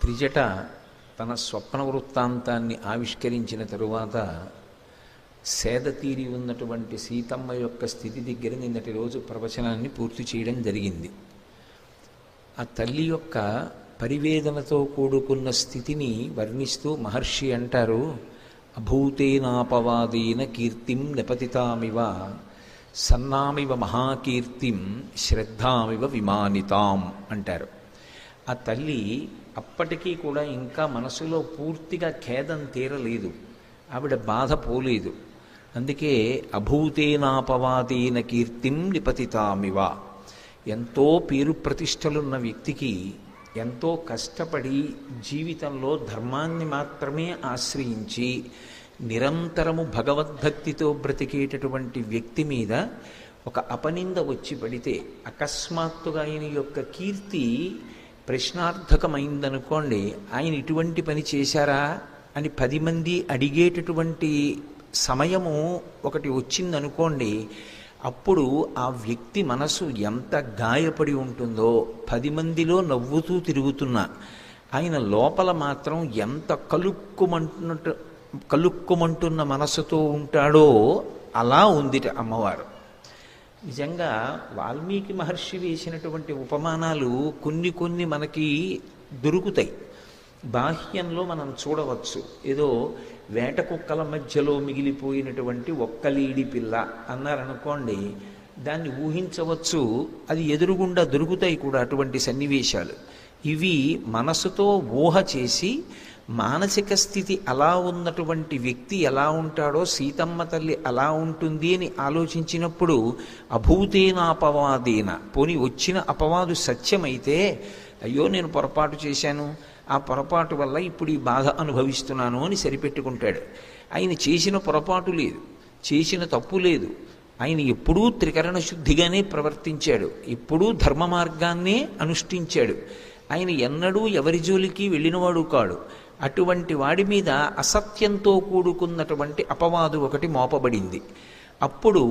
త్రిజట తన స్వప్న వృత్తాంతాన్ని ఆవిష్కరించిన తరువాత సేద తీరి ఉన్నటువంటి సీతమ్మ యొక్క స్థితి దగ్గర నిన్నటి రోజు ప్రవచనాన్ని పూర్తి చేయడం జరిగింది. ఆ తల్లి యొక్క పరివేదనతో కూడుకున్న స్థితిని వర్ణిస్తూ మహర్షి అంటారు, అభూతేనాపవాదేన కీర్తిం నిపతితామివ సన్నామివ మహాకీర్తిం శ్రద్ధామివ విమానితాం అంటారు. ఆ తల్లి అప్పటికీ కూడా ఇంకా మనసులో పూర్తిగా ఖేదం తీరలేదు, ఆవిడ బాధ పోలేదు. అందుకే అభూతేనాపవాదేన కీర్తిం నిపతితామివ, ఎంతో పేరు ప్రతిష్టలున్న వ్యక్తికి ఎంతో కష్టపడి జీవితంలో ధర్మాన్ని మాత్రమే ఆశ్రయించి నిరంతరము భగవద్భక్తితో బ్రతికేటటువంటి వ్యక్తి మీద ఒక అపనింద వచ్చి పడితే అకస్మాత్తుగా ఆయన యొక్క కీర్తి ప్రశ్నార్థకమైందనుకోండి, ఆయన ఇటువంటి పని చేశారా అని 10 మంది అడిగేటటువంటి సమయము ఒకటి వచ్చిందనుకోండి, అప్పుడు ఆ వ్యక్తి మనసు ఎంత గాయపడి ఉంటుందో, 10 మందిలో నవ్వుతూ తిరుగుతున్నా ఆయన లోపల మాత్రం ఎంత కలుక్కుమంటున్న మనసుతో ఉంటాడో అలా ఉందిట అమ్మవారు. నిజంగా వాల్మీకి మహర్షి వేసినటువంటి ఉపమానాలు కొన్ని మనకి దొరుకుతాయి, బాహ్యంలో మనం చూడవచ్చు. ఏదో వేట కుక్కల మధ్యలో మిగిలిపోయినటువంటి ఒక్కలీడి పిల్ల అన్నారనుకోండి, దాన్ని ఊహించవచ్చు, అది ఎదురుగుండా దొరుకుతాయి కూడా అటువంటి సన్నివేశాలు. ఇవి మనసుతో ఊహ చేసి మానసిక స్థితి అలా ఉన్నటువంటి వ్యక్తి ఎలా ఉంటాడో సీతమ్మ తల్లి అలా ఉంటుంది అని ఆలోచించినప్పుడు అభూతేనాపవాదేన, పోని వచ్చిన అపవాదు సత్యమైతే అయ్యో నేను పొరపాటు చేశాను, ఆ పొరపాటు వల్ల ఇప్పుడు ఈ బాధ అనుభవిస్తున్నాను అని సరిపెట్టుకుంటాడు. ఆయన చేసిన పొరపాటు లేదు, చేసిన తప్పు లేదు, ఆయన ఎప్పుడూ త్రికరణ శుద్ధిగానే ప్రవర్తించాడు, ఎప్పుడూ ధర్మ మార్గాన్నే అనుష్ఠించాడు. ఆయన ఎన్నడూ ఎవరి జోలికి వెళ్ళినవాడు కాడు. అటువంటి వాడి మీద అసత్యంతో కూడుకున్నటువంటి అపవాదు ఒకటి మోపబడింది. అప్పుడు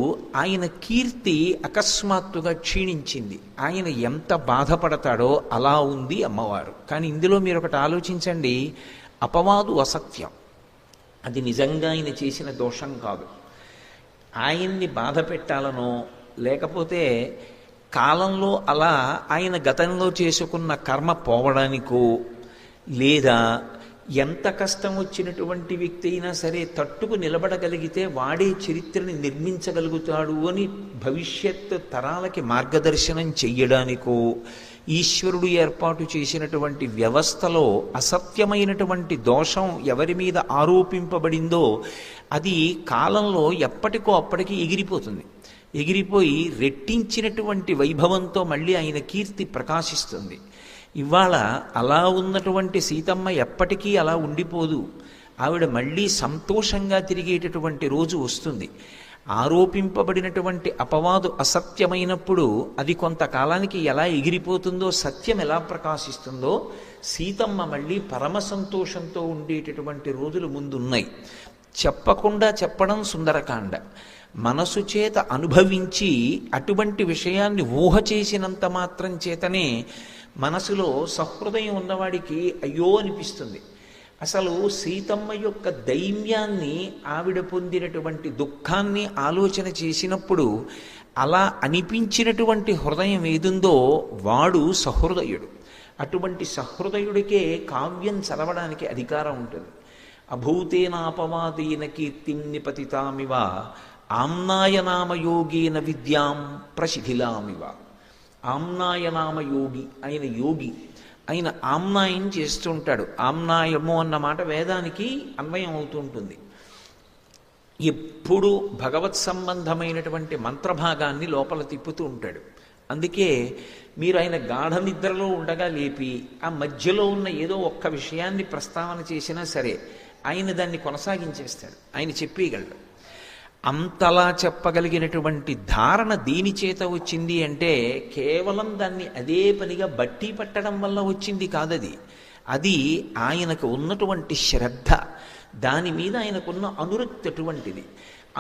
ఆయన కీర్తి అకస్మాత్తుగా క్షీణించింది. ఆయన ఎంత బాధపడతాడో అలా ఉంది అమ్మవారు. కానీ ఇందులో మీరు ఒకటి ఆలోచించండి, అపవాదు అసత్యం, అది నిజంగా ఆయన చేసిన దోషం కాదు. ఆయన్ని బాధ పెట్టాలనో లేకపోతే కాలంలో అలా ఆయన గతంలో చేసుకున్న కర్మ పోవడానికో, లేదా ఎంత కష్టం వచ్చినటువంటి వ్యక్తి అయినా సరే తట్టుకు నిలబడగలిగితే వాడే చరిత్రని నిర్మించగలుగుతాడు అని భవిష్యత్ తరాలకి మార్గదర్శనం చెయ్యడానికో, ఈశ్వరుడు ఏర్పాటు చేసినటువంటి వ్యవస్థలో అసత్యమైనటువంటి దోషం ఎవరి మీద ఆరోపింపబడిందో అది కాలంలో ఎప్పటికో అప్పటికి ఎగిరిపోతుంది. ఎగిరిపోయి రెట్టించినటువంటి వైభవంతో మళ్ళీ ఆయన కీర్తి ప్రకాశిస్తుంది. ఇవాళ అలా ఉన్నటువంటి సీతమ్మ ఎప్పటికీ అలా ఉండిపోదు, ఆవిడ మళ్ళీ సంతోషంగా తిరిగేటటువంటి రోజు వస్తుంది. ఆరోపింపబడినటువంటి అపవాదు అసత్యమైనప్పుడు అది కొంతకాలానికి ఎలా ఎగిరిపోతుందో, సత్యం ఎలా ప్రకాశిస్తుందో, సీతమ్మ మళ్ళీ పరమ సంతోషంతో ఉండేటటువంటి రోజులు ముందున్నాయి. చెప్పకుండా చెప్పడం సుందరకాండ, మనసు చేత అనుభవించి అటువంటి విషయాన్ని ఊహ చేసినంత మాత్రం చేతనే మనసులో సహృదయం ఉన్నవాడికి అయ్యో అనిపిస్తుంది. అసలు సీతమ్మ యొక్క దైన్యాన్ని, ఆవిడ పొందినటువంటి దుఃఖాన్ని ఆలోచన చేసినప్పుడు అలా అనిపించినటువంటి హృదయం ఏదుందో వాడు సహృదయుడు. అటువంటి సహృదయుడికే కావ్యం చదవడానికి అధికారం ఉంటుంది. అభూతేనాపవాదేన కీర్తిం నిపతితామివ ఆమ్నాయనామయోగేన విద్యాం ప్రశిథిలామివ. ఆమ్నాయనామ యోగి, ఆయన యోగి, ఆయన ఆమ్నాయం చేస్తుంటాడు. ఆమ్నాయము అన్నమాట వేదానికి అన్వయం అవుతుంటుంది. ఎప్పుడు భగవత్ సంబంధమైనటువంటి మంత్రభాగాన్ని లోపల తిప్పుతూ ఉంటాడు. అందుకే మీరు ఆయన గాఢ నిద్రలో ఉండగా లేపి ఆ మధ్యలో ఉన్న ఏదో ఒక్క విషయాన్ని ప్రస్తావన చేసినా సరే ఆయన దాన్ని కొనసాగించేస్తాడు, ఆయన చెప్పేయగలడు. అంతలా చెప్పగలిగినటువంటి ధారణ దేని చేత వచ్చింది అంటే కేవలం దాన్ని అదే పనిగా బట్టి పట్టడం వల్ల వచ్చింది కాదది. అది ఆయనకు ఉన్నటువంటి శ్రద్ధ, దాని మీద ఆయనకున్న అనురక్తి అటువంటిది.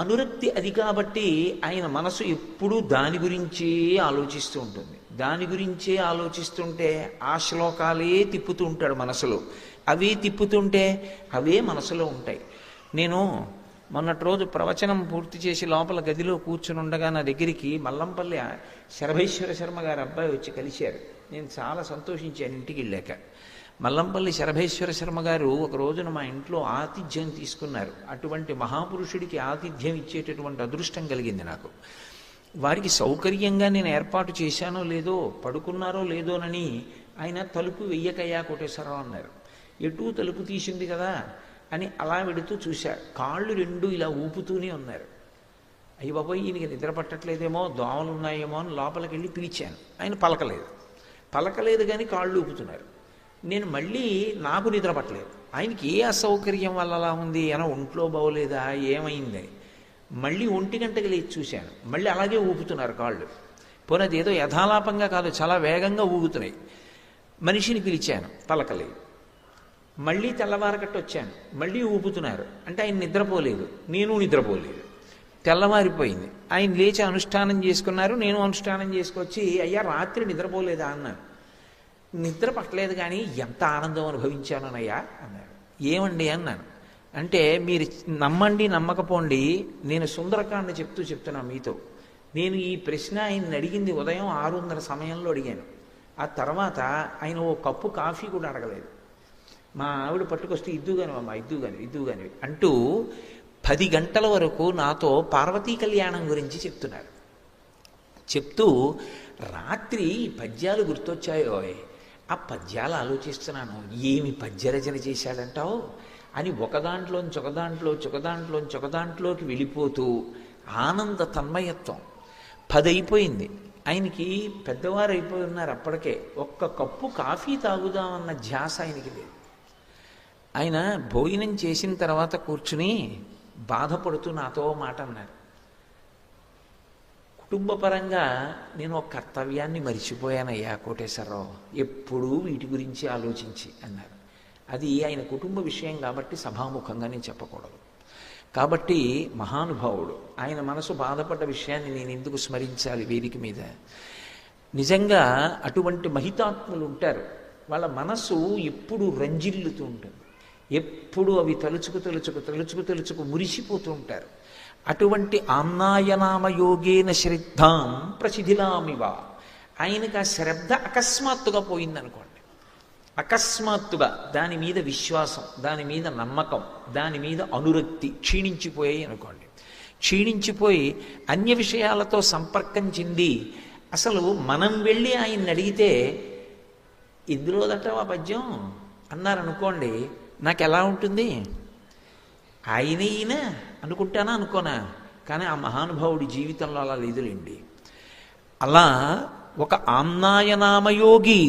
అనురక్తి అది కాబట్టి ఆయన మనసు ఎప్పుడూ దాని గురించే ఆలోచిస్తూ ఉంటుంది. దాని గురించే ఆలోచిస్తుంటే ఆ శ్లోకాలే తిప్పుతూ ఉంటాడు మనసులో. అవే తిప్పుతుంటే అవే మనసులో ఉంటాయి. నేను మొన్నటి రోజు ప్రవచనం పూర్తి చేసి లోపల గదిలో కూర్చుని ఉండగా నా దగ్గరికి మల్లంపల్లి శరభేశ్వర శర్మ గారి అబ్బాయి వచ్చి కలిశారు. నేను చాలా సంతోషించాను ఇంటికి వెళ్ళాక. మల్లంపల్లి శరభేశ్వర శర్మ గారు ఒక రోజున మా ఇంట్లో ఆతిథ్యం తీసుకున్నారు. అటువంటి మహాపురుషుడికి ఆతిథ్యం ఇచ్చేటటువంటి అదృష్టం కలిగింది నాకు. వారికి సౌకర్యంగా నేను ఏర్పాటు చేశానో లేదో, పడుకున్నారో లేదోనని ఆయన తలుపు వెయ్యకయ్యా కోటేశ్వరరావు అన్నారు. ఎటూ తలుపు తీసింది కదా అని అలా వెడుతూ చూశారు. కాళ్ళు రెండు ఇలా ఊపుతూనే ఉన్నారు. అయ్యి బాబోయ్, ఈయనకి నిద్ర పట్టట్లేదేమో, దోమలు ఉన్నాయేమో అని లోపలికి వెళ్ళి పిలిచాను. ఆయన పలకలేదు కానీ కాళ్ళు ఊపుతున్నారు. నేను మళ్ళీ నాకు నిద్ర పట్టలేదు. ఆయనకి ఏ అసౌకర్యం వల్ల అలా ఉంది, ఏమో ఒంట్లో బాగోలేదా, ఏమైంది, మళ్ళీ 1 గంటకి లేచి చూశాను. మళ్ళీ అలాగే ఊపుతున్నారు కాళ్ళు. పోనీ అది ఏదో యథాలాపంగా కాదు, చాలా వేగంగా ఊగుతున్నాయి. మనిషిని పిలిచాను, పలకలేదు. మళ్ళీ తెల్లవారకట్టు వచ్చాను, మళ్ళీ ఊపుతున్నారు. అంటే ఆయన నిద్రపోలేదు, నేను నిద్రపోలేదు. తెల్లవారిపోయింది. ఆయన లేచి అనుష్ఠానం చేసుకున్నారు, నేను అనుష్ఠానం చేసుకొచ్చి అయ్యా రాత్రి నిద్రపోలేదా అన్నాను. నిద్ర పట్టలేదు కానీ ఎంత ఆనందం అనుభవించానయ్యా అన్నాడు. ఏమండి అన్నాను. అంటే మీరు నమ్మండి నమ్మకపోండి, నేను సుందరకాండ చెప్తున్నాను మీతో. నేను ఈ ప్రశ్న ఆయన అడిగింది ఉదయం 6:30 సమయంలో అడిగాను. ఆ తర్వాత ఆయన ఓ కప్పు కాఫీ కూడా అడగలేదు. మా ఆవిడ పట్టుకొస్తే ఇద్దుగాని అమ్మా, ఇద్దుగాని అంటూ 10 గంటల వరకు నాతో పార్వతీ కళ్యాణం గురించి చెప్తున్నారు. చెప్తూ రాత్రి పద్యాలు గుర్తొచ్చాయో, ఆ పద్యాలు ఆలోచిస్తున్నాను, ఏమి పద్యరచన చేశాడంటావు అని ఒకదాంట్లోకి వెళ్ళిపోతూ ఆనంద తన్మయత్వం. 10 అయిపోయింది. ఆయనకి పెద్దవారు అయిపోయి ఉన్నారు అప్పటికే. ఒక్క కప్పు కాఫీ తాగుదామన్న ధ్యాస ఆయనకి లేదు. ఆయన భోజనం చేసిన తర్వాత కూర్చుని బాధపడుతూ నాతో మాట అన్నారు. కుటుంబపరంగా నేను ఒక కర్తవ్యాన్ని మరిచిపోయానయ్యా కోటేశ్వరరావు, ఎప్పుడూ వీటి గురించి ఆలోచించి అన్నారు. అది ఆయన కుటుంబ విషయం కాబట్టి సభాముఖంగా నేను చెప్పకూడదు. కాబట్టి మహానుభావుడు, ఆయన మనసు బాధపడ్డ విషయాన్ని నేను ఎందుకు స్మరించాలి వేదిక మీద? నిజంగా అటువంటి మహితాత్ములు ఉంటారు. వాళ్ళ మనసు ఎప్పుడు రంజిల్లుతూ ఉంటుంది. ఎప్పుడు అవి తలుచుకు మురిసిపోతూ ఉంటారు. అటువంటి ఆమ్నాయనామయోగేన శ్రద్ధాం ప్రసిధిలామివ. ఆయనకు ఆ శ్రద్ధ అకస్మాత్తుగా పోయిందనుకోండి, అకస్మాత్తుగా దాని మీద విశ్వాసం, దాని మీద నమ్మకం, దాని మీద అనురక్తి క్షీణించిపోయాయి అనుకోండి. క్షీణించిపోయి అన్య విషయాలతో సంపర్కం చెంది అసలు మనం వెళ్ళి ఆయన్ని అడిగితే ఇందులోదట ఆ పద్యం అన్నారనుకోండి, నాకు ఎలా ఉంటుంది? ఈయన అనుకుంటానా అనుకోనా? కానీ ఆ మహానుభావుడి జీవితంలో అలా లేదులేండి. అలా ఒక ఆమ్నాయనామయోగి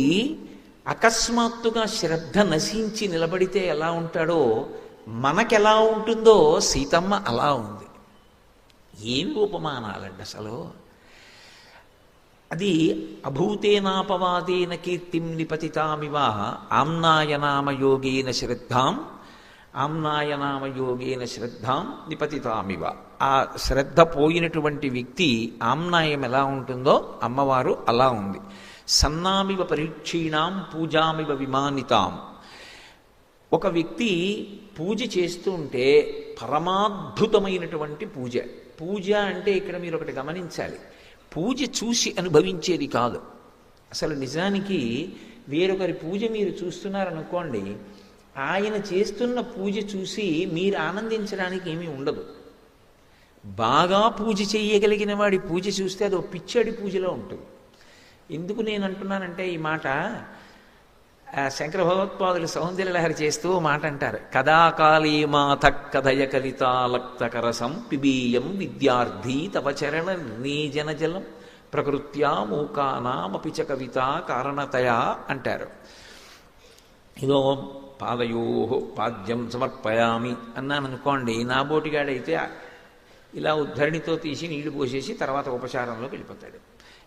అకస్మాత్తుగా శ్రద్ధ నశించి నిలబడితే ఎలా ఉంటాడో, మనకెలా ఉంటుందో సీతమ్మ అలా ఉంది. ఏమి ఉపమానాలండి అసలు! అది అభూతేనాపవాదేన కీర్తిం నిపతితామివ ఆమ్నాయనామయోగేన శ్రద్ధాం నిపతితామివ. ఆ శ్రద్ధ పోయినటువంటి వ్యక్తి ఆమ్నాయం ఎలా ఉంటుందో అమ్మవారు అలా ఉంది. సన్నామివ పరీక్షీణాం పూజామివ విమానితాం. ఒక వ్యక్తి పూజ చేస్తూ ఉంటే పరమాద్భుతమైనటువంటి పూజ అంటే ఇక్కడ మీరు ఒకటి గమనించాలి, పూజ చూసి అనుభవించేది కాదు. అసలు నిజానికి వేరొకరి పూజ మీరు చూస్తున్నారనుకోండి, ఆయన చేస్తున్న పూజ చూసి మీరు ఆనందించడానికి ఏమీ ఉండదు. బాగా పూజ చేయగలిగిన వాడి పూజ చూస్తే అది ఒక పిచ్చడి పూజలో ఉంటుంది. ఎందుకు నేను అంటున్నానంటే ఈ మాట, శంకర భగవత్పాదులు సౌందర్యలహరి చేస్తూ మాట అంటారు, కదాకాళీ మాత కథయ కలితాలక్తకరసం పిబీయం విద్యార్థి తవ చరణ నీజన జలం ప్రకృత్యా మూకానామపి చ కవిత కారణతయా అంటారు. ఇదో పాదయో పాద్యం సమర్పయామి అన్నాను అనుకోండి, నా బోటిగాడైతే ఇలా ఉద్ధరణితో తీసి నీళ్లు పోసేసి తర్వాత ఉపచారంలోకి వెళ్ళిపోతాడు.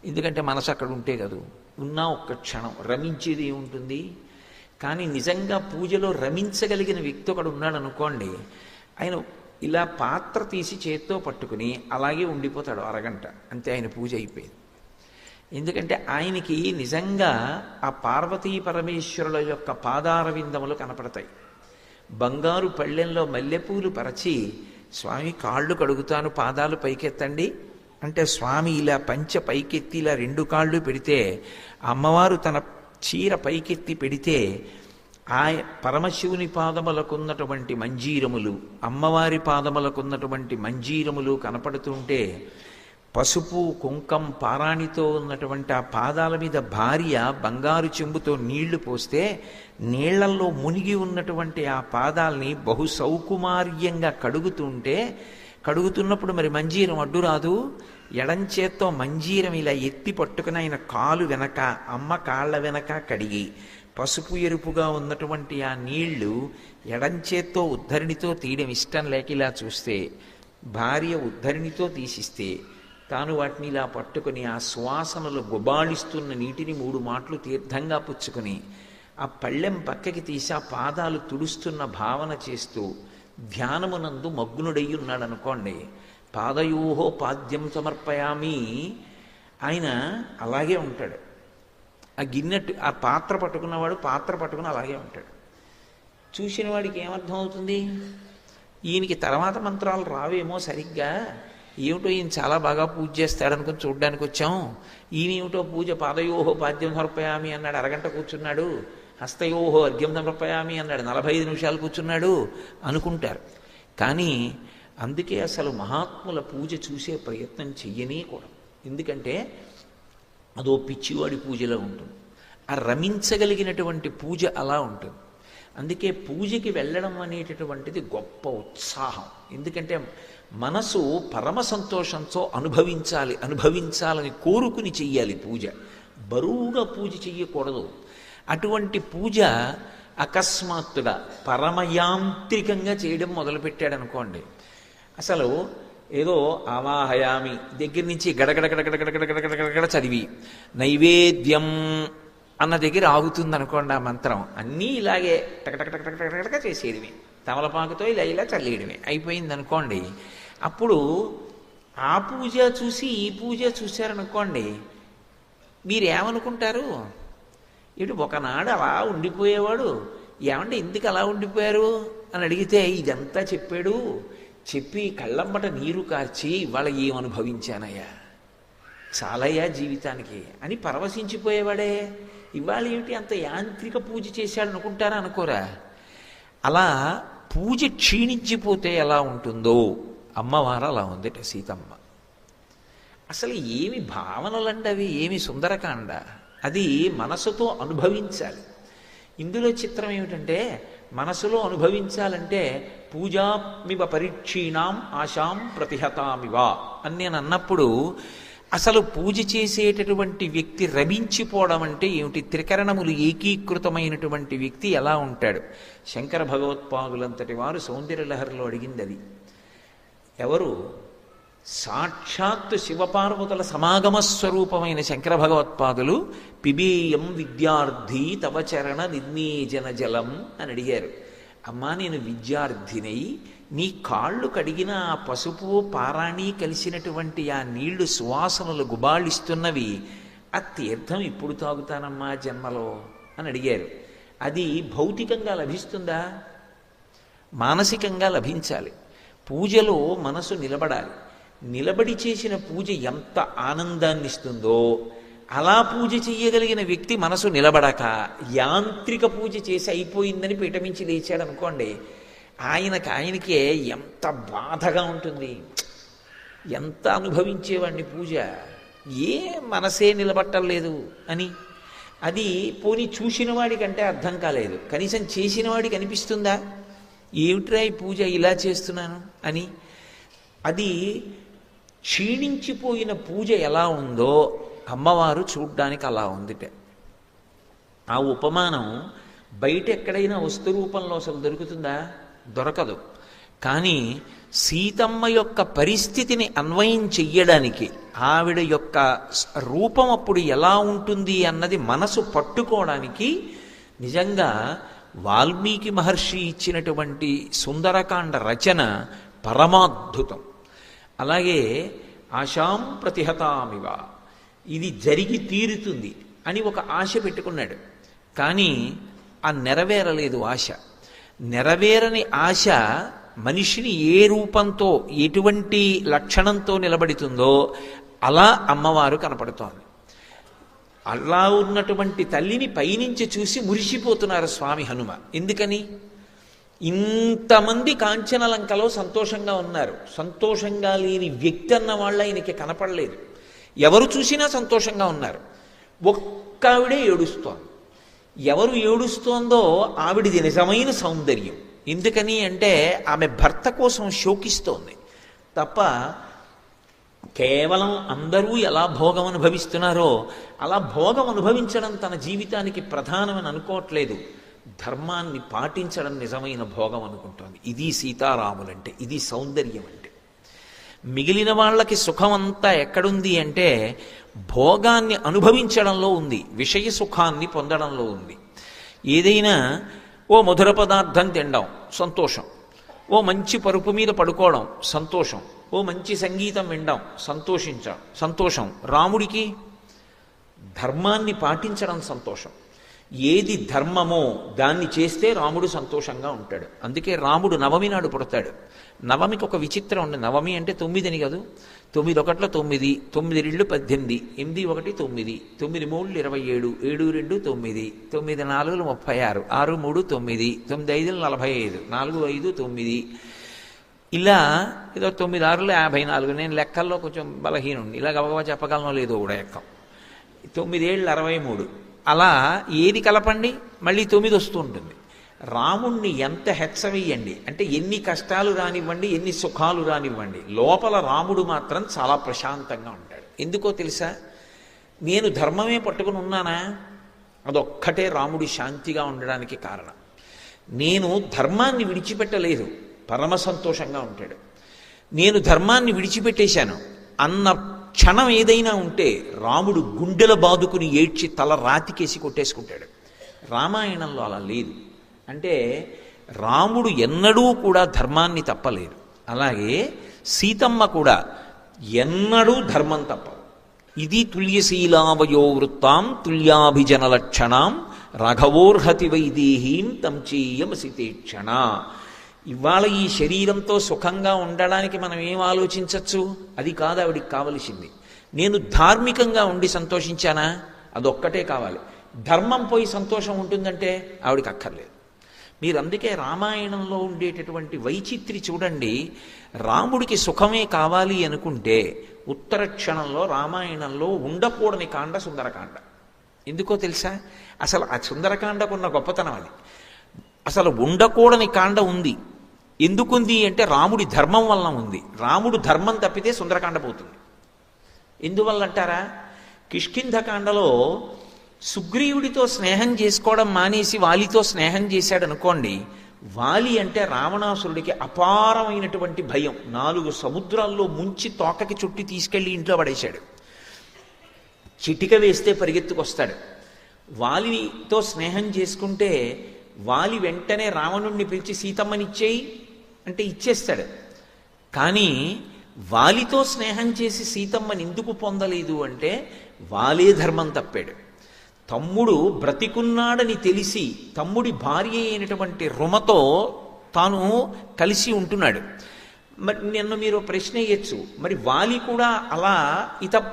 ఎందుకంటే మనసు అక్కడ ఉంటే కదూ, ఉన్నా ఒక్క క్షణం రమించేది ఏముంటుంది. కానీ నిజంగా పూజలో రమించగలిగిన వ్యక్తి ఒకడు ఉన్నాడు అనుకోండి, ఆయన ఇలా పాత్ర తీసి చేత్తో పట్టుకుని అలాగే ఉండిపోతాడు అరగంట, అంతే, ఆయన పూజ అయిపోయింది. ఎందుకంటే ఆయనకి నిజంగా ఆ పార్వతీ పరమేశ్వరుల యొక్క పాదార విందములు కనపడతాయి. బంగారు పళ్ళెంలో మల్లెపూలు పరచి, స్వామి కాళ్ళు కడుగుతాను, పాదాలు పైకెత్తండి అంటే స్వామి ఇలా పంచె పైకెత్తి ఇలా 2 కాళ్ళు పెడితే, అమ్మవారు తన చీర పైకెత్తి పెడితే ఆ పరమశివుని పాదములకున్నటువంటి మంజీరములు, అమ్మవారి పాదములకున్నటువంటి మంజీరములు కనపడుతుంటే, పసుపు కుంకం పారాణితో ఉన్నటువంటి ఆ పాదాల మీద భార్య బంగారు చెంబుతో నీళ్లు పోస్తే నీళ్లల్లో మునిగి ఉన్నటువంటి ఆ పాదాల్ని బహు సౌకుమార్యంగా కడుగుతున్నప్పుడు మరి మంజీరం అడ్డు రాదు. ఎడంచేత్తో మంజీరం ఇలా ఎత్తి పట్టుకుని ఆయన కాలు వెనక, అమ్మ కాళ్ళ వెనక కడిగి, పసుపు ఎరుపుగా ఉన్నటువంటి ఆ నీళ్లు ఎడంచేత్తో ఉద్ధరిణితో తీయడం ఇష్టం లేక ఇలా చూస్తే, భార్య ఉద్ధరిణితో తీసిస్తే తాను వాటిని ఇలా పట్టుకుని ఆ సువాసనలు గుబాళిస్తున్న నీటిని 3 మాటలు తీర్థంగా పుచ్చుకొని ఆ పళ్ళెం పక్కకి తీసి ఆ పాదాలు తుడుస్తున్న భావన చేస్తూ ధ్యానమునందు మగ్నుడై ఉన్నాడు అనుకోండి. పాదయోహో పాద్యం సమర్పయామి, ఆయన అలాగే ఉంటాడు. ఆ గిన్నెట్టు ఆ పాత్ర పట్టుకున్నవాడు పాత్ర పట్టుకుని అలాగే ఉంటాడు. చూసిన వాడికి ఏమర్థం అవుతుంది? ఈయనకి తర్వాత మంత్రాలు రావేమో సరిగ్గా, ఏమిటో ఈయన చాలా బాగా పూజ చేస్తాడనుకుని చూడ్డానికి వచ్చాం, ఈయన ఏమిటో పూజ పాదయోహో పాద్యం సమర్పయామి అన్నాడు, అరగంట కూర్చున్నాడు, హస్తయోహో అర్ఘ్యం సమర్పయామి అన్నాడు, 45 నిమిషాలు కూర్చున్నాడు అనుకుంటారు. కానీ అందుకే అసలు మహాత్ముల పూజ చూసే ప్రయత్నం చెయ్యనే కూడా. ఎందుకంటే అదో పిచ్చివాడి పూజలో ఉంటుంది. ఆ రమించగలిగినటువంటి పూజ అలా ఉంటుంది. అందుకే పూజకి వెళ్ళడం అనేటటువంటిది గొప్ప ఉత్సాహం. ఎందుకంటే మనసు పరమ సంతోషంతో అనుభవించాలని కోరుకుని చెయ్యాలి పూజ. బరువుగా పూజ చెయ్యకూడదు. అటువంటి పూజ అకస్మాత్తుగా పరమయాంత్రికంగా చేయడం మొదలుపెట్టాడు అనుకోండి, అసలు ఏదో ఆవాహయామి దగ్గర నుంచి గడగడ చదివి నైవేద్యం అన్న దగ్గర ఆగుతుంది అనుకోండి ఆ మంత్రం. అన్నీ ఇలాగే టకటకటకటకటక చేసేయడమే, తమలపాకుతో ఇలా చల్లేయడమే అయిపోయింది అనుకోండి. అప్పుడు ఆ పూజ చూసి ఈ పూజ చూశారనుకోండి, మీరేమనుకుంటారు? ఇటు ఒకనాడు అలా ఉండిపోయేవాడు, ఏమంటే ఎందుకు అలా ఉండిపోయారు అని అడిగితే ఇదంతా చెప్పి కళ్ళమ్మట నీరు కార్చి ఇవాళ ఏమనుభవించానయ్యా, చాలయ్యా జీవితానికి అని పరవశించిపోయేవాడే. ఇవాళ ఏమిటి అంత యాంత్రిక పూజ చేశాడు అనుకుంటారా? అనుకోరా? అలా పూజ క్షీణించిపోతే ఎలా ఉంటుందో అమ్మవారు అలా ఉందట సీతమ్మ. అసలు ఏమి భావనలండి అవి, ఏమి సుందరకాండ, అది మనసుతో అనుభవించాలి. ఇందులో చిత్రం ఏమిటంటే మనసులో అనుభవించాలంటే పూజామివ పరీక్షీణాం ఆశాం ప్రతిహతామివ అని నేను అన్నప్పుడు అసలు పూజ చేసేటటువంటి వ్యక్తి రమించిపోవడం అంటే ఏమిటి? త్రికరణములు ఏకీకృతమైనటువంటి వ్యక్తి ఎలా ఉంటాడు? శంకర భగవత్పాదులంతటి వారు సౌందర్యలహరిలో అడిగింది అది. ఎవరు? సాక్షాత్తు శివపార్వతుల సమాగమ స్వరూపమైన శంకర భగవత్పాదులు పిబేయం విద్యార్థి తవ చరణ నిర్మీజన జలం అని అడిగారు. అమ్మా, నేను విద్యార్థినై నీ కాళ్ళు కడిగిన ఆ పసుపు పారాణి కలిసినటువంటి ఆ నీళ్లు సువాసనలు గుబాళిస్తున్నవి, ఆ తీర్థం ఇప్పుడు తాగుతానమ్మా జన్మలో అని అడిగారు. అది భౌతికంగా లభిస్తుందా? మానసికంగా లభించాలి. పూజలో మనసు నిలబడాలి. నిలబడి చేసిన పూజ ఎంత ఆనందాన్ని ఇస్తుందో అలా పూజ చెయ్యగలిగిన వ్యక్తి మనసు నిలబడక యాంత్రిక పూజ చేసి అయిపోయిందని పీఠమించి లేచాడు అనుకోండి, ఆయనకే ఎంత బాధగా ఉంటుంది. ఎంత అనుభవించేవాడిని పూజ, ఏ మనసే నిలబట్టలేదు అని. అది పోనీ చూసిన వాడికంటే అర్థం కాలేదు, కనీసం చేసిన వాడికి అనిపిస్తుందా ఏమిట్రా ఈ పూజ ఇలా చేస్తున్నాను అని? అది క్షీణించిపోయిన పూజ ఎలా ఉందో అమ్మవారు చూడ్డానికి అలా ఉందిట. ఆ ఉపమానం బయట ఎక్కడైనా వస్తు రూపంలో అసలు దొరుకుతుందా? దొరకదు. కానీ సీతమ్మ యొక్క పరిస్థితిని అన్వయం చెయ్యడానికి, ఆవిడ యొక్క రూపం అప్పుడు ఎలా ఉంటుంది అన్నది మనసు పట్టుకోవడానికి నిజంగా వాల్మీకి మహర్షి ఇచ్చినటువంటి సుందరకాండ రచన పరమాద్భుతం. అలాగే ఆశాం ప్రతిహతామివ, ఇది జరిగి తీరుతుంది అని ఒక ఆశ పెట్టుకున్నాడు. కానీ ఆ నెరవేరలేదు ఆశ. నెరవేరని ఆశ మనిషిని ఏ రూపంతో ఎటువంటి లక్షణంతో నిలబడుతుందో అలా అమ్మవారు కనపడుతోంది. అలా ఉన్నటువంటి తల్లిని పైనుంచి చూసి మురిసిపోతున్నారు స్వామి హనుమ. ఎందుకని? ఇంతమంది కాంచనలంకలో సంతోషంగా ఉన్నారు, సంతోషంగా లేని వ్యక్తి అన్న వాళ్ళు ఆయనకి కనపడలేదు. ఎవరు చూసినా సంతోషంగా ఉన్నారు. ఒక్క ఆవిడే ఏడుస్తోంది. ఎవరు ఏడుస్తోందో ఆవిడిది నిజమైన సౌందర్యం. ఎందుకని అంటే ఆమె భర్త కోసం శోకిస్తోంది తప్ప కేవలం అందరూ ఎలా భోగం అనుభవిస్తున్నారో అలా భోగం అనుభవించడం తన జీవితానికి ప్రధానమని అనుకోవట్లేదు. ధర్మాన్ని పాటించడం నిజమైన భోగం అనుకుంటోంది. ఇది సీతారాములంటే, ఇది సౌందర్యం అంటే. మిగిలిన వాళ్ళకి సుఖం అంతా ఎక్కడుంది అంటే భోగాన్ని అనుభవించడంలో ఉంది, విషయ సుఖాన్ని పొందడంలో ఉంది. ఏదైనా ఓ మధుర పదార్థం తినడం సంతోషం, ఓ మంచి పరుపు మీద పడుకోవడం సంతోషం, ఓ మంచి సంగీతం వినడం సంతోషం. రాముడికి ధర్మాన్ని పాటించడం సంతోషం. ఏది ధర్మమో దాన్ని చేస్తే రాముడు సంతోషంగా ఉంటాడు. అందుకే రాముడు నవమి నాడు పుడతాడు. నవమికి ఒక విచిత్రం ఉంది. నవమి అంటే 9 అని కాదు. 9 ఒకట్ల 9, 9 2 18, 8 1 9, 9 3 27, 7 2 9, 9 4 36, 6 3 9, 9 5 45, 4 5 9, ఇలా ఏదో 9 6 54. నేను లెక్కల్లో కొంచెం బలహీనుండి, ఇలా గబగబా చెప్పగలనో లేదో కూడా ఎక్కం. 9 7 63. అలా ఏది కలపండి మళ్ళీ 9 వస్తూ ఉంటుంది. రాముణ్ణి ఎంత హెచ్చవేయండి అంటే ఎన్ని కష్టాలు రానివ్వండి, ఎన్ని సుఖాలు రానివ్వండి, లోపల రాముడు మాత్రం చాలా ప్రశాంతంగా ఉంటాడు. ఎందుకో తెలుసా? నేను ధర్మమే పట్టుకుని ఉన్నానా, అదొక్కటే రాముడు శాంతిగా ఉండడానికి కారణం. నేను ధర్మాన్ని విడిచిపెట్టలేదు, పరమ సంతోషంగా ఉంటాడు. నేను ధర్మాన్ని విడిచిపెట్టేశాను అన్న క్షణం ఏదైనా ఉంటే రాముడు గుండెల బాదుకుని ఏడ్చి తల రాతికేసి కొట్టేసుకుంటాడు. రామాయణంలో అలా లేదు. అంటే రాముడు ఎన్నడూ కూడా ధర్మాన్ని తప్పలేదు. అలాగే సీతమ్మ కూడా ఎన్నడూ ధర్మం తప్పదు. ఇది తుల్యశీలావయో వృత్తాం తుల్యాభిజన లక్షణాం రాఘవోర్హతి వైదేహీం తం చేయమసితేక్షణ. ఇవాళ ఈ శరీరంతో సుఖంగా ఉండడానికి మనం ఏం ఆలోచించవచ్చు? అది కాదు ఆవిడికి కావలసింది. నేను ధార్మికంగా ఉండి సంతోషించానా, అదొక్కటే కావాలి. ధర్మం పోయి సంతోషం ఉంటుందంటే ఆవిడికి అక్కర్లేదు. మీరు అందుకే రామాయణంలో ఉండేటటువంటి వైచిత్రి చూడండి. రాముడికి సుఖమే కావాలి అనుకుంటే ఉత్తర క్షణంలో రామాయణంలో ఉండకూడని కాండ సుందరకాండ. ఎందుకో తెలుసా? అసలు ఆ సుందరకాండకున్న గొప్పతనం అది. అసలు ఉండకూడని కాండ ఉంది. ఎందుకుంది అంటే రాముడి ధర్మం వలన ఉంది. రాముడు ధర్మం తప్పితే సుందరకాండ పోతుంది. ఎందువల్ల అంటారా? కిష్కింధకాండలో సుగ్రీవుడితో స్నేహం చేసుకోవడం మానేసి వాలితో స్నేహం చేశాడు అనుకోండి. వాలి అంటే రావణాసురుడికి అపారమైనటువంటి భయం. 4 సముద్రాల్లో ముంచి తోకకి చుట్టి తీసుకెళ్లి ఇంట్లో పడేశాడు. చిటిక వేస్తే పరిగెత్తుకొస్తాడు. వాలితో స్నేహం చేసుకుంటే వాలి వెంటనే రావణుణ్ణి పిలిచి సీతమ్మనిచ్చేయి అంటే ఇచ్చేస్తాడు. కానీ వాలితో స్నేహం చేసి సీతమ్మని ఎందుకు పొందలేదు అంటే వాలే ధర్మం తప్పాడు. తమ్ముడు బ్రతికున్నాడని తెలిసి తమ్ముడి భార్య అయినటువంటి రుమతో తాను కలిసి ఉంటున్నాడు. మరి నిన్ను మీరు ప్రశ్న వేయచ్చు, మరి వాలి కూడా అలా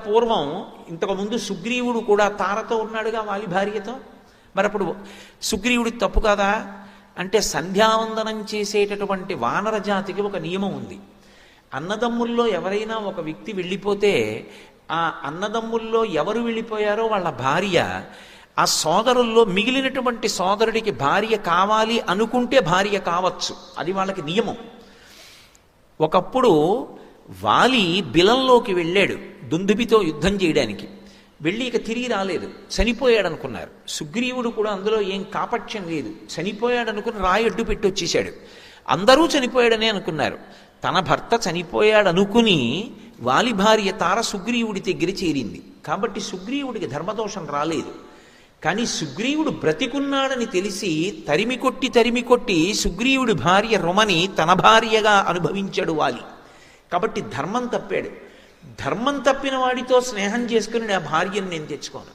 పూర్వం ఇంతకుముందు సుగ్రీవుడు కూడా తారతో ఉన్నాడుగా వాలి భార్యతో. మరి అప్పుడు సుగ్రీవుడికి తప్పు కాదా అంటే సంధ్యావందనం చేసేటటువంటి వానర జాతికి ఒక నియమం ఉంది. అన్నదమ్ముల్లో ఎవరైనా ఒక వ్యక్తి వెళ్ళిపోతే ఆ అన్నదమ్ముల్లో ఎవరు వెళ్ళిపోయారో వాళ్ళ భార్య ఆ సోదరుల్లో మిగిలినటువంటి సోదరుడికి భార్య కావాలి అనుకుంటే భార్య కావచ్చు. అది వాళ్ళకి నియమం. ఒకప్పుడు వాలి బిలంలోకి వెళ్ళాడు దుందుబితో యుద్ధం చేయడానికి. వెళ్ళి ఇక తిరిగి రాలేదు, చనిపోయాడు అనుకున్నారు. సుగ్రీవుడు కూడా అందులో ఏం కాపట్యం లేదు, చనిపోయాడు అనుకుని రాయి అడ్డు పెట్టి వచ్చేశాడు. అందరూ చనిపోయాడనే అనుకున్నారు. తన భర్త చనిపోయాడు అనుకుని వాలి భార్య తార సుగ్రీవుడి దగ్గర చేరింది. కాబట్టి సుగ్రీవుడికి ధర్మదోషం రాలేదు. కానీ సుగ్రీవుడు బ్రతికున్నాడని తెలిసి తరిమి కొట్టి సుగ్రీవుడి భార్య రుమని తన భార్యగా అనుభవించాడు వాలి. కాబట్టి ధర్మం తప్పాడు. ధర్మం తప్పిన వాడితో స్నేహం చేసుకుని నా భార్యను నేను తెచ్చుకోను.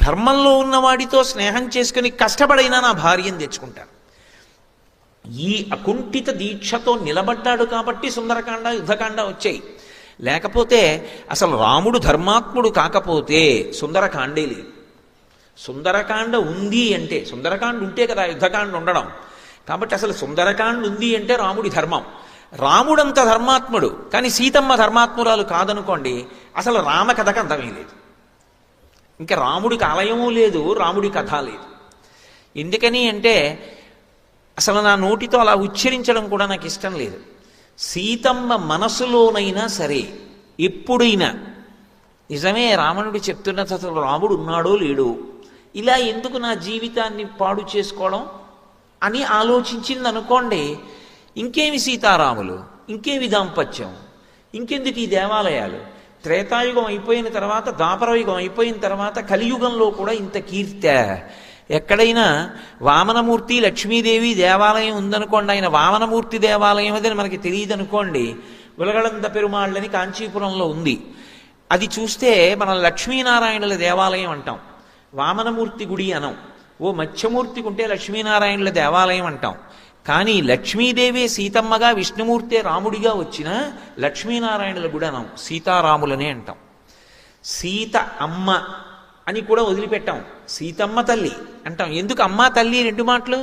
ధర్మంలో ఉన్నవాడితో స్నేహం చేసుకుని కష్టపడైనా నా భార్యను తెచ్చుకుంటాను. ఈ అకుంఠిత దీక్షతో నిలబడ్డాడు కాబట్టి సుందరకాండ యుద్ధకాండ వచ్చాయి. లేకపోతే అసలు రాముడు ధర్మాత్ముడు కాకపోతే సుందరకాండే లేదు. సుందరకాండ ఉంది అంటే, సుందరకాండ ఉంటే కదా యుద్ధకాండ ఉండడం. కాబట్టి అసలు సుందరకాండ ఉంది అంటే రాముడి ధర్మం. రాముడంత ధర్మాత్ముడు కానీ సీతమ్మ ధర్మాత్మురాలు కాదనుకోండి, అసలు రామ కథకు అంతమే లేదు. ఇంకా రాముడికి ఆలయము లేదు, రాముడి కథ లేదు. ఎందుకని అంటే అసలు నా నోటితో అలా ఉచ్చరించడం కూడా నాకు ఇష్టం లేదు. సీతమ్మ మనసులోనైనా సరే ఎప్పుడైనా నిజమే రావణుడు చెప్తున్నది అసలు రాముడు ఉన్నాడో లేడో, ఇలా ఎందుకు నా జీవితాన్ని పాడు చేసుకోవడం అని ఆలోచించింది అనుకోండి, ఇంకేమి సీతారాములు, ఇంకేమి దాంపత్యం, ఇంకెందుకు ఈ దేవాలయాలు. త్రేతాయుగం అయిపోయిన తర్వాత, ద్వాపరయుగం అయిపోయిన తర్వాత కలియుగంలో కూడా ఇంత కీర్తే. ఎక్కడైనా వామనమూర్తి లక్ష్మీదేవి దేవాలయం ఉందనుకోండి, ఆయన వామనమూర్తి దేవాలయం అదని మనకి తెలియదు అనుకోండి, ఉలగళంద పెరుమాళ్ళని కాంచీపురంలో ఉంది. అది చూస్తే మనం లక్ష్మీనారాయణుల దేవాలయం అంటాం, వామనమూర్తి గుడి అనం. ఓ మత్స్యమూర్తికి ఉంటే లక్ష్మీనారాయణుల దేవాలయం అంటాం. కానీ లక్ష్మీదేవి సీతమ్మగా, విష్ణుమూర్తే రాముడిగా వచ్చిన లక్ష్మీనారాయణుల గుడి అనం, సీతారాములనే అంటాం. సీత అమ్మ అని కూడా వదిలిపెట్టాం, సీతమ్మ తల్లి అంటాం. ఎందుకు అమ్మ తల్లి రెండు మాటలు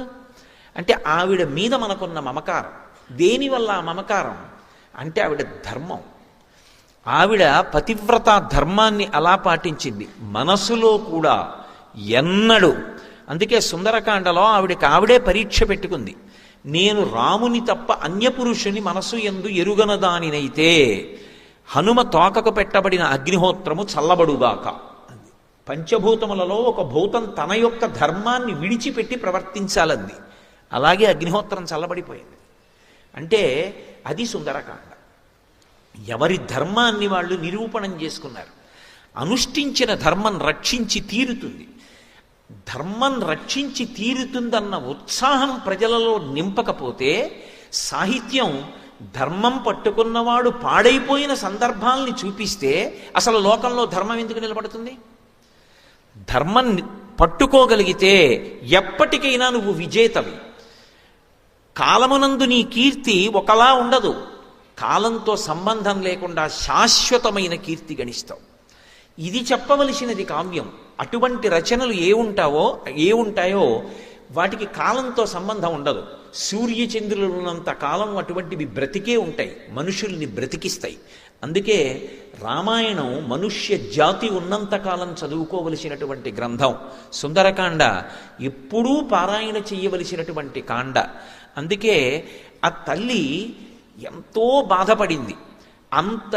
అంటే ఆవిడ మీద మనకున్న మమకారం. దేనివల్ల ఆ మమకారం అంటే ఆవిడ ధర్మం. ఆవిడ పతివ్రత ధర్మాన్ని అలా పాటించింది మనసులో కూడా ఎన్నడూ. అందుకే సుందరకాండలో ఆవిడే పరీక్ష పెట్టుకుంది. నేను రాముని తప్ప అన్యపురుషుని మనసు యందు ఎరుగనదానినైతే హనుమ తోకకు పెట్టబడిన అగ్నిహోత్రము చల్లబడుగాక. పంచభూతములలో ఒక భూతం తన యొక్క ధర్మాన్ని విడిచిపెట్టి ప్రవర్తించాలంది. అలాగే అగ్నిహోత్రం చల్లబడిపోయింది. అంటే అది సుందరకాండ. ఎవరి ధర్మాన్ని వాళ్ళు నిరూపణం చేసుకున్నారు. అనుష్ఠించిన ధర్మం రక్షించి తీరుతుంది. ధర్మం రక్షించి తీరుతుందన్న ఉత్సాహం ప్రజలలో నింపకపోతే సాహిత్యం ధర్మం పట్టుకున్నవాడు పాడైపోయిన సందర్భాల్ని చూపిస్తే అసలు లోకంలో ధర్మం ఎందుకు నిలబడుతుంది? ధర్మం పట్టుకోగలిగితే ఎప్పటికైనా నువ్వు విజేతవి. కాలమునందు నీ కీర్తి ఒకలా ఉండదు. కాలంతో సంబంధం లేకుండా శాశ్వతమైన కీర్తి గణిస్తావు. ఇది చెప్పవలసినది కావ్యం. అటువంటి రచనలు ఏ ఉంటాయో వాటికి కాలంతో సంబంధం ఉండదు. సూర్యచంద్రులు ఉన్నంత కాలం అటువంటివి బ్రతికే ఉంటాయి, మనుషుల్ని బ్రతికిస్తాయి. అందుకే రామాయణం మనుష్య జాతి ఉన్నంతకాలం చదువుకోవలసినటువంటి గ్రంథం. సుందరకాండ ఎప్పుడూ పారాయణ చెయ్యవలసినటువంటి కాండ. అందుకే ఆ తల్లి ఎంతో బాధపడింది. అంత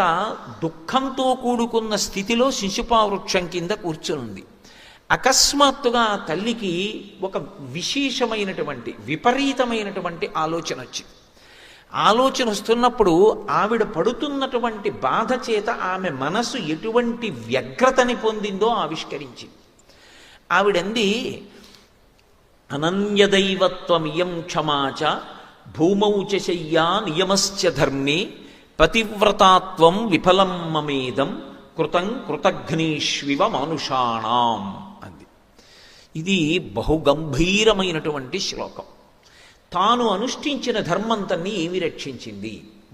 దుఃఖంతో కూడుకున్న స్థితిలో శిశుపావృక్షం కింద కూర్చునుంది. అకస్మాత్తుగా ఆ తల్లికి ఒక విశేషమైనటువంటి విపరీతమైనటువంటి ఆలోచన వచ్చింది. ఆలోచన వస్తున్నప్పుడు ఆవిడ పడుతున్నటువంటి బాధ చేత ఆమె మనసు ఎటువంటి వ్యగ్రతని పొందిందో ఆవిష్కరించింది. ఆవిడంది, అనన్యదైవత్వమియం క్షమాచ భూమౌ చ శయ్యా నియమశ్చ ధర్మే పతివ్రతాత్వం విఫలం మమేదం కృతం కృతఘ్నేష్వివ మానుషాణం అంది. ఇది బహుగంభీరమైనటువంటి శ్లోకం. తాను అనుష్ఠించిన ధర్మంతన్ని ఏమి రక్షించింది?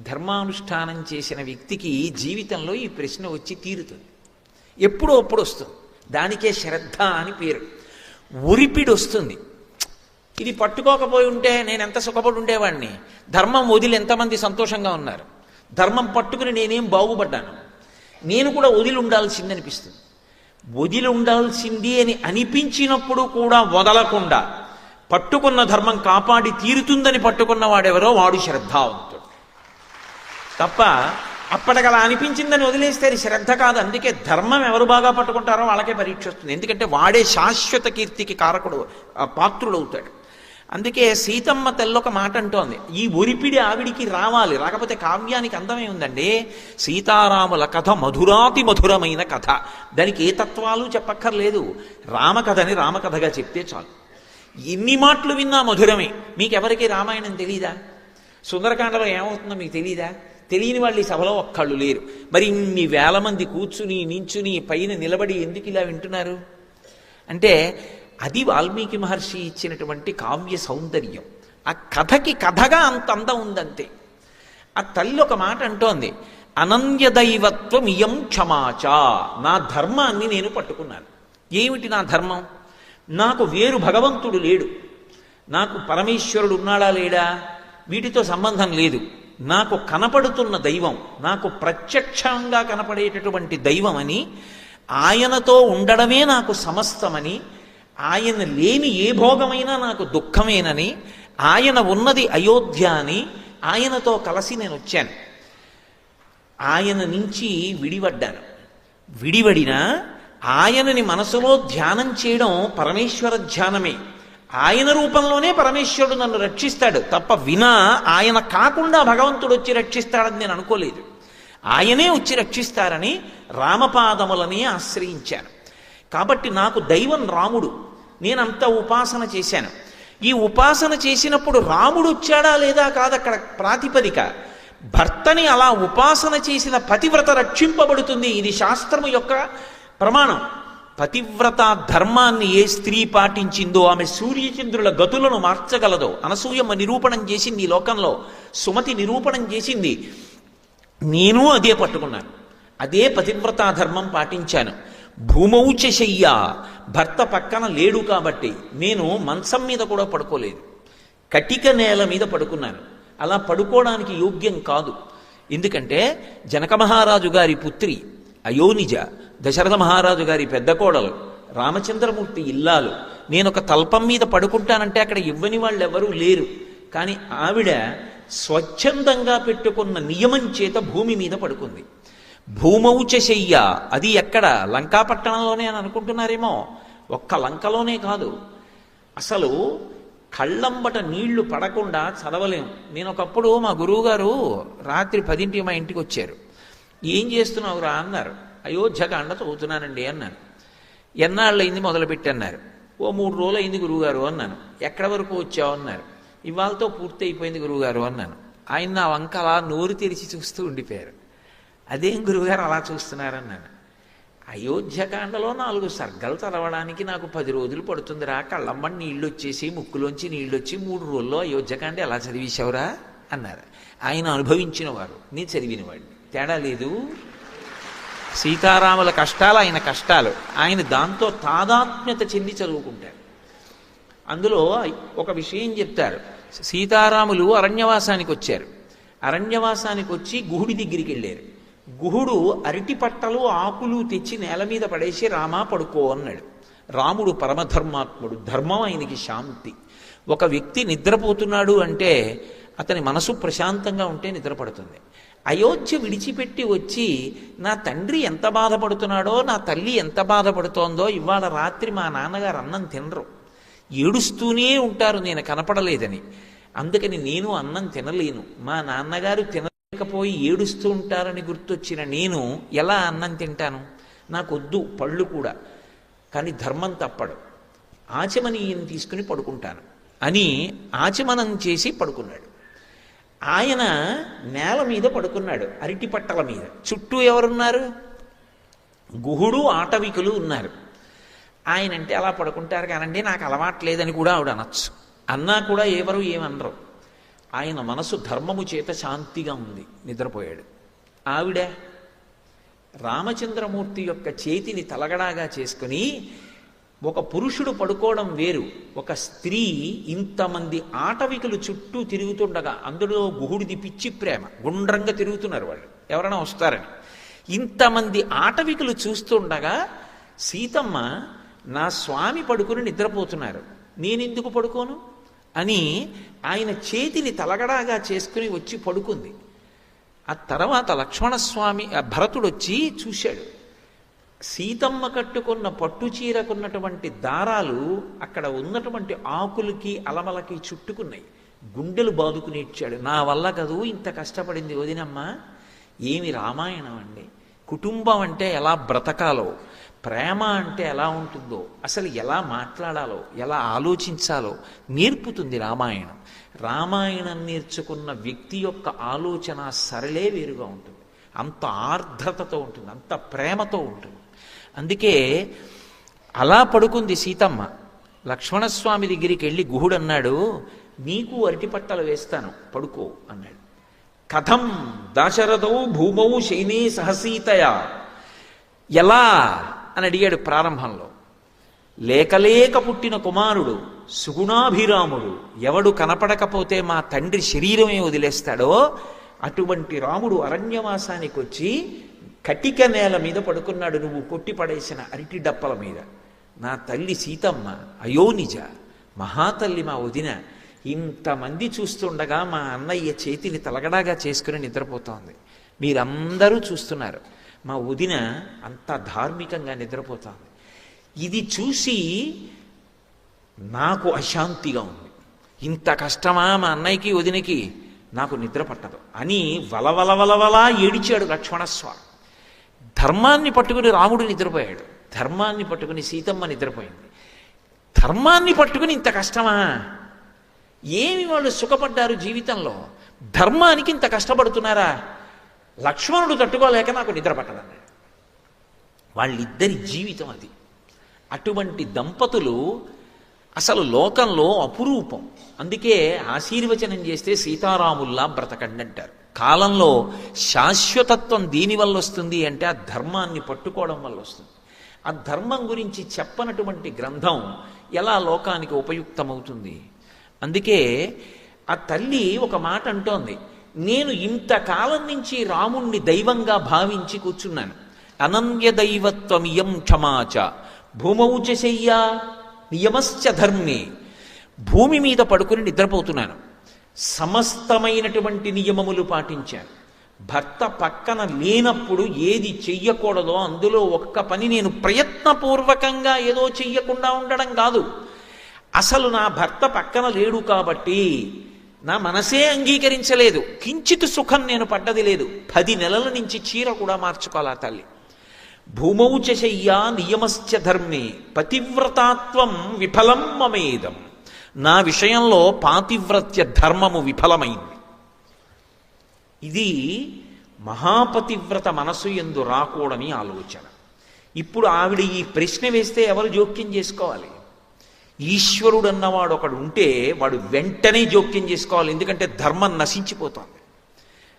ధర్మానుష్ఠానం చేసిన వ్యక్తికి జీవితంలో ఈ ప్రశ్న వచ్చి తీరుతుంది. ఎప్పుడో అప్పుడు వస్తుంది. దానికే శ్రద్ధ అని పేరు. ఒరిపిడి వస్తుంది. ఇది పట్టుకోకపోయి ఉంటే నేను ఎంత సుఖపడి ఉండేవాడిని, ధర్మం వదిలి ఎంతమంది సంతోషంగా ఉన్నారు, ధర్మం పట్టుకుని నేనేం బాగుపడ్డాను, నేను కూడా వదిలి ఉండాల్సింది అనిపిస్తుంది. వదిలి ఉండాల్సింది అని అనిపించినప్పుడు కూడా వదలకుండా పట్టుకున్న ధర్మం కాపాడి తీరుతుందని పట్టుకున్న వాడెవరో వాడు శ్రద్ధావంతుడు తప్ప అప్పటికలా అనిపించిందని వదిలేస్తే అది శ్రద్ధ కాదు. అందుకే ధర్మం ఎవరు బాగా పట్టుకుంటారో వాళ్ళకే పరీక్ష వస్తుంది. ఎందుకంటే వాడే శాశ్వత కీర్తికి కారకుడు, పాత్రుడవుతాడు. అందుకే సీతమ్మ తెల్లొక మాట అంటోంది, ఈ ఒరిపిడి ఆవిడికి రావాలి, రాకపోతే కావ్యానికి అందమే ఉందండి. సీతారాముల కథ మధురాతి మధురమైన కథ, దానికి ఏ తత్వాలు చెప్పక్కర్లేదు. రామకథని రామకథగా చెప్తే చాలు. ఎన్ని మాటలు విన్నా మధురమే. మీకెవరికి రామాయణం తెలీదా? సుందరకాండలో ఏమవుతుందో మీకు తెలీదా? తెలియని వాళ్ళు ఈ సభలో ఒక్కళ్ళు లేరు. మరి ఇన్ని వేల మంది కూర్చుని నించుని పైన నిలబడి ఎందుకు ఇలా వింటున్నారు అంటే, అది వాల్మీకి మహర్షి ఇచ్చినటువంటి కావ్య సౌందర్యం. ఆ కథకి కథగా అంత అందం ఉందంతే. ఆ తల్లి ఒక మాట అంటోంది, అనన్య దైవత్వం ఇయం క్షమాచ. నా ధర్మాన్ని నేను పట్టుకున్నాను. ఏమిటి నా ధర్మం? నాకు వేరు భగవంతుడు లేడు, నాకు పరమేశ్వరుడు ఉన్నాడా లేడా వీటితో సంబంధం లేదు. నాకు కనపడుతున్న దైవం, నాకు ప్రత్యక్షంగా కనపడేటటువంటి దైవం అని, ఆయనతో ఉండడమే నాకు సమస్తమని, ఆయన లేని ఏ భోగమైనా నాకు దుఃఖమేనని, ఆయన ఉన్నది అయోధ్య అని, ఆయనతో కలిసి నేను వచ్చాను. ఆయన నుంచి విడిపడ్డాను. విడిపడినా ఆయనని మనసులో ధ్యానం చేయడం పరమేశ్వర ధ్యానమే. ఆయన రూపంలోనే పరమేశ్వరుడు నన్ను రక్షిస్తాడు తప్ప, వినా ఆయన కాకుండా భగవంతుడు వచ్చి రక్షిస్తాడని నేను అనుకోలేదు. ఆయనే వచ్చి రక్షిస్తారని రామపాదములని ఆశ్రయించాను. కాబట్టి నాకు దైవం రాముడు. నేనంత ఉపాసన చేశాను. ఈ ఉపాసన చేసినప్పుడు రాముడు వచ్చాడా లేదా కాదక్కడ ప్రాతిపదిక. భర్తని అలా ఉపాసన చేసిన పతివ్రత రక్షింపబడుతుంది. ఇది శాస్త్రము యొక్క ప్రమాణం. పతివ్రత ధర్మాన్ని ఏ స్త్రీ పాటించిందో ఆమె సూర్యచంద్రుల గతులను మార్చగలదో అనసూయమ్మ నిరూపణం చేసింది. ఈ లోకంలో సుమతి నిరూపణం చేసింది. నేను అదే పట్టుకున్నాను, అదే పతివ్రతా ధర్మం పాటించాను. భూమౌచ శయ్య, భర్త పక్కన లేడు కాబట్టి నేను మంచం మీద కూడా పడుకోలేదు, కటిక నేల మీద పడుకున్నాను. అలా పడుకోవడానికి యోగ్యం కాదు. ఎందుకంటే జనక మహారాజు గారి పుత్రి అయోనిజ, దశరథ మహారాజు గారి పెద్ద కోడలు, రామచంద్రమూర్తి ఇల్లాలు. నేను ఒక తల్పం మీద పడుకుంటానంటే అక్కడ ఇవ్వని వాళ్ళు ఎవరూ లేరు. కానీ ఆవిడ స్వచ్ఛందంగా పెట్టుకున్న నియమం చేత భూమి మీద పడుకుంది. భూమౌచ శయ్య, అది ఎక్కడ? లంకాపట్టణంలోనే అని అనుకుంటున్నారేమో. ఒక్క లంకలోనే కాదు, అసలు కళ్ళంబట నీళ్లు పడకుండా చదవలేము. నేను ఒకప్పుడు మా గురువుగారు రాత్రి 10ంటికి మా ఇంటికి వచ్చారు. ఏం చేస్తున్నావురా అన్నారు. అయోధ్యకాండ చదువుతున్నానండి అన్నాను. ఎన్నాళ్ళయింది మొదలుపెట్టి అన్నారు. ఓ 3 రోజులు అయింది గురువుగారు అన్నాను. ఎక్కడి వరకు వచ్చావు అన్నారు. ఇవాళతో పూర్తి అయిపోయింది గురువుగారు అన్నాను. ఆయన నా వంక అలా నోరు తెరిచి చూస్తూ ఉండిపోయారు. అదేం గురువుగారు అలా చూస్తున్నారన్నాను. అయోధ్యకాండలో 4 సర్గలు చదవడానికి నాకు 10 రోజులు పడుతుందిరా. కళ్ళమ్మని నీళ్ళు వచ్చేసి ముక్కులోంచి నీళ్ళు వచ్చి 3 రోజుల్లో అయోధ్యకాండ ఎలా చదివేశావురా అన్నారు. ఆయన అనుభవించిన వారు, నేను చదివిన వాడిని. తేడా లేదు. సీతారాముల కష్టాలు ఆయన కష్టాలు. ఆయన దాంతో తాదాత్మ్యత చెంది చదువుకుంటారు. అందులో ఒక విషయం చెప్తారు. సీతారాములు అరణ్యవాసానికి వచ్చారు. అరణ్యవాసానికి వచ్చి గుహుడి దగ్గరికి వెళ్ళారు. గుహుడు అరటి పట్టలు ఆకులు తెచ్చి నేల మీద పడేసి రామా పడుకో అన్నాడు. రాముడు పరమధర్మాత్ముడు, ధర్మం ఆయనకి శాంతి. ఒక వ్యక్తి నిద్రపోతున్నాడు అంటే అతని మనసు ప్రశాంతంగా ఉంటే నిద్రపడుతుంది. అయోధ్య విడిచిపెట్టి వచ్చి నా తండ్రి ఎంత బాధపడుతున్నాడో, నా తల్లి ఎంత బాధపడుతోందో, ఇవాళ రాత్రి మా నాన్నగారు అన్నం తినరు, ఏడుస్తూనే ఉంటారు నేను కనపడలేదని. అందుకని నేను అన్నం తినలేను. మా నాన్నగారు తినలేకపోయి ఏడుస్తూ ఉంటారని గుర్తొచ్చిన నేను ఎలా అన్నం తింటాను? నాకొద్దు పళ్ళు కూడా. కానీ ధర్మం తప్పడు. ఆచమనీయం తీసుకుని పడుకుంటాను అని ఆచమనం చేసి పడుకున్నాడు. ఆయన నేల మీద పడుకున్నాడు, అరటి పట్టల మీద. చుట్టూ ఎవరున్నారు? గుహుడు, ఆటవికులు ఉన్నారు. ఆయన అంటే అలా పడుకుంటారు కానండి, నాకు అలవాట్లేదని కూడా ఆవిడ అనొచ్చు. అన్నా కూడా ఎవరు ఏమనరు. ఆయన మనసు ధర్మము చేత శాంతిగా ఉంది, నిద్రపోయాడు. ఆవిడ రామచంద్రమూర్తి యొక్క చేతిని తలగడాగా చేసుకుని, ఒక పురుషుడు పడుకోవడం వేరు, ఒక స్త్రీ ఇంతమంది ఆటవికులు చుట్టూ తిరుగుతుండగా, అందులో గుహుడిది పిచ్చి ప్రేమ, గుండ్రంగా తిరుగుతున్నారు వాళ్ళు ఎవరైనా వస్తారని. ఇంతమంది ఆటవికులు చూస్తుండగా సీతమ్మ, నా స్వామి పడుకుని నిద్రపోతున్నారు, నేనెందుకు పడుకోను అని ఆయన చేతిని తలగడాగా చేసుకుని వచ్చి పడుకుంది. ఆ తర్వాత లక్ష్మణస్వామి భరతుడు వచ్చి చూశాడు. సీతమ్మ కట్టుకున్న పట్టు చీరకున్నటువంటి దారాలు అక్కడ ఉన్నటువంటి ఆకులకి అలమలకి చుట్టుకున్నాయి. గుండెలు బాదుకుని ఇచ్చాడు. నా వల్ల కదూ ఇంత కష్టపడింది వదినమ్మ. ఏమి రామాయణం అండి! కుటుంబం అంటే ఎలా బ్రతకాలో, ప్రేమ అంటే ఎలా ఉంటుందో, అసలు ఎలా మాట్లాడాలో, ఎలా ఆలోచించాలో నేర్పుతుంది రామాయణం. రామాయణం నేర్చుకున్న వ్యక్తి యొక్క ఆలోచన సరళే వేరుగా ఉంటుంది. అంత ఆర్ద్రతతో ఉంటుంది, అంత ప్రేమతో ఉంటుంది. అందుకే అలా పడుకుంది సీతమ్మ. లక్ష్మణస్వామి దగ్గరికి వెళ్ళి గుహుడు అన్నాడు, నీకు అరటిపట్టలు వేస్తాను, పడుకో అన్నాడు. కథం దాశరథౌ భూమౌ శైనే సహసీతయా, ఎలా అని అడిగాడు ప్రారంభంలో. లేకలేక పుట్టిన కుమారుడు, సుగుణాభిరాముడు, ఎవడు కనపడకపోతే మా తండ్రి శరీరమే వదిలేస్తాడో అటువంటి రాముడు అరణ్యవాసానికి వచ్చి కటిక నేల మీద పడుకున్నాడు, నువ్వు కొట్టి పడేసిన అరటి డప్పల మీద. నా తల్లి సీతమ్మ అయోనిజ, మహాతల్లి మా వదిన, ఇంతమంది చూస్తుండగా మా అన్నయ్య చేతిని తలగడాగా చేసుకుని నిద్రపోతోంది. మీరందరూ చూస్తున్నారు, మా వదిన అంత ధార్మికంగా నిద్రపోతోంది. ఇది చూసి నాకు అశాంతిగా ఉంది. ఇంత కష్టమా మా అన్నయ్యకి వదినకి, నాకు నిద్ర పట్టదు అని వలవలవలవలా ఏడిచాడు లక్ష్మణస్వామి. ధర్మాన్ని పట్టుకుని రాముడు నిద్రపోయాడు, ధర్మాన్ని పట్టుకుని సీతమ్మ నిద్రపోయింది. ధర్మాన్ని పట్టుకుని ఇంత కష్టమా? ఏమి వాళ్ళు సుఖపడ్డారు జీవితంలో? ధర్మానికి ఇంత కష్టపడుతున్నారా? లక్ష్మణుడు తట్టుకోలేక నాకు నిద్ర పట్టదన్నాడు. వాళ్ళిద్దరి జీవితం అది. అటువంటి దంపతులు అసలు లోకంలో అపురూపం. అందుకే ఆశీర్వచనం చేస్తే సీతారాముల్లా బ్రతకండి అంటారు. కాలంలో శాశ్వతత్వం దీనివల్ల వస్తుంది అంటే ఆ ధర్మాన్ని పట్టుకోవడం వల్ల వస్తుంది. ఆ ధర్మం గురించి చెప్పనటువంటి గ్రంథం ఎలా లోకానికి ఉపయుక్తమవుతుంది? అందుకే ఆ తల్లి ఒక మాట అంటోంది, నేను ఇంతకాలం నుంచి రాముణ్ణి దైవంగా భావించి కూర్చున్నాను. అనన్య దైవత్వమియం క్షమాచ భూమౌచ శయ్యా నియమశ్చ ధర్మే. భూమి మీద పడుకుని నిద్రపోతున్నాను, సమస్తమైనటువంటి నియమములు పాటించాను. భర్త పక్కన లేనప్పుడు ఏది చెయ్యకూడదో అందులో ఒక్క పని నేను ప్రయత్నపూర్వకంగా ఏదో చెయ్యకుండా ఉండడం కాదు. అసలు నా భర్త పక్కన లేడు కాబట్టి నా మనసే అంగీకరించలేదు, కించిత్ సుఖం నేను పడ్డది లేదు. 10 నెలల నుంచి చీర కూడా మార్చుకోవాలా తల్లి. భూమౌచ శయ్యా నియమశ్చ ధర్మే పతివ్రతాత్వం విఫలం మమేదం. నా విషయంలో పాతివ్రత్య ధర్మము విఫలమైంది. ఇది మహాపతివ్రత మనసు యందు రాకూడని ఆలోచన. ఇప్పుడు ఆవిడ ఈ ప్రశ్న వేస్తే ఎవరు జోక్యం చేసుకోవాలి? ఈశ్వరుడు అన్నవాడు ఒకడు ఉంటే వాడు వెంటనే జోక్యం చేసుకోవాలి, ఎందుకంటే ధర్మం నశించిపోతుంది.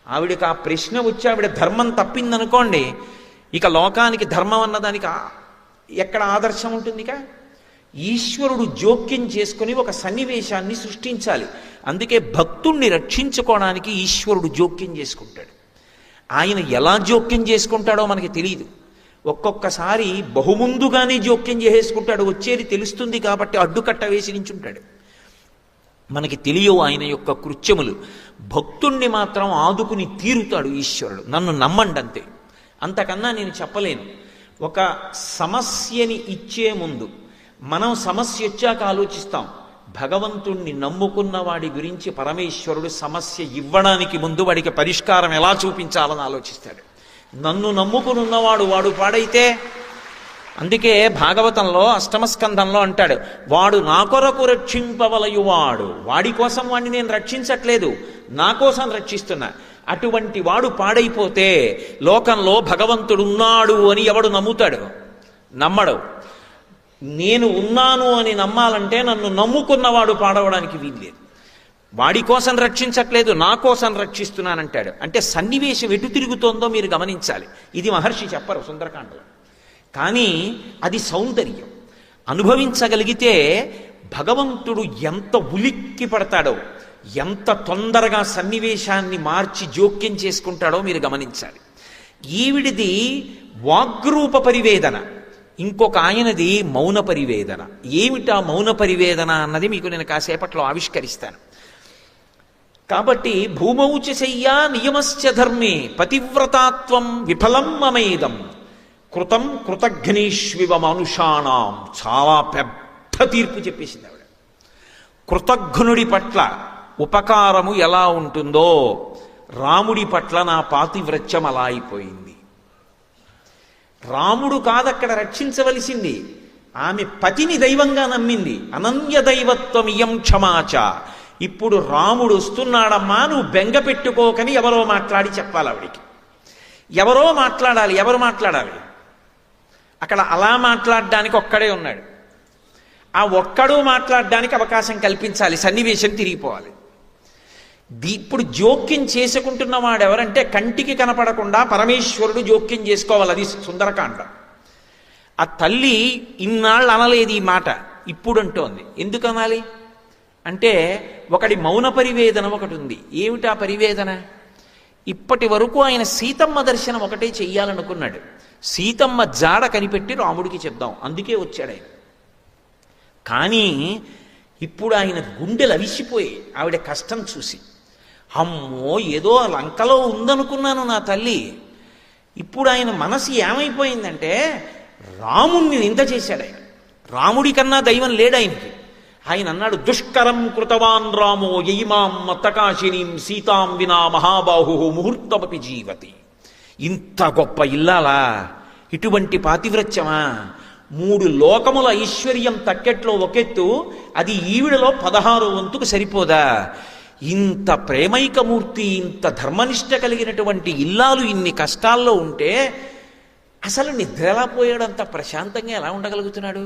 ఆవిడకి ఆ ప్రశ్న వచ్చి ఆవిడ ధర్మం తప్పిందనుకోండి, ఇక లోకానికి ధర్మం అన్నదానికి ఎక్కడ ఆదర్శం ఉంటుంది? ఇక ఈశ్వరుడు జోక్యం చేసుకుని ఒక సన్నివేశాన్ని సృష్టించాలి. అందుకే భక్తుణ్ణి రక్షించుకోవడానికి ఈశ్వరుడు జోక్యం చేసుకుంటాడు. ఆయన ఎలా జోక్యం చేసుకుంటాడో మనకి తెలియదు. ఒక్కొక్కసారి బహుముందుగానే జోక్యం చేసేసుకుంటాడు, వచ్చేది తెలుస్తుంది కాబట్టి అడ్డుకట్ట వేసి నించుంటాడు. మనకి తెలియవు ఆయన యొక్క కృత్యములు. భక్తుణ్ణి మాత్రం ఆదుకుని తీరుతాడు ఈశ్వరుడు. నన్ను నమ్మండి అంతే, అంతకన్నా నేను చెప్పలేను. ఒక సమస్యని ఇచ్చే ముందు మనం సమస్య వచ్చాక ఆలోచిస్తాం. భగవంతుణ్ణి నమ్ముకున్న వాడి గురించి పరమేశ్వరుడు సమస్య ఇవ్వడానికి ముందు వాడికి పరిష్కారం ఎలా చూపించాలని ఆలోచిస్తాడు. నన్ను నమ్ముకునున్నవాడు వాడు పాడైతే, అందుకే భాగవతంలో 8వ స్కంధంలో అంటాడు, వాడు నా కొరకు రక్షింపవలయువాడు. వాడి కోసం వాడిని నేను రక్షించట్లేదు, నా కోసం రక్షిస్తున్నా. అటువంటి వాడు పాడైపోతే లోకంలో భగవంతుడు ఉన్నాడు అని ఎవడు నమ్ముతాడు? నమ్మడు. నేను ఉన్నాను అని నమ్మాలంటే నన్ను నమ్ముకున్నవాడు పాడవడానికి వీల్లేదు. వాడి కోసం రక్షించట్లేదు, నా కోసం రక్షిస్తున్నానంటాడు. అంటే సన్నివేశం ఎటు తిరుగుతోందో మీరు గమనించాలి. ఇది మహర్షి చెప్పరు సుందరకాండలో, కానీ అది సౌందర్యం. అనుభవించగలిగితే భగవంతుడు ఎంత ఉలిక్కి పడతాడో, ఎంత తొందరగా సన్నివేశాన్ని మార్చి జోక్యం చేసుకుంటాడో మీరు గమనించాలి. ఈవిడిది వాగ్రూప పరివేదన, ఇంకొక ఆయనది మౌన పరివేదన. ఏమిటా మౌన పరివేదన అన్నది మీకు నేను కాసేపట్లో ఆవిష్కరిస్తాను. కాబట్టి భూమౌచ శయ్యా నియమశ్చ ధర్మే పతివ్రతాత్వం విఫలం మమేదం. కృతం కృతఘ్నేష్వివ మానుషాణం, చాలా పెద్ద తీర్పు చెప్పేసింది ఆవిడ. కృతఘ్నుడి పట్ల ఉపకారము ఎలా ఉంటుందో రాముడి పట్ల నా పాతివ్రత్యం అలా అయిపోయింది. రాముడు కాదక్కడ రక్షించవలసింది, ఆమె పతిని దైవంగా నమ్మింది. అనన్య దైవత్వం ఇయం క్షమాచ. ఇప్పుడు రాముడు వస్తున్నాడమ్మా, నువ్వు బెంగ పెట్టుకోకని ఎవరో మాట్లాడి చెప్పాలి ఆవిడికి. ఎవరో మాట్లాడాలి. ఎవరు మాట్లాడాలి? అక్కడ అలా మాట్లాడడానికి ఒక్కడే ఉన్నాడు. ఆ ఒక్కడు మాట్లాడడానికి అవకాశం కల్పించాలి, సన్నివేశం తిరిగిపోవాలి. ఇప్పుడు జోక్యం చేసుకుంటున్నవాడు ఎవరంటే కంటికి కనపడకుండా పరమేశ్వరుడు జోక్యం చేసుకోవాలి. అది సుందరకాండ. ఆ తల్లి ఇన్నాళ్ళు అనలేదు ఈ మాట, ఇప్పుడు అంటోంది. ఎందుకు అనాలి అంటే ఒకటి మౌన పరివేదన ఒకటి ఉంది. ఏమిటా పరివేదన? ఇప్పటి వరకు ఆయన సీతమ్మ దర్శనం ఒకటే చెయ్యాలనుకున్నాడు. సీతమ్మ జాడ కనిపెట్టి రాముడికి చెప్దాం, అందుకే వచ్చాడు ఆయన. కానీ ఇప్పుడు ఆయన గుండెలు అవిసిపోయి ఆవిడ కష్టం చూసి, అమ్మో ఏదో లంకలో ఉందనుకున్నాను నా తల్లి. ఇప్పుడు ఆయన మనసు ఏమైపోయిందంటే రాముణ్ణి నింద చేశాడు ఆయన. రాముడి కన్నా దైవం లేడు ఆయనకి. ఆయన అన్నాడు, దుష్కరం కృతవాన్ రామో యయిమాం మత్తకాశినీం సీతాం వినా మహాబాహు ముహూర్తమపి జీవతి. ఇంత గొప్ప ఇల్లాలా, ఇటువంటి పాతివ్రత్యమా? 3 లోకముల ఐశ్వర్యం తక్కెట్లో ఒకెత్తు, అది ఈవిడలో 16 వంతుకు సరిపోదా? ఇంత ప్రేమైకమూర్తి, ఇంత ధర్మనిష్ట కలిగినటువంటి ఇల్లాలు ఇన్ని కష్టాల్లో ఉంటే అసలు నిద్ర ఎలా పోయాడంత ప్రశాంతంగా ఎలా ఉండగలుగుతున్నాడు?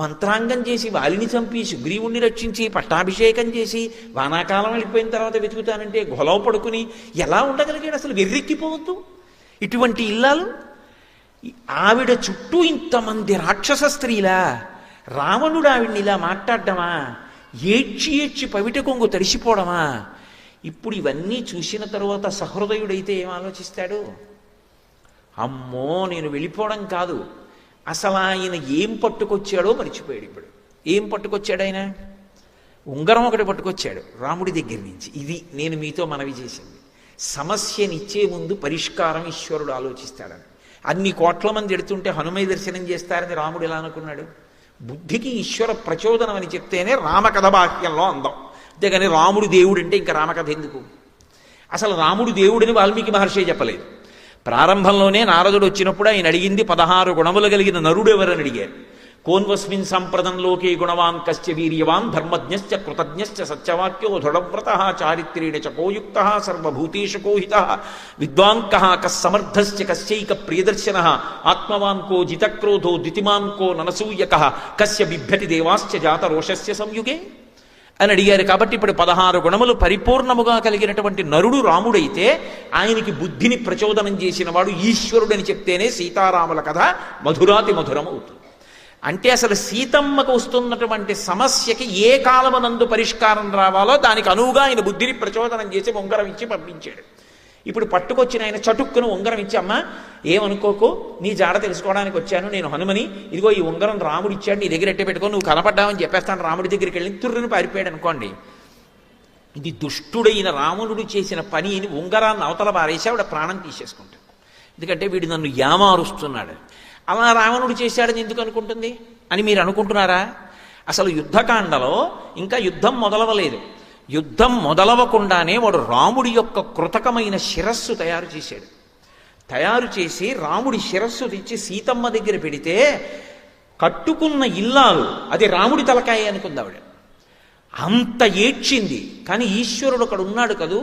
మంత్రాంగం చేసి వాలిని చంపి సుగ్రీవుణ్ణి రక్షించి పట్టాభిషేకం చేసి వానాకాలం వెళ్ళిపోయిన తర్వాత వెతుకుతానంటే గొలవ పడుకుని ఎలా ఉండగలిగాడు? అసలు వెర్రెక్కిపోవద్దు ఇటువంటి ఇల్లాలు. ఆవిడ చుట్టూ ఇంతమంది రాక్షస స్త్రీలా, రావణుడు ఆవిడ్ని ఇలా మాట్లాడడమా? ఏడ్చి ఏడ్చి పవిట కొంగు తడిసిపోవడమా? ఇప్పుడు ఇవన్నీ చూసిన తరువాత సహృదయుడైతే ఏం ఆలోచిస్తాడు? అమ్మో నేను వెళ్ళిపోవడం కాదు, అసలు ఆయన ఏం పట్టుకొచ్చాడో మర్చిపోయాడు. ఇప్పుడు ఏం పట్టుకొచ్చాడు ఆయన? ఉంగరం ఒకటి పట్టుకొచ్చాడు రాముడి దగ్గర నుంచి. ఇది నేను మీతో మనవి చేసింది. సమస్యనిచ్చే ముందు పరిష్కారం ఈశ్వరుడు ఆలోచిస్తాడని. అన్ని కోట్ల మంది ఎడుతుంటే హనుమై దర్శనం చేస్తారని రాముడు ఎలా అనుకున్నాడు? బుద్ధికి ఈశ్వర ప్రచోదనం అని చెప్తేనే రామకథ బాహ్యంలో అందం. అంతేగాని రాముడు దేవుడు అంటే ఇంకా రామకథ ఎందుకు? అసలు రాముడు దేవుడిని వాల్మీకి మహర్షి చెప్పలేదు. ప్రారంభంలోనే నారదుడు వచ్చినప్పుడు ఆయన అడిగింది 16 గుణములు కలిగిన నరుడు ఎవరని అడిగారు. కోన్వస్మిన్ సంప్రదంలోకే గుణవాన్ కశ్చ వీర్యవాన్ ధర్మజ్ఞశ్చ కృతజ్ఞశ్చ సత్యవాక్యో దృఢవ్రతః చారిత్రేణ చ కోయుక్తః సర్వభూతేషు కోహితః విద్వాన్ కః కస్సమర్థశ్చ కశ్చైక ప్రియదర్శనః ఆత్మవాన్ కో జితక్రోధో ద్యుతిమాన్ కో ననసూయకః కస్య బిభ్యతి దేవాశ్చ జాతరోషస్య సంయుగే అని అడిగారు. కాబట్టి ఇప్పుడు 16 గుణములు పరిపూర్ణముగా కలిగినటువంటి నరుడు రాముడైతే ఆయనకి బుద్ధిని ప్రచోదనం చేసిన వాడు ఈశ్వరుడని చెప్తేనే సీతారాముల కథ మధురాతి మధురం అవుతుంది. అంటే అసలు సీతమ్మకు వస్తున్నటువంటి సమస్యకి ఏ కాలమునందు పరిష్కారం రావాలో దానికి అనువుగా ఆయన బుద్ధిని ప్రచోదనం చేసి ఉంగరం ఇచ్చి పంపించాడు. ఇప్పుడు పట్టుకొచ్చిన ఆయన చటుక్కును ఉంగరం ఇచ్చి, అమ్మ ఏమనుకోకు, నీ జాడ తెలుసుకోవడానికి వచ్చాను, నేను హనుమని, ఇదిగో ఈ ఉంగరం రాముడు ఇచ్చాడు, నీ దగ్గర ఎట్టే పెట్టుకో, నువ్వు కనపడ్డావని చెప్పేస్తాను. రాముడి దగ్గరికి వెళ్ళి తుర్రుని పారిపోయాడు అనుకోండి. ఇది దుష్టుడైన రావణుడు చేసిన పని అని ఉంగరాన్ని అవతల పారేసి ఆవిడ ప్రాణం తీసేసుకుంటాడు. ఎందుకంటే వీడు నన్ను యామారుస్తున్నాడు. అలా రావణుడు చేశాడని ఎందుకు అనుకుంటుంది అని మీరు అనుకుంటున్నారా? అసలు యుద్ధకాండలో ఇంకా యుద్ధం మొదలవలేదు. యుద్ధం మొదలవకుండానే వాడు రాముడి యొక్క కృతకమైన శిరస్సు తయారు చేశాడు. తయారు చేసి రాముడి శిరస్సు తెచ్చి సీతమ్మ దగ్గర పెడితే కట్టుకున్న ఇల్లాలు అది రాముడి తలకాయ అనుకుంది ఆవిడ. అంత ఏడ్చింది. కానీ ఈశ్వరుడు అక్కడ ఉన్నాడు కదూ.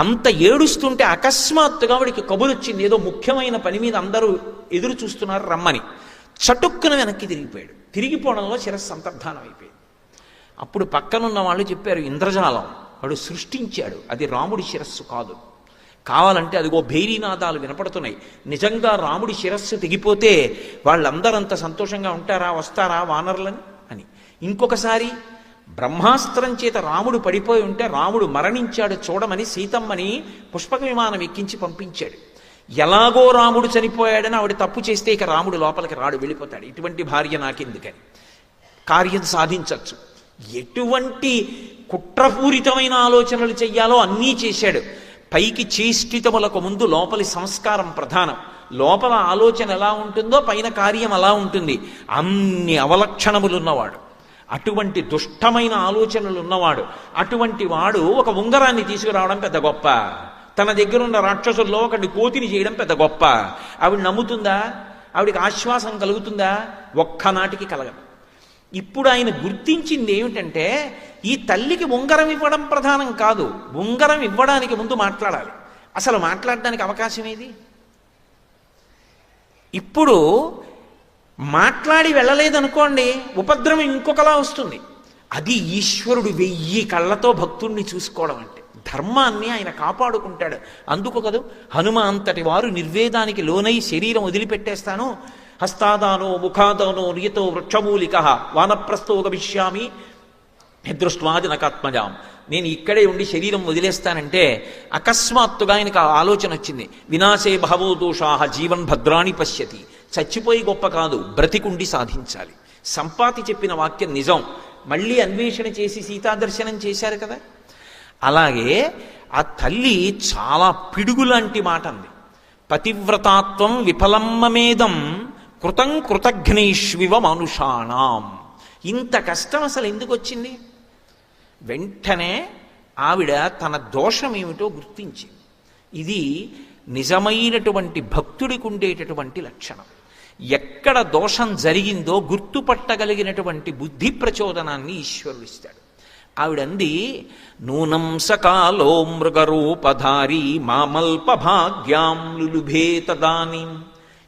అంత ఏడుస్తుంటే అకస్మాత్తుగా వాడికి కబురు వచ్చింది, ఏదో ముఖ్యమైన పని మీద అందరూ ఎదురు చూస్తున్నారు రమ్మని. చటుక్కున వెనక్కి తిరిగిపోయాడు. తిరిగిపోవడంలో శిరస్సు అంతర్ధానం అయిపోయింది. అప్పుడు పక్కనున్న వాళ్ళు చెప్పారు, ఇంద్రజాలం వాడు సృష్టించాడు, అది రాముడి శిరస్సు కాదు. కావాలంటే అదిగో భైరీనాదాలు వినపడుతున్నాయి. నిజంగా రాముడి శిరస్సు తెగిపోతే వాళ్ళందరంత సంతోషంగా ఉంటారా, వస్తారా వానరులని అని. ఇంకొకసారి బ్రహ్మాస్త్రం చేత రాముడు పడిపోయి ఉంటే రాముడు మరణించాడు చూడమని సీతమ్మని పుష్పక విమానం ఎక్కించి పంపించాడు. ఎలాగో రాముడు చనిపోయాడని ఆవిడ తప్పు చేస్తే ఇక రాముడు లోపలికి రాడు, వెళ్ళిపోతాడు. ఇటువంటి భార్య నాకెందుకని కార్యం సాధించవచ్చు. ఎటువంటి కుట్రపూరితమైన ఆలోచనలు చెయ్యాలో అన్నీ చేశాడు. పైకి చేష్టితములకు ముందు లోపలి సంస్కారం ప్రధానం. లోపల ఆలోచన ఎలా ఉంటుందో పైన కార్యం అలా ఉంటుంది. అన్ని అవలక్షణములున్నవాడు, అటువంటి దుష్టమైన ఆలోచనలు ఉన్నవాడు, అటువంటి వాడు ఒక ఉంగరాన్ని తీసుకురావడం పెద్ద గొప్ప. తన దగ్గరున్న రాక్షసుల్లో ఒకటి కోతిని చేయడం పెద్ద గొప్ప. ఆవిడ నమ్ముతుందా? ఆవిడికి ఆశ్వాసం కలుగుతుందా? ఒక్కనాటికి కలగదు. ఇప్పుడు ఆయన గుర్తించింది ఏమిటంటే, ఈ తల్లికి ఉంగరం ఇవ్వడం ప్రధానం కాదు, ఉంగరం ఇవ్వడానికి ముందు మాట్లాడాలి. అసలు మాట్లాడడానికి అవకాశం ఏది? ఇప్పుడు మాట్లాడి వెళ్ళలేదనుకోండి, ఉపద్రవం ఇంకొకలా వస్తుంది. అది ఈశ్వరుడు 1000 కళ్ళతో భక్తుణ్ణి చూసుకోవడం అంటే. ధర్మాన్ని ఆయన కాపాడుకుంటాడు. అందుకు కదూ హనుమ అంతటి వారు నిర్వేదానికి లోనై శరీరం వదిలిపెట్టేస్తాను, హస్తాదానో ముఖాదానో నియతో వృక్షమూలిక వానప్రస్థో గమిష్యామి దృష్ట్వా జనకాత్మజాం, నేను ఇక్కడే ఉండి శరీరం వదిలేస్తానంటే అకస్మాత్తుగా ఆయనకు ఆలోచన వచ్చింది. వినాశే బహవో దోషాః జీవన్ భద్రాణి పశ్యతి. చచ్చిపోయి గొప్ప కాదు, బ్రతికుండి సాధించాలి. సంపాతి చెప్పిన వాక్యం నిజం. మళ్ళీ అన్వేషణ చేసి సీతాదర్శనం చేశారు కదా. అలాగే ఆ తల్లి చాలా పిడుగులాంటి మాట అంది. పతివ్రతాత్వం విఫలమ్మమేదం కృతం కృతఘ్నైష్వివ మనుషాణం. ఇంత కష్టం అసలు ఎందుకు వచ్చింది? వెంటనే ఆవిడ తన దోషం ఏమిటో గుర్తించింది. ఇది నిజమైనటువంటి భక్తుడికి ఉండేటటువంటి లక్షణం. ఎక్కడ దోషం జరిగిందో గుర్తుపట్టగలిగినటువంటి బుద్ధి ప్రచోదనాన్ని ఈశ్వరుడు ఇస్తాడు. ఆవిడంది, నూనం సకాలో మృగరూపధారీ మామల్ప భాగ్యాం లులుభే తదానీం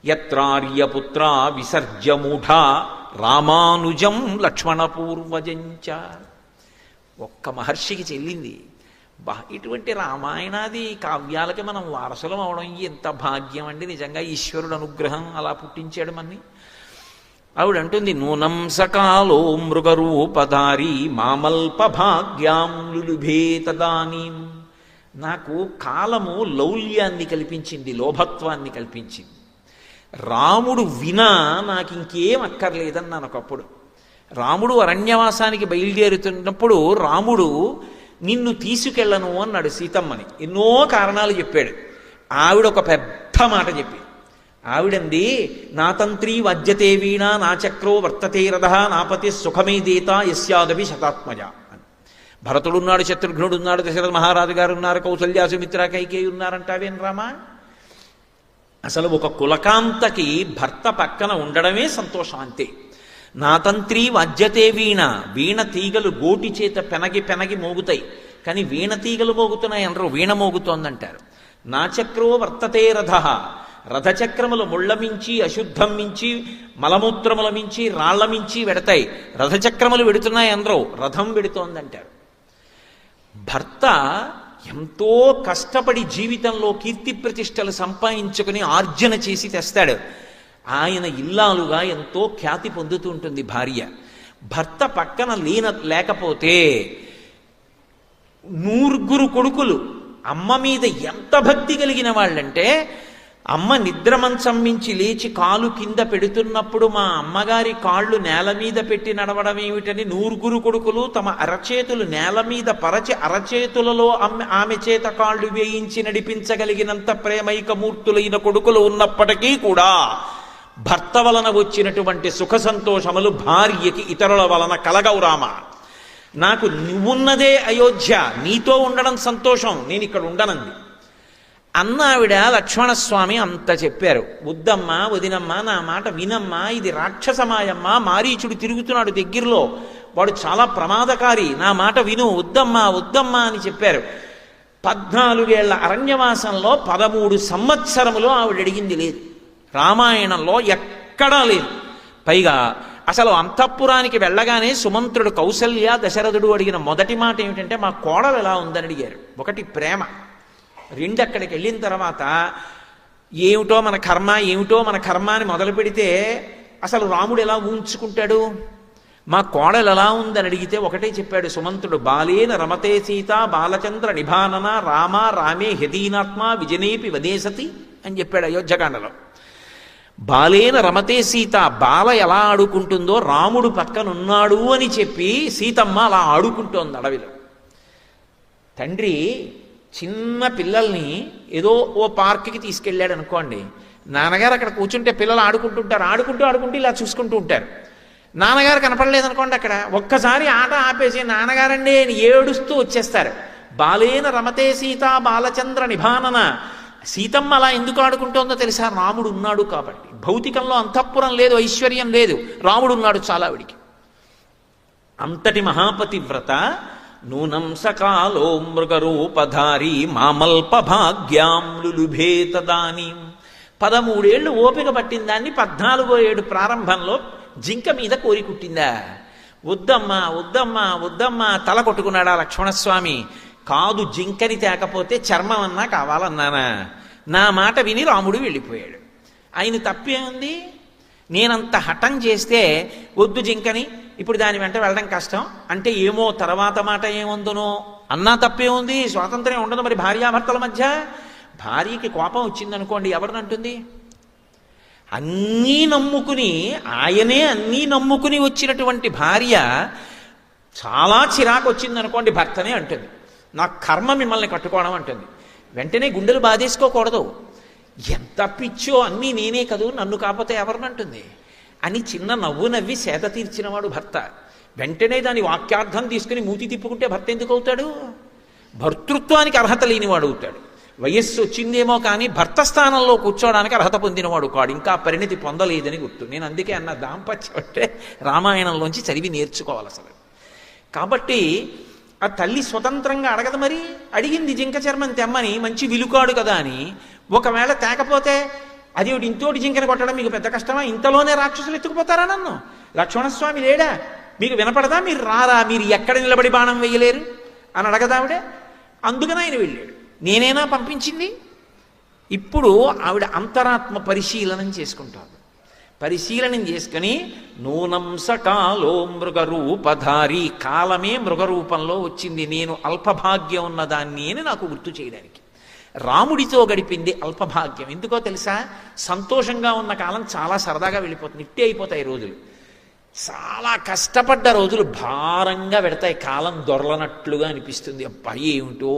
యత్రార్యపుత్రా విసర్జ్యమూఢా రామానుజం లక్ష్మణపూర్వజంచ. ఒక్క మహర్షికి చెల్లింది. ఇటువంటి రామాయణాది కావ్యాలకి మనం వారసులం అవడం ఎంత భాగ్యం అండి. నిజంగా ఈశ్వరుడు అనుగ్రహం అలా పుట్టించాడు మన్ని. ఆవిడ అంటుంది, నూనం సకాలో మృగరూపధారీ మామల్ప భాగ్యాం లులుభే తదానీం. నాకు కాలము లౌల్యాన్ని కల్పించింది, లోభత్వాన్ని కల్పించింది. రాముడు వినా నాకు ఇంకేం అక్కర్లేదన్నాను ఒకప్పుడు. రాముడు అరణ్యవాసానికి బయలుదేరుతున్నప్పుడు రాముడు నిన్ను తీసుకెళ్ళను అన్నాడు సీతమ్మని. ఎన్నో కారణాలు చెప్పాడు. ఆవిడ ఒక పెద్ద మాట చెప్పి, ఆవిడంది, నా తంత్రీ వజ్యతే వీణ నా చక్రో వర్తతే రథ నాపతి సుఖమే దేత యస్యాదవి శతాత్మజ అని. భరతుడున్నాడు, శత్రుఘ్నుడున్నాడు, దశరథ మహారాజు గారు ఉన్నారు, కౌసల్య సుమిత్ర కైకేయి ఉన్నారంటావేం రామా? అసలు ఒక కులకాంతకి భర్త పక్కన ఉండడమే సంతోషం అంతే. నా తంత్రీ వజ్యతే వీణ, వీణ తీగలు గోటి చేత పెనగి పెనగి మోగుతాయి, కానీ వీణ తీగలు మోగుతున్నాయి అనరు, వీణ మోగుతోందంటారు. నా చక్రో వర్తతే రథ, రథచక్రములు ముళ్ళ మించి అశుద్ధం మించి మలమూత్రముల మించి రాళ్ల మించి వెడతాయి, రథచక్రములు వెడుతున్నాయి అనరు, రథం వెడుతోందంటారు. భర్త ఎంతో కష్టపడి జీవితంలో కీర్తి ప్రతిష్టలు సంపాదించుకుని ఆర్జన చేసి తెస్తాడు. ఆయన ఇల్లాలుగా ఎంతో ఖ్యాతి పొందుతూ ఉంటుంది భార్య. భర్త పక్కన లేకపోతే 9 కొడుకులు అమ్మ మీద ఎంత భక్తి కలిగిన వాళ్ళంటే, అమ్మ నిద్ర మంచం మించి లేచి కాలు కింద పెడుతున్నప్పుడు మా అమ్మగారి కాళ్ళు నేల మీద పెట్టి నడవడం ఏమిటని 9 కొడుకులు తమ అరచేతులు నేల మీద పరచి అరచేతులలో ఆమె చేత కాళ్ళు వేయించి నడిపించగలిగినంత ప్రేమైకమూర్తులైన కొడుకులు ఉన్నప్పటికీ కూడా భర్త వలన వచ్చినటువంటి సుఖ సంతోషములు భార్యకి ఇతరుల వలన కలగవు రామ. నాకు నువ్వున్నదే అయోధ్య, నీతో ఉండడం సంతోషం, నేను ఇక్కడ ఉండనంది అన్న ఆవిడ. లక్ష్మణస్వామి అంత చెప్పారు, వద్దమ్మా వదినమ్మా నా మాట వినమ్మా, ఇది రాక్షసమాయమ్మా, మారీచుడు తిరుగుతున్నాడు దగ్గరలో, వాడు చాలా ప్రమాదకారి, నా మాట విను, వద్దమ్మా వద్దమ్మా అని చెప్పారు. 14 ఏళ్ల అరణ్యవాసంలో 13 సంవత్సరములు ఆవిడ అడిగింది లేదు. రామాయణంలో ఎక్కడా లేదు. పైగా అసలు అంతఃపురానికి వెళ్ళగానే సుమంత్రుడు కౌసల్య దశరథుడు అడిగిన మొదటి మాట ఏమిటంటే, మా కోడలు ఎలా ఉందని అడిగారు. ఒకటి ప్రేమ, 2 అక్కడికి వెళ్ళిన తర్వాత ఏమిటో మన కర్మ ఏమిటో మన కర్మ అని మొదలు పెడితే అసలు రాముడు ఎలా ఊహించుకుంటాడు? మా కోడలు ఎలా ఉందని అడిగితే ఒకటే చెప్పాడు సుమంత్రుడు, బాలేన రమతే సీత బాలచంద్ర నిభానన రామ రామే హృదీనాత్మ విజనేపి వదేశతి అని చెప్పాడు అయోధ్యకాండలో. బాలేన రమతే సీత, బాల ఎలా ఆడుకుంటుందో రాముడు పక్కనున్నాడు అని చెప్పి సీతమ్మ అలా ఆడుకుంటోంది అడవిలో. తండ్రి చిన్న పిల్లల్ని ఏదో ఓ పార్క్కి తీసుకెళ్ళాడు అనుకోండి, నాన్నగారు అక్కడ కూర్చుంటే పిల్లలు ఆడుకుంటుంటారు, ఆడుకుంటూ ఇలా చూసుకుంటూ ఉంటారు. నాన్నగారు కనపడలేదనుకోండి, అక్కడ ఒక్కసారి ఆట ఆపేసి నాన్నగారండి అని ఏడుస్తూ వచ్చేస్తారు. బాలేన రమతే సీత బాలచంద్ర నిభానన. సీతమ్మ అలా ఎందుకు ఆడుకుంటోందో తెలుసా? రాముడు ఉన్నాడు కాబట్టి. భౌతికంలో అంతఃపురం లేదు, ఐశ్వర్యం లేదు, రాముడు ఉన్నాడు చాలా ఆవిడికి. అంతటి మహాపతివ్రత నూనం సకాలో మృగరూపధారి మామల్ప భాగ్యాం లులుభే తదానీం. 13 ఏళ్ళు ఓపిక పట్టిన దాన్ని 14వ ఏడు ప్రారంభంలో జింక మీద కోరికుట్టిందా? వద్దమ్మా వద్దమ్మా వద్దమ్మా తల కొట్టుకున్నాడా లక్ష్మణస్వామి. కాదు, జింకని తేకపోతే చర్మం అన్నా కావాలన్నానా? నా మాట విని రాముడు వెళ్ళిపోయాడు. ఆయన తప్పేముంది? నేనంత హఠం చేస్తే వద్దు జింకని, ఇప్పుడు దాని వెంట వెళ్ళడం కష్టం అంటే ఏమో తర్వాత మాట ఏముందనో అన్నా తప్పే ఉంది. స్వాతంత్ర్యం ఉండదు మరి భార్యాభర్తల మధ్య. భార్యకి కోపం వచ్చిందనుకోండి, ఎవరినంటుంది? అన్నీ నమ్ముకుని, ఆయనే అన్నీ నమ్ముకుని వచ్చినటువంటి భార్య చాలా చిరాకు వచ్చిందనుకోండి, భర్తనే అంటుంది నా కర్మ మిమ్మల్ని కట్టుకోవడం అంటుంది. వెంటనే గుండెలు బాధేసుకోకూడదు. ఎంత పిచ్చో, అన్నీ నేనే కదూ, నన్ను కాకపోతే ఎవరినంటుంది అని చిన్న నవ్వు నవ్వి సేద తీర్చినవాడు భర్త. వెంటనే దాని వాక్యార్థం తీసుకుని మూతి తిప్పుకుంటే భర్త ఎందుకు అవుతాడు? భర్తృత్వానికి అర్హత లేనివాడు అవుతాడు. వయస్సు వచ్చిందేమో కానీ భర్త స్థానంలో కూర్చోవడానికి అర్హత పొందినవాడు కాడు, ఇంకా పరిణితి పొందలేదని గుర్తు. నేను అందుకే అన్న దాంపత్యం అంటే రామాయణంలోంచి చదివి నేర్చుకోవాలి అసలు. కాబట్టి ఆ తల్లి స్వతంత్రంగా అడగదు. మరి అడిగింది జింక చర్మం తెమ్మని, మంచి విలుకాడు కదా అని. ఒకవేళ తేకపోతే అది ఒకటి ఇంతోటి జింకని కొట్టడం మీకు పెద్ద కష్టమా? ఇంతలోనే రాక్షసులు ఎత్తుకుపోతారా నన్ను? లక్ష్మణస్వామి లేడా? మీకు వినపడదా? మీరు రారా? మీరు ఎక్కడ నిలబడి బాణం వేయలేరు అని అడగదావిడే. అందుకని ఆయన వెళ్ళాడు. నేనేనా పంపించింది? ఇప్పుడు ఆవిడ అంతరాత్మ పరిశీలనం చేసుకుంటాడు. పరిశీలనం చేసుకుని నూనం సకాలో మృగరూపధారి, కాలమే మృగరూపంలో వచ్చింది, నేను అల్పభాగ్యం ఉన్నదాన్ని అని నాకు గుర్తు చేయడానికి. రాముడితో గడిపింది అల్పభాగ్యం. ఎందుకో తెలుసా? సంతోషంగా ఉన్న కాలం చాలా సరదాగా వెళ్ళిపోతుంది, ఇట్టే అయిపోతాయి రోజులు. చాలా కష్టపడ్డ రోజులు భారంగా పెడతాయి, కాలం దొరలనట్లుగా అనిపిస్తుంది. అబ్బా ఏమిటో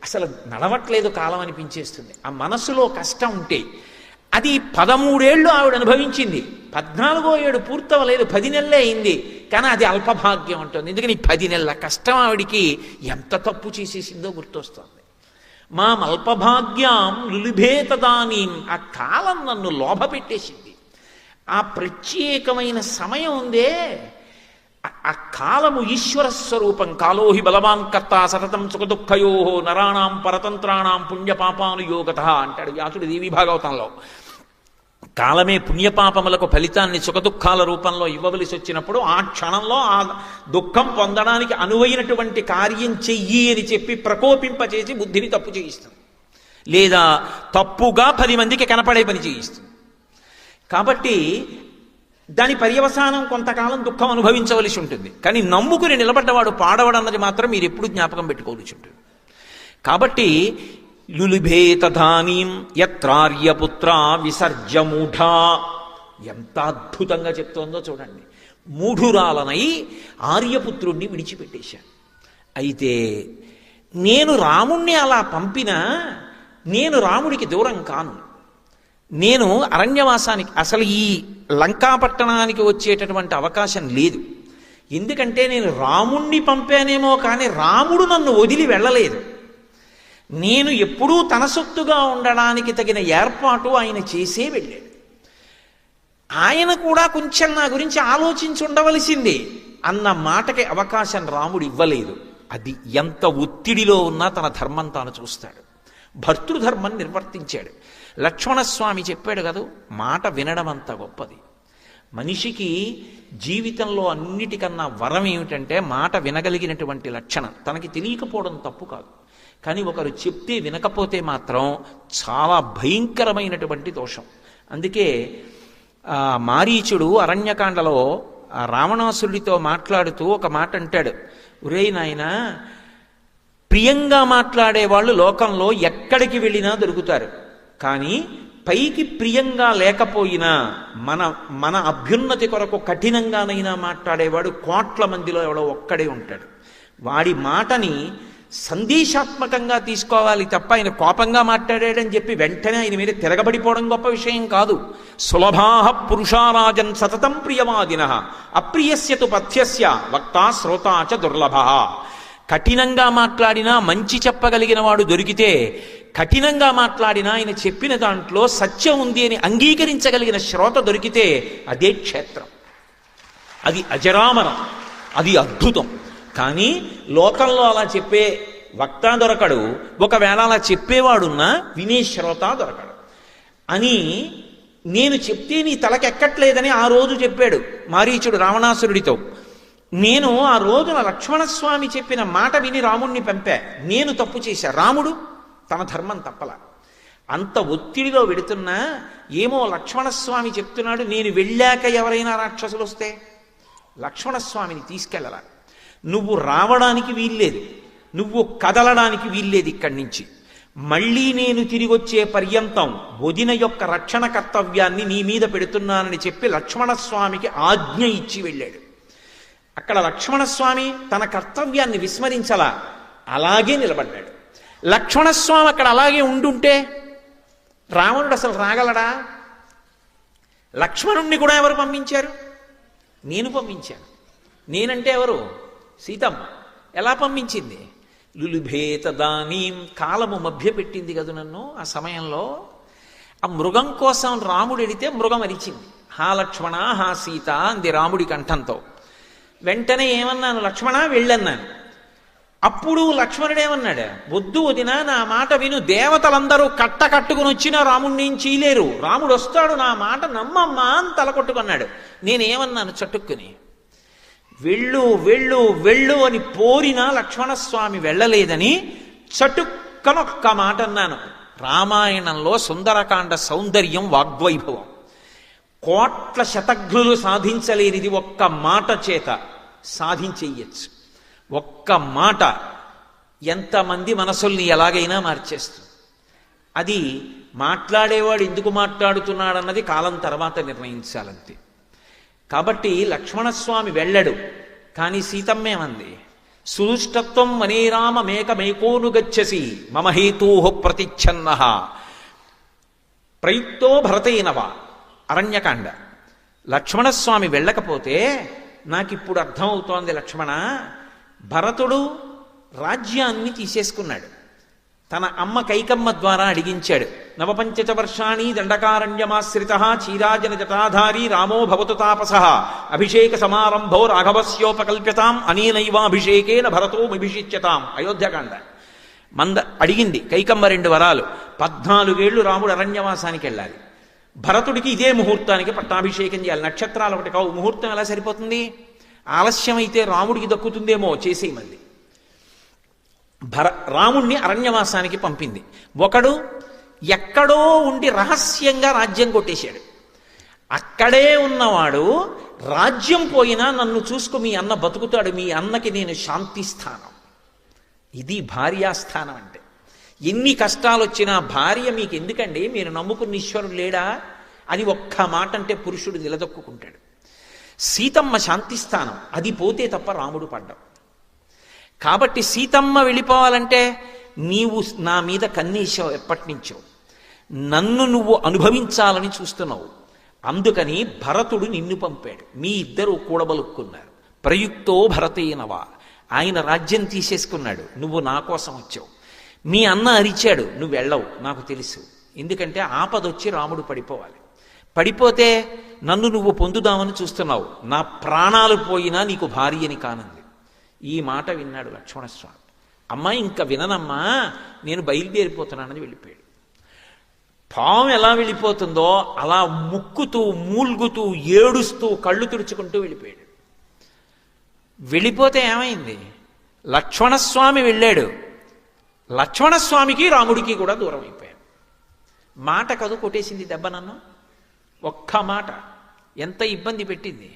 అసలు నడవట్లేదు కాలం అనిపించేస్తుంది. ఆ మనసులో కష్టం ఉంటే అది 13 ఏళ్ళు ఆవిడ అనుభవించింది. 14వ ఏడు పూర్తవలేదు, 10 నెలలే అయింది. కానీ అది అల్పభాగ్యం ఉంటుంది. ఎందుకని 10 నెలల కష్టం ఆవిడికి ఎంత తప్పు చేసేసిందో గుర్తొస్తుంది. మా అల్పభాగ్యం లులుభే తదానీం. ఆ కాలం నన్ను లోభ పెట్టేసింది. ఆ ప్రత్యేకమైన సమయం ఉందే, ఆ కాలము ఈశ్వర స్వరూపం. కాలోహి బలవాన్ కర్త సతతం సుఖదుఃఖయో నరాణాం పరతంత్రాణం పుణ్యపాపానుయోగత అంటాడు వ్యాసుడు దేవీ భాగవతంలో. కాలమే పుణ్యపాపములకు ఫలితాన్ని సుఖదుఖాల రూపంలో ఇవ్వవలసి వచ్చినప్పుడు ఆ క్షణంలో ఆ దుఃఖం పొందడానికి అనువైనటువంటి కార్యం చెయ్యి అని చెప్పి ప్రకోపింపచేసి బుద్ధిని తప్పు చేయిస్తుంది, లేదా తప్పుగా 10 మందికి కనపడే పని చేయిస్తుంది. కాబట్టి దాని పర్యవసానం కొంతకాలం దుఃఖం అనుభవించవలసి ఉంటుంది. కానీ నమ్ముకుని నిలబడ్డవాడు పాడవడన్నది మాత్రం మీరు ఎప్పుడు జ్ఞాపకం పెట్టుకోవలసి ఉంటుంది. కాబట్టి లులుభే తధానీం యత్రార్యపుత్ర విసర్జమూఢా. ఎంత అద్భుతంగా చెప్తోందో చూడండి. మూఢురాలనై ఆర్యపుత్రుణ్ణి విడిచిపెట్టేశాను. అయితే నేను రాముణ్ణి అలా పంపినా నేను రాముడికి దూరం కాను. నేను అరణ్యవాసానికి, అసలు ఈ లంకాపట్టణానికి వచ్చేటటువంటి అవకాశం లేదు. ఎందుకంటే నేను రాముణ్ణి పంపానేమో కానీ రాముడు నన్ను వదిలి వెళ్ళలేదు. నేను ఎప్పుడూ తన సొత్తుగా ఉండడానికి తగిన ఏర్పాటు ఆయన చేసే వెళ్ళాడు. ఆయన కూడా కొంచెం నా గురించి ఆలోచించి ఉండవలసింది అన్న మాటకి అవకాశం రాముడు ఇవ్వలేదు. అది ఎంత ఒత్తిడిలో ఉన్నా తన ధర్మం తాను చూస్తాడు. భర్తృధర్మం నిర్వర్తించాడు. లక్ష్మణస్వామి చెప్పాడు కదా, మాట వినడం అంత గొప్పది. మనిషికి జీవితంలో అన్నిటికన్నా వరం ఏమిటంటే మాట వినగలిగినటువంటి లక్షణం. తనకి తెలియకపోవడం తప్పు కాదు, కానీ ఒకరు చెప్తే వినకపోతే మాత్రం చాలా భయంకరమైనటువంటి దోషం. అందుకే మారీచుడు అరణ్యకాండలో రావణాసురుడితో మాట్లాడుతూ ఒక మాట అంటాడు, ఒరేయ్ నాయనా, ప్రియంగా మాట్లాడేవాళ్ళు లోకంలో ఎక్కడికి వెళ్ళినా దొరుకుతారు, కానీ పైకి ప్రియంగా లేకపోయినా మన అభ్యున్నతి కొరకు కఠినంగానైనా మాట్లాడేవాడు కోట్ల మందిలో ఎవడో ఒక్కడే ఉంటాడు. వాడి మాటని సందేశాత్మకంగా తీసుకోవాలి తప్ప ఆయన కోపంగా మాట్లాడాడని చెప్పి వెంటనే ఆయన మీద తిరగబడిపోవడం గొప్ప విషయం కాదు. సులభాః పురుషారాజన్ సతతం ప్రియవాదినః అప్రియస్యతు పథ్యస్య వక్తా శ్రోతా చ దుర్లభః. కఠినంగా మాట్లాడినా మంచి చెప్పగలిగిన వాడు దొరికితే, కఠినంగా మాట్లాడినా ఆయన చెప్పిన దాంట్లో సత్యం ఉంది అని అంగీకరించగలిగిన శ్రోత దొరికితే అదే క్షేత్రం, అది అజరామరం, అది అద్భుతం. కానీ లోకంలో అలా చెప్పే వక్త దొరకడు, ఒకవేళ అలా చెప్పేవాడున్నా వినే శ్రోత దొరకడు. అని నేను చెప్తే నీ తలకెక్కట్లేదని ఆ రోజు చెప్పాడు మారీచుడు రావణాసురుడితో. నేను ఆ రోజున లక్ష్మణస్వామి చెప్పిన మాట విని రాముణ్ణి పంపా. నేను తప్పు చేశా, రాముడు తన ధర్మం తప్పల. అంత ఒత్తిడిలో వెడుతున్నా ఏమో లక్ష్మణస్వామి చెప్తున్నాడు, నేను వెళ్ళాక ఎవరైనా రాక్షసులు వస్తే లక్ష్మణస్వామిని తీసుకెళ్ళలా, నువ్వు రావడానికి వీల్లేదు, నువ్వు కదలడానికి వీల్లేదు ఇక్కడి నుంచి, మళ్ళీ నేను తిరిగి వచ్చే పర్యంతం వదిన యొక్క రక్షణ కర్తవ్యాన్ని నీ మీద పెడుతున్నానని చెప్పి లక్ష్మణస్వామికి ఆజ్ఞ ఇచ్చి వెళ్ళాడు. అక్కడ లక్ష్మణస్వామి తన కర్తవ్యాన్ని విస్మరించలా, అలాగే నిలబడ్డాడు. లక్ష్మణస్వామి అక్కడ అలాగే ఉండుంటే రావణుడు అసలు రాగలడా? లక్ష్మణుణ్ణి కూడా ఎవరు పంపించారు? నేను పంపించాను. నేనంటే ఎవరు? సీతమ్మ. ఎలా పంపించింది? లులుభేత దానీం, కాలము మభ్య పెట్టింది కదా నన్ను. ఆ సమయంలో ఆ మృగం కోసం రాముడు ఎడితే మృగం అరిచింది. హా లక్ష్మణ హా సీత అంది రాముడి కంఠంతో. వెంటనే ఏమన్నాను? లక్ష్మణ వెళ్ళన్నాను. అప్పుడు లక్ష్మణుడేమన్నాడు? వద్దు వదిన, నా మాట విను, దేవతలందరూ కట్టుకుని వచ్చినా రాముడిని ఏం చేయలేరు, రాముడు వస్తాడు, నా మాట నమ్మమ్మా అని తలకొట్టుకున్నాడు. నేనేమన్నాను చటుక్కుని? వెళ్ళు వెళ్ళు వెళ్ళు అని పోరినా లక్ష్మణస్వామి వెళ్ళలేదని చటుక్కనొక్క మాట అన్నాను. రామాయణంలో సుందరకాండ సౌందర్యం వాగ్వైభవం. కోట్ల శతఘ్నులు సాధించలేనిది ఒక్క మాట చేత సాధించేయచ్చు. ఒక్క మాట ఎంతమంది మనసుల్ని ఎలాగైనా మార్చేస్తుంది. అది మాట్లాడేవాడు ఎందుకు మాట్లాడుతున్నాడన్నది కాలం తర్వాత నిర్ణయించాలంతే. కాబట్టి లక్ష్మణస్వామి వెళ్ళడు. కానీ సీతమ్మేమంది? సుదుష్టత్వం మనేరామ మేకమేకోను గచ్చసి మమ హేతోః ప్రతిచ్ఛన్నః ప్రయుక్తో భరతేనవా. అరణ్యకాండ. లక్ష్మణస్వామి వెళ్ళకపోతే నాకిప్పుడు అర్థమవుతోంది లక్ష్మణ, భరతుడు రాజ్యాన్ని తీసేసుకున్నాడు. తన అమ్మ కైకమ్మ ద్వారా అడిగించాడు. నవపంచచ వర్షాణి దండకారణ్యమాశ్రిత చీరాజన జటాధారీ రామో భవతు తాపసః అభిషేక సమారంభో రాఘవస్యోపకల్ప్యతాం అనేనైవాభిషేకేన భరతోమభిషిచ్యతాం. అయోధ్యకాండ. అడిగింది కైకమ్మ 2 వరాలు. 14 ఏళ్ళు రాముడు అరణ్యవాసానికి వెళ్ళాలి, భరతుడికి ఇదే ముహూర్తానికి పట్టాభిషేకం చేయాలి. నక్షత్రాలు ఒకటి కావు, ముహూర్తం ఎలా సరిపోతుంది? ఆలస్యమైతే రాముడికి దక్కుతుందేమో, చేసేయమంది. రాముణ్ణి అరణ్యవాసానికి పంపింది. ఒకడు ఎక్కడో ఉండి రహస్యంగా రాజ్యం కొట్టేశాడు. అక్కడే ఉన్నవాడు రాజ్యం పోయినా నన్ను చూసుకు మీ అన్న బతుకుతాడు, మీ అన్నకి నేను శాంతిస్థానం. ఇది భార్యాస్థానం అంటే. ఎన్ని కష్టాలు వచ్చినా భార్య మీకు ఎందుకండి, మీరు నమ్ముకున్న ఈశ్వరుడు లేడా అని ఒక్క మాట అంటే పురుషుడు నిలదొక్కుంటాడు. సీతమ్మ శాంతిస్థానం, అది పోతే తప్ప రాముడు పడ్డం. కాబట్టి సీతమ్మ వెళ్ళిపోవాలంటే నీవు నా మీద కన్నేశావు, ఎప్పటి నుంచో నన్ను నువ్వు అనుభవించాలని చూస్తున్నావు. అందుకని భరతుడు నిన్ను పంపాడు. మీ ఇద్దరు కూడబలుక్కున్నారు. ప్రయుక్తో భరతేనవా, ఆయన రాజ్యం తీసేసుకున్నాడు, నువ్వు నా కోసం వచ్చావు. మీ అన్న అరిచాడు, నువ్వు వెళ్ళవు, నాకు తెలుసు. ఎందుకంటే ఆపదొచ్చి రాముడు పడిపోవాలి. పడిపోతే నన్ను నువ్వు పొందుదామని చూస్తున్నావు, నా ప్రాణాలు పోయినా నీకు భార్యని కానంది. ఈ మాట విన్నాడు లక్ష్మణస్వామి. అమ్మా ఇంకా విననమ్మా, నేను బయలుదేరిపోతున్నానని వెళ్ళిపోయాడు. పాము ఎలా వెళ్ళిపోతుందో అలా ముక్కుతూ మూల్గుతూ ఏడుస్తూ కళ్ళు తుడుచుకుంటూ వెళ్ళిపోయాడు. వెళ్ళిపోతే ఏమైంది? లక్ష్మణస్వామి వెళ్ళాడు. లక్ష్మణస్వామికి రాముడికి కూడా దూరం అయిపోయాడు. మాట కదు కొట్టేసింది దెబ్బ నన్ను. ఒక్క మాట ఎంత ఇబ్బంది పెట్టింది.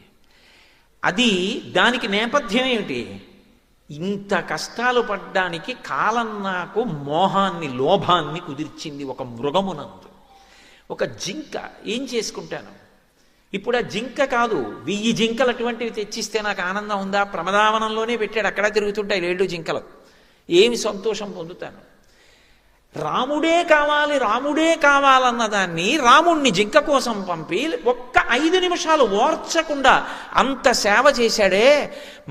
అది దానికి నేపథ్యం ఏమిటి? ఇంత కష్టాలు పడ్డానికి కాలం నాకు మోహాన్ని లోభాన్ని కుదిర్చింది. ఒక మృగమునందు ఒక జింక ఏం చేసుకుంటాను ఇప్పుడు? ఆ జింక కాదు, 1000 జింకలు అటువంటివి తెచ్చిస్తే నాకు ఆనందం ఉందా? ప్రమదావనంలోనే పెట్టాడు, అక్కడ తిరుగుతుంటాయి 7 జింకలు. ఏమి సంతోషం పొందుతాను? రాముడే కావాలన్న దాన్ని రాముణ్ణి జింక కోసం పంపి ఒక్క 5 నిమిషాలు ఓర్చకుండా అంత సేవ చేశాడే.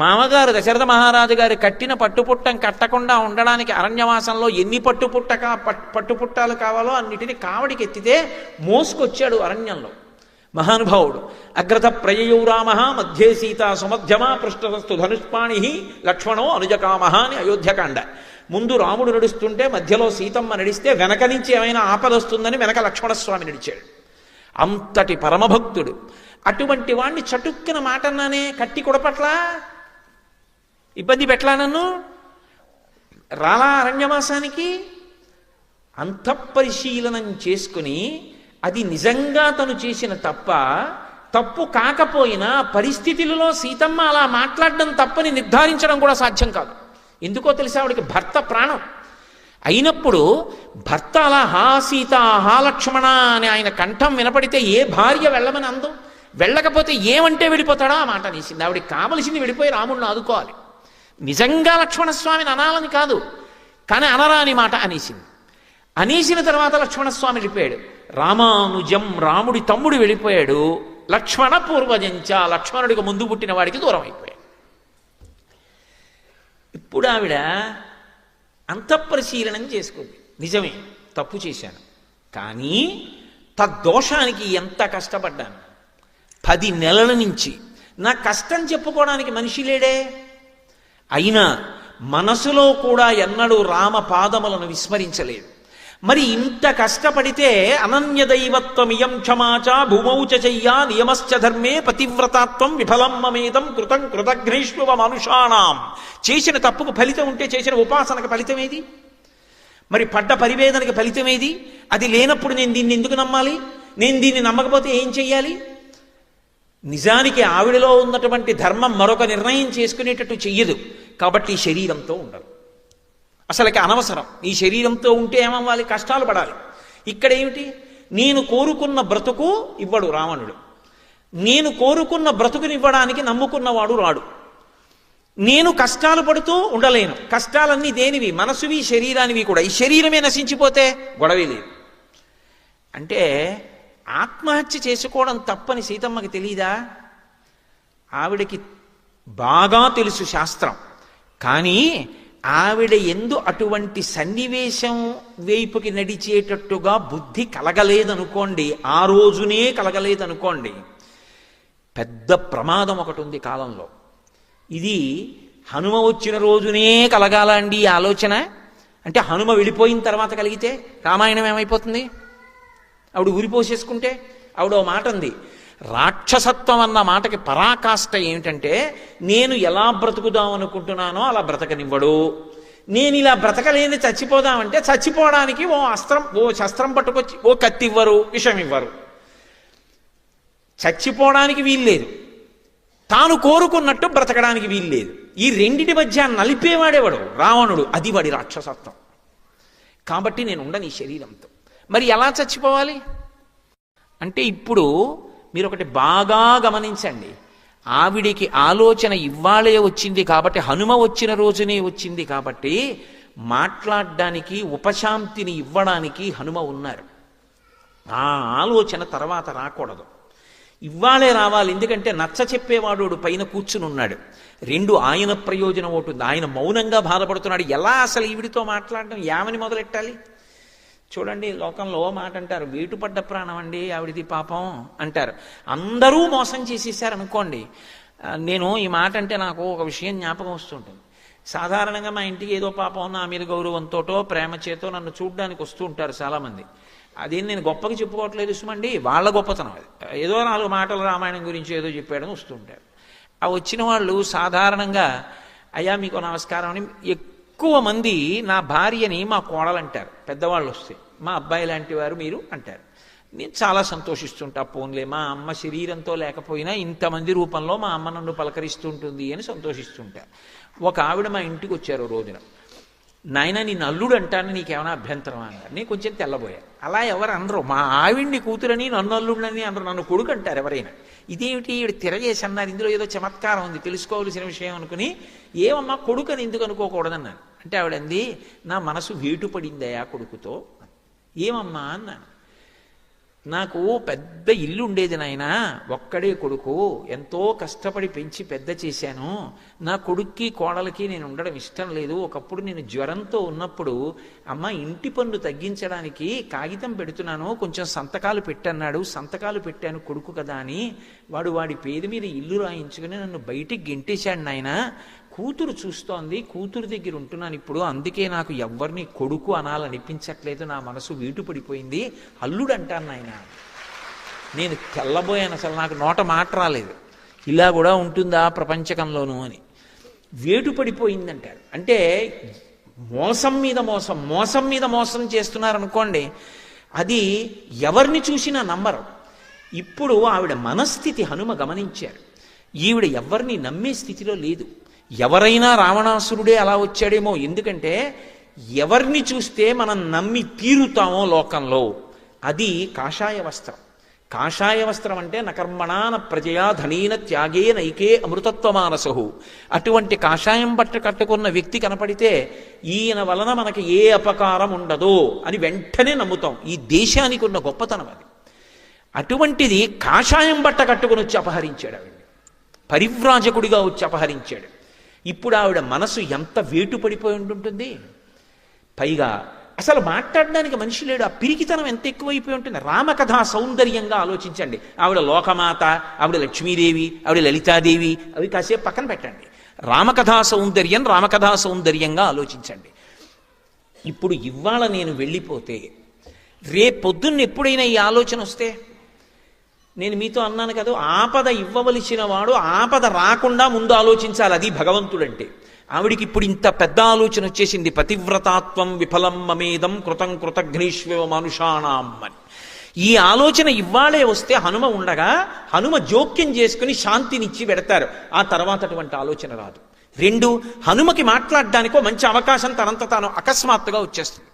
మామగారు దశరథ మహారాజు గారు కట్టిన పట్టుపుట్టం కట్టకుండా ఉండడానికి అరణ్యవాసంలో ఎన్ని పట్టుపుట్టాలు కావాలో అన్నిటినీ కావడికి ఎత్తితే మోసుకొచ్చాడు అరణ్యంలో మహానుభావుడు. అగ్రత ప్రయయౌ రామ మధ్యే సీతా సుమధ్యమా పృష్ఠస్తు ధనుష్పాణి లక్ష్మణో అనుజకామ అని అయోధ్యకాండ. ముందు రాముడు నడుస్తుంటే మధ్యలో సీతమ్మ నడిస్తే వెనక నుంచి ఏమైనా ఆపదొస్తుందని వెనక లక్ష్మణస్వామి నడిచాడు. అంతటి పరమభక్తుడు. అటువంటి వాణ్ణి చటుక్కిన మాటన్నానే కట్టి కొడపట్లా, ఇబ్బంది పెట్లా, నన్ను రాలా అరణ్యవాసానికి. అంతఃపరిశీలనం చేసుకుని అది నిజంగా తను చేసిన తప్పు కాకపోయినా పరిస్థితులలో సీతమ్మ అలా మాట్లాడడం తప్పని నిర్ధారించడం కూడా సాధ్యం కాదు. ఎందుకో తెలిసి ఆవిడికి భర్త ప్రాణం అయినప్పుడు భర్త అలా హా సీత హా లక్ష్మణ అని ఆయన కంఠం వినపడితే ఏ భార్య వెళ్ళమని అందో, వెళ్ళకపోతే ఏమంటే వెళ్ళిపోతాడో ఆ మాట అనేసింది. ఆవిడికి కావలసింది వెళ్ళిపోయి రాముడిని ఆదుకోవాలి. నిజంగా లక్ష్మణస్వామిని అనాలని కాదు, కానీ అనరాని మాట అనేసింది. అనేసిన తర్వాత లక్ష్మణస్వామి వెళ్ళిపోయాడు. రామానుజం రాముడి తమ్ముడు వెళ్ళిపోయాడు. లక్ష్మణ పూర్వజంచ లక్ష్మణుడికి ముందు పుట్టిన వాడికి దూరం అయిపోయాడు. ఇప్పుడు ఆవిడ అంతఃపరిశీలనం చేసుకుంది. నిజమే, తప్పు చేశాను, కానీ తద్దోషానికి ఎంత కష్టపడ్డాను. 10 నెలల నుంచి నా కష్టం చెప్పుకోవడానికి మనిషి లేడే. అయినా మనసులో కూడా ఎన్నడూ రామ పాదములను విస్మరించలేదు. మరి ఇంత కష్టపడితే అనన్య దైవత్వమియం క్షమాచ భూమౌచ చెయ్యా నియమశ్చ ధర్మే పతివ్రతాత్వం విఫలం మమేదం కృతం కృతఘ్నేష్వ మనుషాణం. చేసిన తప్పుకు ఫలితం ఉంటే చేసిన ఉపాసనకు ఫలితం ఏది? మరి పడ్డ పరివేదనకి ఫలితం ఏది? అది లేనప్పుడు నేను దీన్ని ఎందుకు నమ్మాలి? నేను దీన్ని నమ్మకపోతే ఏం చెయ్యాలి? నిజానికి ఆవిడలో ఉన్నటువంటి ధర్మం మరొక నిర్ణయం చేసుకునేటట్టు చెయ్యదు. కాబట్టి ఈ శరీరంతో ఉండదు, అసలుకి అనవసరం. ఈ శరీరంతో ఉంటే ఏమవ్వాలి? కష్టాలు పడాలి. ఇక్కడ ఏమిటి? నేను కోరుకున్న బ్రతుకు ఇవ్వడు రావణుడు. నేను కోరుకున్న బ్రతుకునివ్వడానికి నమ్ముకున్నవాడు రాడు. నేను కష్టాలు పడుతూ ఉండలేను. కష్టాలన్నీ దేనివి? మనసువి, శరీరానివి కూడా. ఈ శరీరమే నశించిపోతే గొడవే లేదు. అంటే ఆత్మహత్య చేసుకోవడం తప్పని సీతమ్మకి తెలీదా? ఆవిడకి బాగా తెలుసు శాస్త్రం. కానీ ఆవిడ ఎందు అటువంటి సన్నివేశం వైపుకి నడిచేటట్టుగా బుద్ధి కలగలేదనుకోండి, ఆ రోజునే కలగలేదనుకోండి, పెద్ద ప్రమాదం ఒకటి ఉంది కాలంలో. ఇది హనుమ వచ్చిన రోజునే కలగాల అండి ఈ ఆలోచన. అంటే హనుమ వెళ్ళిపోయిన తర్వాత కలిగితే రామాయణం ఏమైపోతుంది? ఆవిడ ఊరిపోసేసుకుంటే. ఆవిడ ఓ మాట ఉంది, రాక్షసత్వం అన్న మాటకి పరాకాష్ట ఏమిటంటే, నేను ఎలా బ్రతుకుదాం అనుకుంటున్నానో అలా బ్రతకనివ్వడు. నేను ఇలా బ్రతకలేని చచ్చిపోదామంటే చచ్చిపోవడానికి ఓ శస్త్రం పట్టుకొచ్చి ఓ కత్తి ఇవ్వరు, విషం ఇవ్వరు. చచ్చిపోవడానికి వీల్లేదు, తాను కోరుకున్నట్టు బ్రతకడానికి వీల్లేదు. ఈ రెండిటి మధ్య నలిపేవాడేవాడు రావణుడు. అది వాడి రాక్షసత్వం. కాబట్టి నేను ఉండను ఈ శరీరంతో. మరి ఎలా చచ్చిపోవాలి అంటే, ఇప్పుడు మీరు ఒకటి బాగా గమనించండి. ఆవిడికి ఆలోచన ఇవ్వాలే వచ్చింది కాబట్టి, హనుమ వచ్చిన రోజునే వచ్చింది కాబట్టి, మాట్లాడడానికి ఉపశాంతిని ఇవ్వడానికి హనుమ ఉన్నారు. ఆ ఆలోచన తర్వాత రాకూడదు, ఇవ్వాలే రావాలి. ఎందుకంటే నచ్చ చెప్పేవాడు పైన కూర్చుని ఉన్నాడు. 2 ఆయన ప్రయోజనం అవుతుంది. ఆయన మౌనంగా బాధపడుతున్నాడు. ఎలా అసలు ఈవిడితో మాట్లాడడం, ఏమని మొదలెట్టాలి? చూడండి, లోకంలో మాట అంటారు, వేటుపడ్డ ప్రాణం అండి ఆవిడిది పాపం అంటారు. అందరూ మోసం చేసేసారనుకోండి. నేను ఈ మాట అంటే నాకు ఒక విషయం జ్ఞాపకం వస్తుంటుంది. సాధారణంగా మా ఇంటికి ఏదో పాపం నా మీద గౌరవంతోటో ప్రేమ చేతో నన్ను చూడ్డానికి వస్తూ ఉంటారు చాలామంది. అదేం నేను గొప్పగా చెప్పుకోవట్లేదు సుమండి, వాళ్ళ గొప్పతనం అది. ఏదో 4 మాటలు రామాయణం గురించి ఏదో చెప్పాడని వస్తూ ఉంటారు. ఆ వచ్చిన వాళ్ళు సాధారణంగా అయ్యా మీకు నమస్కారం అని ఎక్కువ మంది నా భార్యని మా కోడలంటారు. పెద్దవాళ్ళు వస్తే మా అబ్బాయి లాంటి వారు మీరు అంటారు. నేను చాలా సంతోషిస్తుంటా. పోన్లే, మా అమ్మ శరీరంతో లేకపోయినా ఇంతమంది రూపంలో మా అమ్మ నన్ను పలకరిస్తుంటుంది అని సంతోషిస్తుంటా. ఒక ఆవిడ మా ఇంటికి వచ్చారు రోజున. నాయన నీ నల్లుడు అంటాను, నీకేమైనా అభ్యంతరం అన్నారు. నేను కొంచెం తెల్లబోయా. అలా ఎవరు అనరు. మా ఆవిడ్ని కూతురని నన్ను అల్లుడని అనరు, నన్ను కొడుకు అంటారు ఎవరైనా. ఇదేమిటి ఈవిడ తిరగేసి అన్నారు, ఇందులో ఏదో చమత్కారం ఉంది, తెలుసుకోవాల్సిన విషయం అనుకుని, ఏమమ్మా కొడుకు అని ఎందుకు అనుకోకూడదన్నాను. అంటే ఆవిడంది, నా మనసు వేటు పడిందయా కొడుకుతో. ఏమమ్మా అన్నాను. నాకు పెద్ద ఇల్లు ఉండేది నాయనా, ఒక్కడే కొడుకు, ఎంతో కష్టపడి పెంచి పెద్ద చేశాను. నా కొడుక్కి కోడలకి నేను ఉండడం ఇష్టం లేదు. ఒకప్పుడు నేను జ్వరంతో ఉన్నప్పుడు అమ్మ ఇంటి పన్ను తగ్గించడానికి కాగితం పెడుతున్నాను, కొంచెం సంతకాలు పెట్టన్నాడు, సంతకాలు పెట్టాను కొడుకు కదా అని. వాడి పేరు మీద ఇల్లు రాయించుకుని నన్ను బయటికి గెంటేశాడు నాయన. కూతురు చూస్తోంది, కూతురు దగ్గర ఉంటున్నాను ఇప్పుడు, అందుకే నాకు ఎవ్వరిని కొడుకు అనాలనిపించట్లేదు, నా మనసు వీటు పడిపోయింది, అల్లుడు అంటాను నాయన. నేను తెల్లబోయాను, అసలు నాకు నోట మాట రాలేదు, ఇలా కూడా ఉంటుందా ప్రపంచకంలోనూ అని. వేటు పడిపోయిందంటాడు. అంటే మోసం మీద మోసం, మోసం మీద మోసం చేస్తున్నారనుకోండి, అది ఎవరిని చూసినా నమ్మరు. ఇప్పుడు ఆవిడ మనస్థితి హనుమ గమనించారు. ఈవిడ ఎవరిని నమ్మే స్థితిలో లేదు. ఎవరైనా రావణాసురుడే అలా వచ్చాడేమో, ఎందుకంటే ఎవరిని చూస్తే మనం నమ్మి తీరుతామో లోకంలో, అది కాషాయ వస్త్రం. కాషాయ వస్త్రం అంటే నకర్మణాన ప్రజయా ధనీన త్యాగే నైకే అమృతత్వమానసహు. అటువంటి కాషాయం బట్ట కట్టుకున్న వ్యక్తి కనపడితే ఈయన వలన మనకి ఏ అపకారం ఉండదో అని వెంటనే నమ్ముతాం. ఈ దేశానికి ఉన్న గొప్పతనం అది. అటువంటిది కాషాయం బట్ట కట్టుకుని వచ్చి అపహరించాడు ఆవిడ, పరివ్రాజకుడిగా వచ్చి అపహరించాడు. ఇప్పుడు ఆవిడ మనసు ఎంత వేటు పడిపోయి ఉంటుంటుంది. పైగా అసలు మాట్లాడడానికి మనిషి లేడు, ఆ పిరికితనం ఎంత ఎక్కువైపోయి ఉంటుంది. రామకథా సౌందర్యంగా ఆలోచించండి. ఆవిడ లోకమాత, ఆవిడ లక్ష్మీదేవి, ఆవిడ లలితాదేవి, అవి కాసేపు పక్కన పెట్టండి. రామకథా సౌందర్యంగా ఆలోచించండి. ఇప్పుడు ఇవాళ నేను వెళ్ళిపోతే రేపొద్దున్న ఎప్పుడైనా ఈ ఆలోచన వస్తే, నేను మీతో అన్నాను కదా, ఆపద ఇవ్వవలసిన వాడు ఆపద రాకుండా ముందు ఆలోచించాలి, అది భగవంతుడంటే. ఆవిడికి ఇప్పుడు ఇంత పెద్ద ఆలోచన వచ్చేసింది. పతివ్రతాత్వం విఫలం మమేదం కృతం కృతఘ్నేష్వ మనుషాణం అని. ఈ ఆలోచన ఇవ్వాలే వస్తే హనుమ ఉండగా హనుమ జోక్యం చేసుకుని శాంతినిచ్చి పెడతారు. ఆ తర్వాత అటువంటి ఆలోచన రాదు. రెండు, హనుమకి మాట్లాడడానికో మంచి అవకాశం తనంత తాను అకస్మాత్తుగా వచ్చేస్తుంది.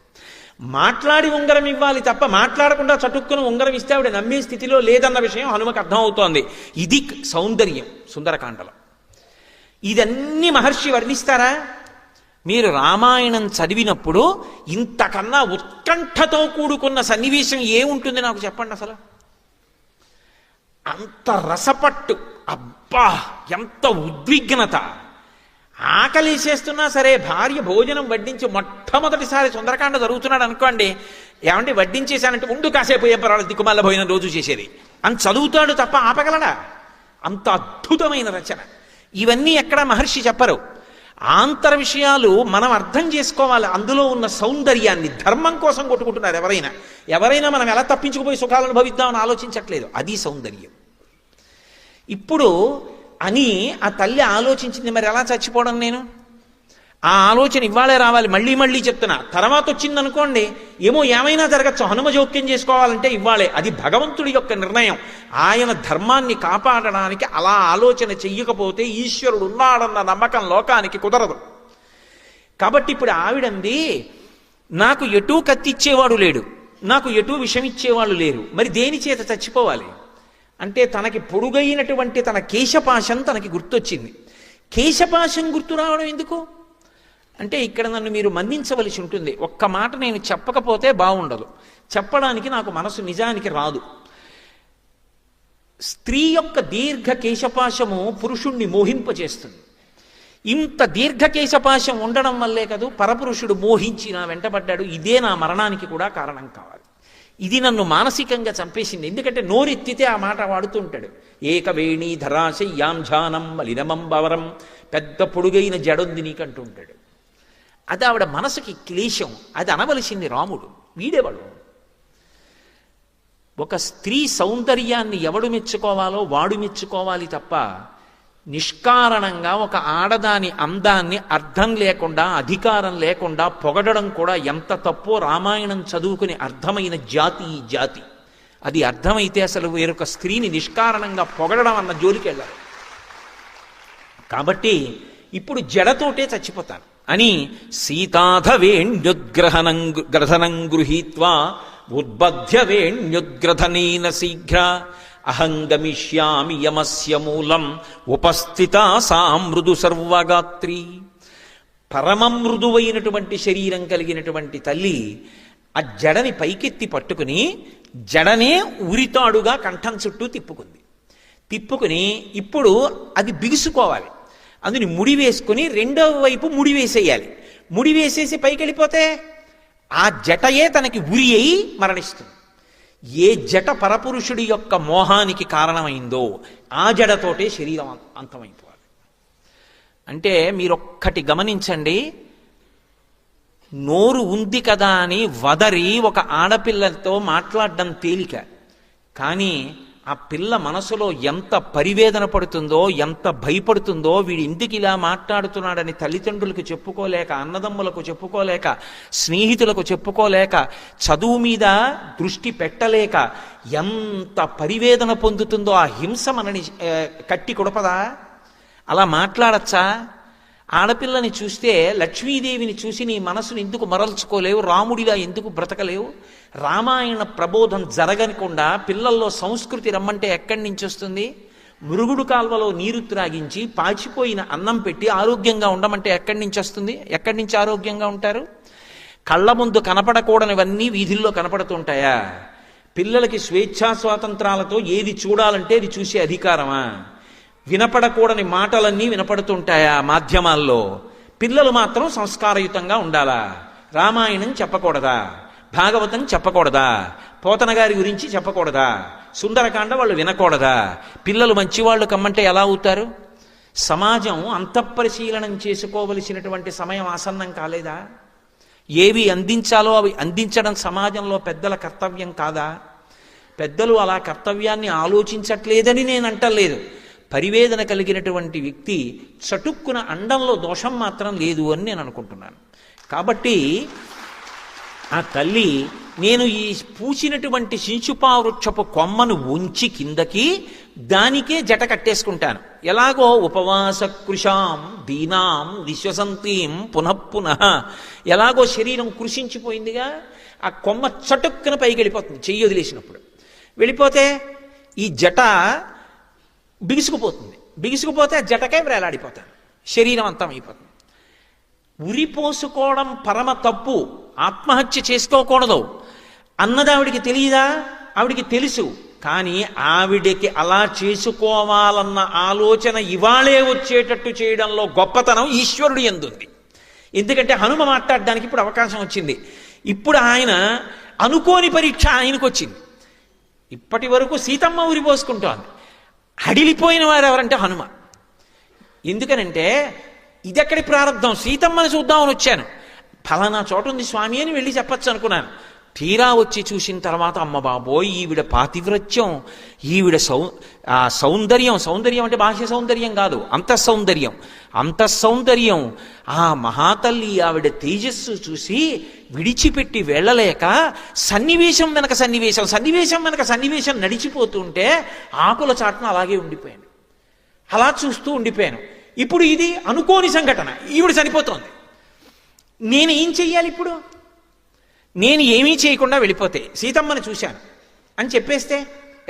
మాట్లాడి ఉంగరం ఇవ్వాలి తప్ప మాట్లాడకుండా చటుక్కున ఉంగరం ఇస్తే ఆవిడ నమ్మే స్థితిలో లేదన్న విషయం హనుమకు అర్థమవుతోంది. ఇది సౌందర్యం సుందరకాండలో. ఇదన్నీ మహర్షి వర్ణిస్తారా? మీరు రామాయణం చదివినప్పుడు ఇంతకన్నా ఉత్కంఠతో కూడుకున్న సన్నివేశం ఏముంటుంది నాకు చెప్పండి. అసలు అంత రసపట్టు, అబ్బా ఎంత ఉద్విగ్నత. ఆకలిసేస్తున్నా సరే భార్య భోజనం వడ్డించి మొట్టమొదటిసారి సుందరకాండ జరుగుతున్నాడు అనుకోండి, ఏమంటే వడ్డించేశానంటే ఉండు కాసేపు ఏం పర్వాలేదు దిక్కుమాల భోజనం రోజు చేసేది అని చదువుతాడు తప్ప ఆపగలడా? అంత అద్భుతమైన రచన. ఇవన్నీ ఎక్కడ మహర్షి చెప్పరు. ఆంతర విషయాలు మనం అర్థం చేసుకోవాలి. అందులో ఉన్న సౌందర్యాన్ని. ధర్మం కోసం కొట్టుకుంటున్నారు ఎవరైనా మనం ఎలా తప్పించుకుపోయి సుఖాలను అనుభవిద్దామని ఆలోచించట్లేదు. అది సౌందర్యం. ఇప్పుడు అని ఆ తల్లి ఆలోచించింది, మరి ఎలా చచ్చిపోవడం నేను? ఆ ఆలోచన ఇవ్వాలే రావాలి. మళ్ళీ చెప్తున్నా. తర్వాత వచ్చిందనుకోండి, ఏమైనా జరగచ్చు. హనుమ జోక్యం చేసుకోవాలంటే ఇవ్వాలే. అది భగవంతుడి యొక్క నిర్ణయం. ఆయన ధర్మాన్ని కాపాడడానికి అలా ఆలోచన చెయ్యకపోతే ఈశ్వరుడు ఉన్నాడన్న నమ్మకం లోకానికి కుదరదు. కాబట్టి ఇప్పుడు ఆవిడంది, నాకు ఎటూ కత్తిచ్చేవాడు లేడు, నాకు ఎటూ విషమిచ్చేవాళ్ళు లేరు, మరి దేని చేత చచ్చిపోవాలి అంటే తనకి పొడుగైనటువంటి తన కేశపాశం తనకి గుర్తొచ్చింది. కేశపాశం గుర్తు రావడం ఎందుకు అంటే, ఇక్కడ నన్ను మీరు మన్నించవలసి ఉంటుంది. ఒక్క మాట నేను చెప్పకపోతే బాగుండదు. చెప్పడానికి నాకు మనసు నిజానికి రాదు. స్త్రీ యొక్క దీర్ఘ కేశపాశము పురుషుణ్ణి మోహింపచేస్తుంది. ఇంత దీర్ఘ కేశపాశం ఉండడం వల్లే కదూ పరపురుషుడు మోహించి నా వెంటబడ్డాడు. ఇదే నా మరణానికి కూడా కారణం కావాలి. ఇది నన్ను మానసికంగా చంపేసింది. ఎందుకంటే నోరెత్తితే ఆ మాట వాడుతుంటాడు. ఏకవేణి ధరాశయ్యాం ఝానం మలినమం బవరం, పెద్ద పొడుగైన జడుంది నీకంటూ ఉంటాడు. అది ఆవిడ మనసుకి క్లేశం. అది అనవలసింది రాముడు. వీడేవాడు. ఒక స్త్రీ సౌందర్యాన్ని ఎవడు మెచ్చుకోవాలో వాడు మెచ్చుకోవాలి తప్ప నిష్కారణంగా ఒక ఆడదాని అందాన్ని అర్థం లేకుండా అధికారం లేకుండా పొగడడం కూడా ఎంత తప్పో రామాయణం చదువుకుని అర్థమైన జాతి ఈ జాతి. అది అర్థమైతే అసలు వేరొక స్త్రీని నిష్కారణంగా పొగడడం అన్న జోలికి వెళ్ళారు. కాబట్టి ఇప్పుడు జడతోటే చచ్చిపోతాను అని సీతాధవేణ్యుద్గ్రహణం గృహీత్వా ఉద్బధ్యవేణ్యుద్గ్రథనేన శీఘ్ర అహంగమిష్యామి యమస్య మూలం ఉపస్థిత సా మృదు సర్వగాత్రి. పరమ మృదువైనటువంటి శరీరం కలిగినటువంటి తల్లి ఆ జడని పైకెత్తి పట్టుకుని జడనే ఉరితాడుగా కంఠం చుట్టూ తిప్పుకుని ఇప్పుడు అది బిగుసుకోవాలి. అందుని ముడి వేసుకుని రెండవ వైపు ముడి వేసేయాలి. ముడి వేసేసి పైకి వెళ్ళిపోతే ఆ జటయే తనకి ఉరి అయి మరణిస్తుంది. ఏ జట పరపురుషుడి యొక్క మోహానికి కారణమైందో ఆ జడతోటే శరీరం అంతమైపోవాలి. అంటే మీరొక్కటి గమనించండి, నోరు ఉంది కదా అని వదరి ఒక ఆడపిల్లతో మాట్లాడడం తేలిక, కానీ ఆ పిల్ల మనసులో ఎంత పరివేదన పడుతుందో, ఎంత భయపడుతుందో, వీడు ఎందుకు ఇలా మాట్లాడుతున్నాడని తల్లిదండ్రులకు చెప్పుకోలేక, అన్నదమ్ములకు చెప్పుకోలేక, స్నేహితులకు చెప్పుకోలేక, చదువు మీద దృష్టి పెట్టలేక ఎంత పరివేదన పొందుతుందో. ఆ హింస మనని కట్టి కొడపదా? అలా మాట్లాడచ్చా? ఆడపిల్లని చూస్తే లక్ష్మీదేవిని చూసి నీ మనసును ఎందుకు మరల్చుకోలేవు? రాముడిలా ఎందుకు బ్రతకలేవు? రామాయణ ప్రబోధం జరగకుండా పిల్లల్లో సంస్కృతి రమ్మంటే ఎక్కడి నుంచి వస్తుంది? మురుగుడు కాల్వలో నీరు త్రాగించి పాచిపోయిన అన్నం పెట్టి ఆరోగ్యంగా ఉండమంటే ఎక్కడి నుంచి వస్తుంది? ఎక్కడి నుంచి ఆరోగ్యంగా ఉంటారు? కళ్ళ ముందు కనపడకూడనివన్నీ వీధుల్లో కనపడుతుంటాయా? పిల్లలకి స్వేచ్ఛా స్వాతంత్రాలతో ఏది చూడాలంటే అది చూసే అధికారమా? వినపడకూడని మాటలన్నీ వినపడుతుంటాయా మాధ్యమాల్లో? పిల్లలు మాత్రం సంస్కారయుతంగా ఉండాలా? రామాయణం చెప్పకూడదా? భాగవతం చెప్పకూడదా? పోతన గారి గురించి చెప్పకూడదా? సుందరకాండ వాళ్ళు వినకూడదా? పిల్లలు మంచివాళ్ళు కమ్మంటే ఎలా అవుతారు? సమాజం అంతఃపరిశీలనం చేసుకోవలసినటువంటి సమయం ఆసన్నం కాలేదా? ఏవి అందించాలో అవి అందించడం సమాజంలో పెద్దల కర్తవ్యం కాదా? పెద్దలు అలా కర్తవ్యాన్ని ఆలోచించట్లేదని నేను అంటలేదు. పరివేదన కలిగినటువంటి వ్యక్తి చటుక్కున అండంలో దోషం మాత్రం లేదు అని నేను అనుకుంటున్నాను. కాబట్టి ఆ తల్లి, నేను ఈ పూసినటువంటి శింశుపావృక్షపు కొమ్మను ఉంచి కిందకి దానికే జట కట్టేసుకుంటాను. ఎలాగో ఉపవాస కృషాం దీనాం విశ్వసంతీం పునఃపునః, ఎలాగో శరీరం కృషించిపోయిందిగా, ఆ కొమ్మ చటుక్కున పైకి వెళ్ళిపోతుంది చెయ్యి వదిలేసినప్పుడు. వెళ్ళిపోతే ఈ జట బిగుసుకుపోతే ఆ జటకే వేలాడిపోతాను, శరీరం అంతం అయిపోతుంది. ఉరిపోసుకోవడం పరమ తప్పు, ఆత్మహత్య చేసుకోకూడదు అన్నది ఆవిడికి తెలియదా? ఆవిడికి తెలుసు. కానీ ఆవిడకి అలా చేసుకోవాలన్న ఆలోచన ఇవాళే వచ్చేటట్టు చేయడంలో గొప్పతనం ఈశ్వరుడు యందుంది. ఎందుకంటే హనుమ మాట్లాడడానికి ఇప్పుడు అవకాశం వచ్చింది. ఇప్పుడు ఆయన అనుకోని పరీక్ష ఆయనకు వచ్చింది. ఇప్పటి వరకు సీతమ్మ ఉరిపోసుకుంటోంది. హడిలిపోయిన వారు ఎవరంటే హనుమ. ఎందుకనంటే ఇదెక్కడి ప్రారంధం, సీతమ్మని చూద్దామని వచ్చాను, ఫలానా చోటు ఉంది స్వామి అని వెళ్ళి చెప్పచ్చు అనుకున్నాను. తీరా వచ్చి చూసిన తర్వాత అమ్మ బాబోయ్, ఈవిడ పాతివ్రత్యం, ఈవిడ సౌందర్యం అంటే బాహ్య సౌందర్యం కాదు, అంతఃసౌందర్యం, ఆ మహాతల్లి ఆవిడ తేజస్సు చూసి విడిచిపెట్టి వెళ్ళలేక సన్నివేశం వెనక సన్నివేశం నడిచిపోతుంటే ఆకుల చాటున అలాగే ఉండిపోయాను. అలా చూస్తూ ఉండిపోయాను. ఇప్పుడు ఇది అనుకోని సంఘటన, ఈవిడ చనిపోతోంది. నేను ఏం చెయ్యాలి ఇప్పుడు? నేను ఏమీ చేయకుండా వెళ్ళిపోతే సీతమ్మని చూశాను అని చెప్పేస్తే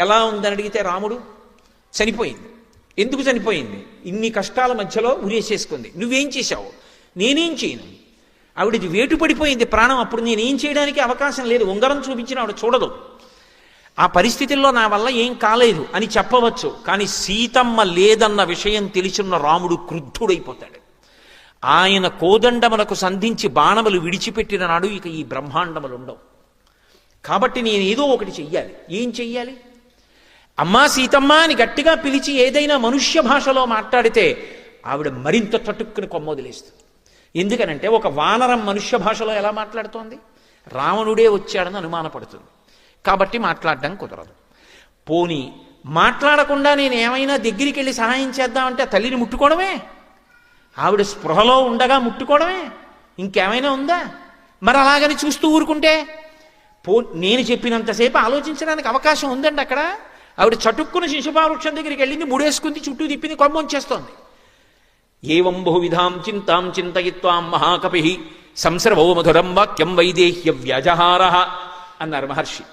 ఎలా ఉందని అడిగితే రాముడు చనిపోయింది. ఎందుకు చనిపోయింది? ఇన్ని కష్టాల మధ్యలో ఉరేసేసుకుంది. నువ్వేం చేశావు? నేనేం చేయను. ఆవిడది వేటు పడిపోయింది ప్రాణం. అప్పుడు నేనేం చేయడానికి అవకాశం లేదు. ఉంగరం చూపించిన ఆవిడ చూడదు. ఆ పరిస్థితుల్లో నా వల్ల ఏం కాలేదు అని చెప్పవచ్చు. కానీ సీతమ్మ లేదన్న విషయం తెలిసిన రాముడు క్రుద్ధుడైపోతాడు. ఆయన కోదండములకు సంధించి బాణములు విడిచిపెట్టిన నాడు ఇక ఈ బ్రహ్మాండములు ఉండవు. కాబట్టి నేను ఏదో ఒకటి చెయ్యాలి. ఏం చెయ్యాలి? అమ్మా సీతమ్మ అని గట్టిగా పిలిచి ఏదైనా మనుష్య భాషలో మాట్లాడితే ఆవిడ మరింత చటుక్కుని కొమ్మొదిలేస్తుంది. ఎందుకనంటే ఒక వానరం మనుష్య భాషలో ఎలా మాట్లాడుతోంది? రావణుడే వచ్చాడని అనుమానపడుతుంది. కాబట్టి మాట్లాడడం కుదరదు. పోనీ మాట్లాడకుండా నేను ఏమైనా దగ్గరికి వెళ్ళి సహాయం చేద్దామంటే తల్లిని ముట్టుకోవడమే, ఆవిడ స్పృహలో ఉండగా ముట్టుకోవడమే, ఇంకేమైనా ఉందా? మరి అలాగని చూస్తూ ఊరుకుంటే నేను చెప్పినంతసేపు ఆలోచించడానికి అవకాశం ఉందండి అక్కడ. ఆవిడ చటుక్కున శిశుపావృక్షం దగ్గరికి వెళ్ళింది, ముడేసుకుంది, చుట్టూ తిప్పింది, కొమ్మొంచేస్తోంది. ఏవం బహువిధాం చింతాం చింతయిత్వాం మహాకపి సంస్రవో మధురం వాక్యం వైదేహ్య వ్యాజహార అన్నారు మహర్షి.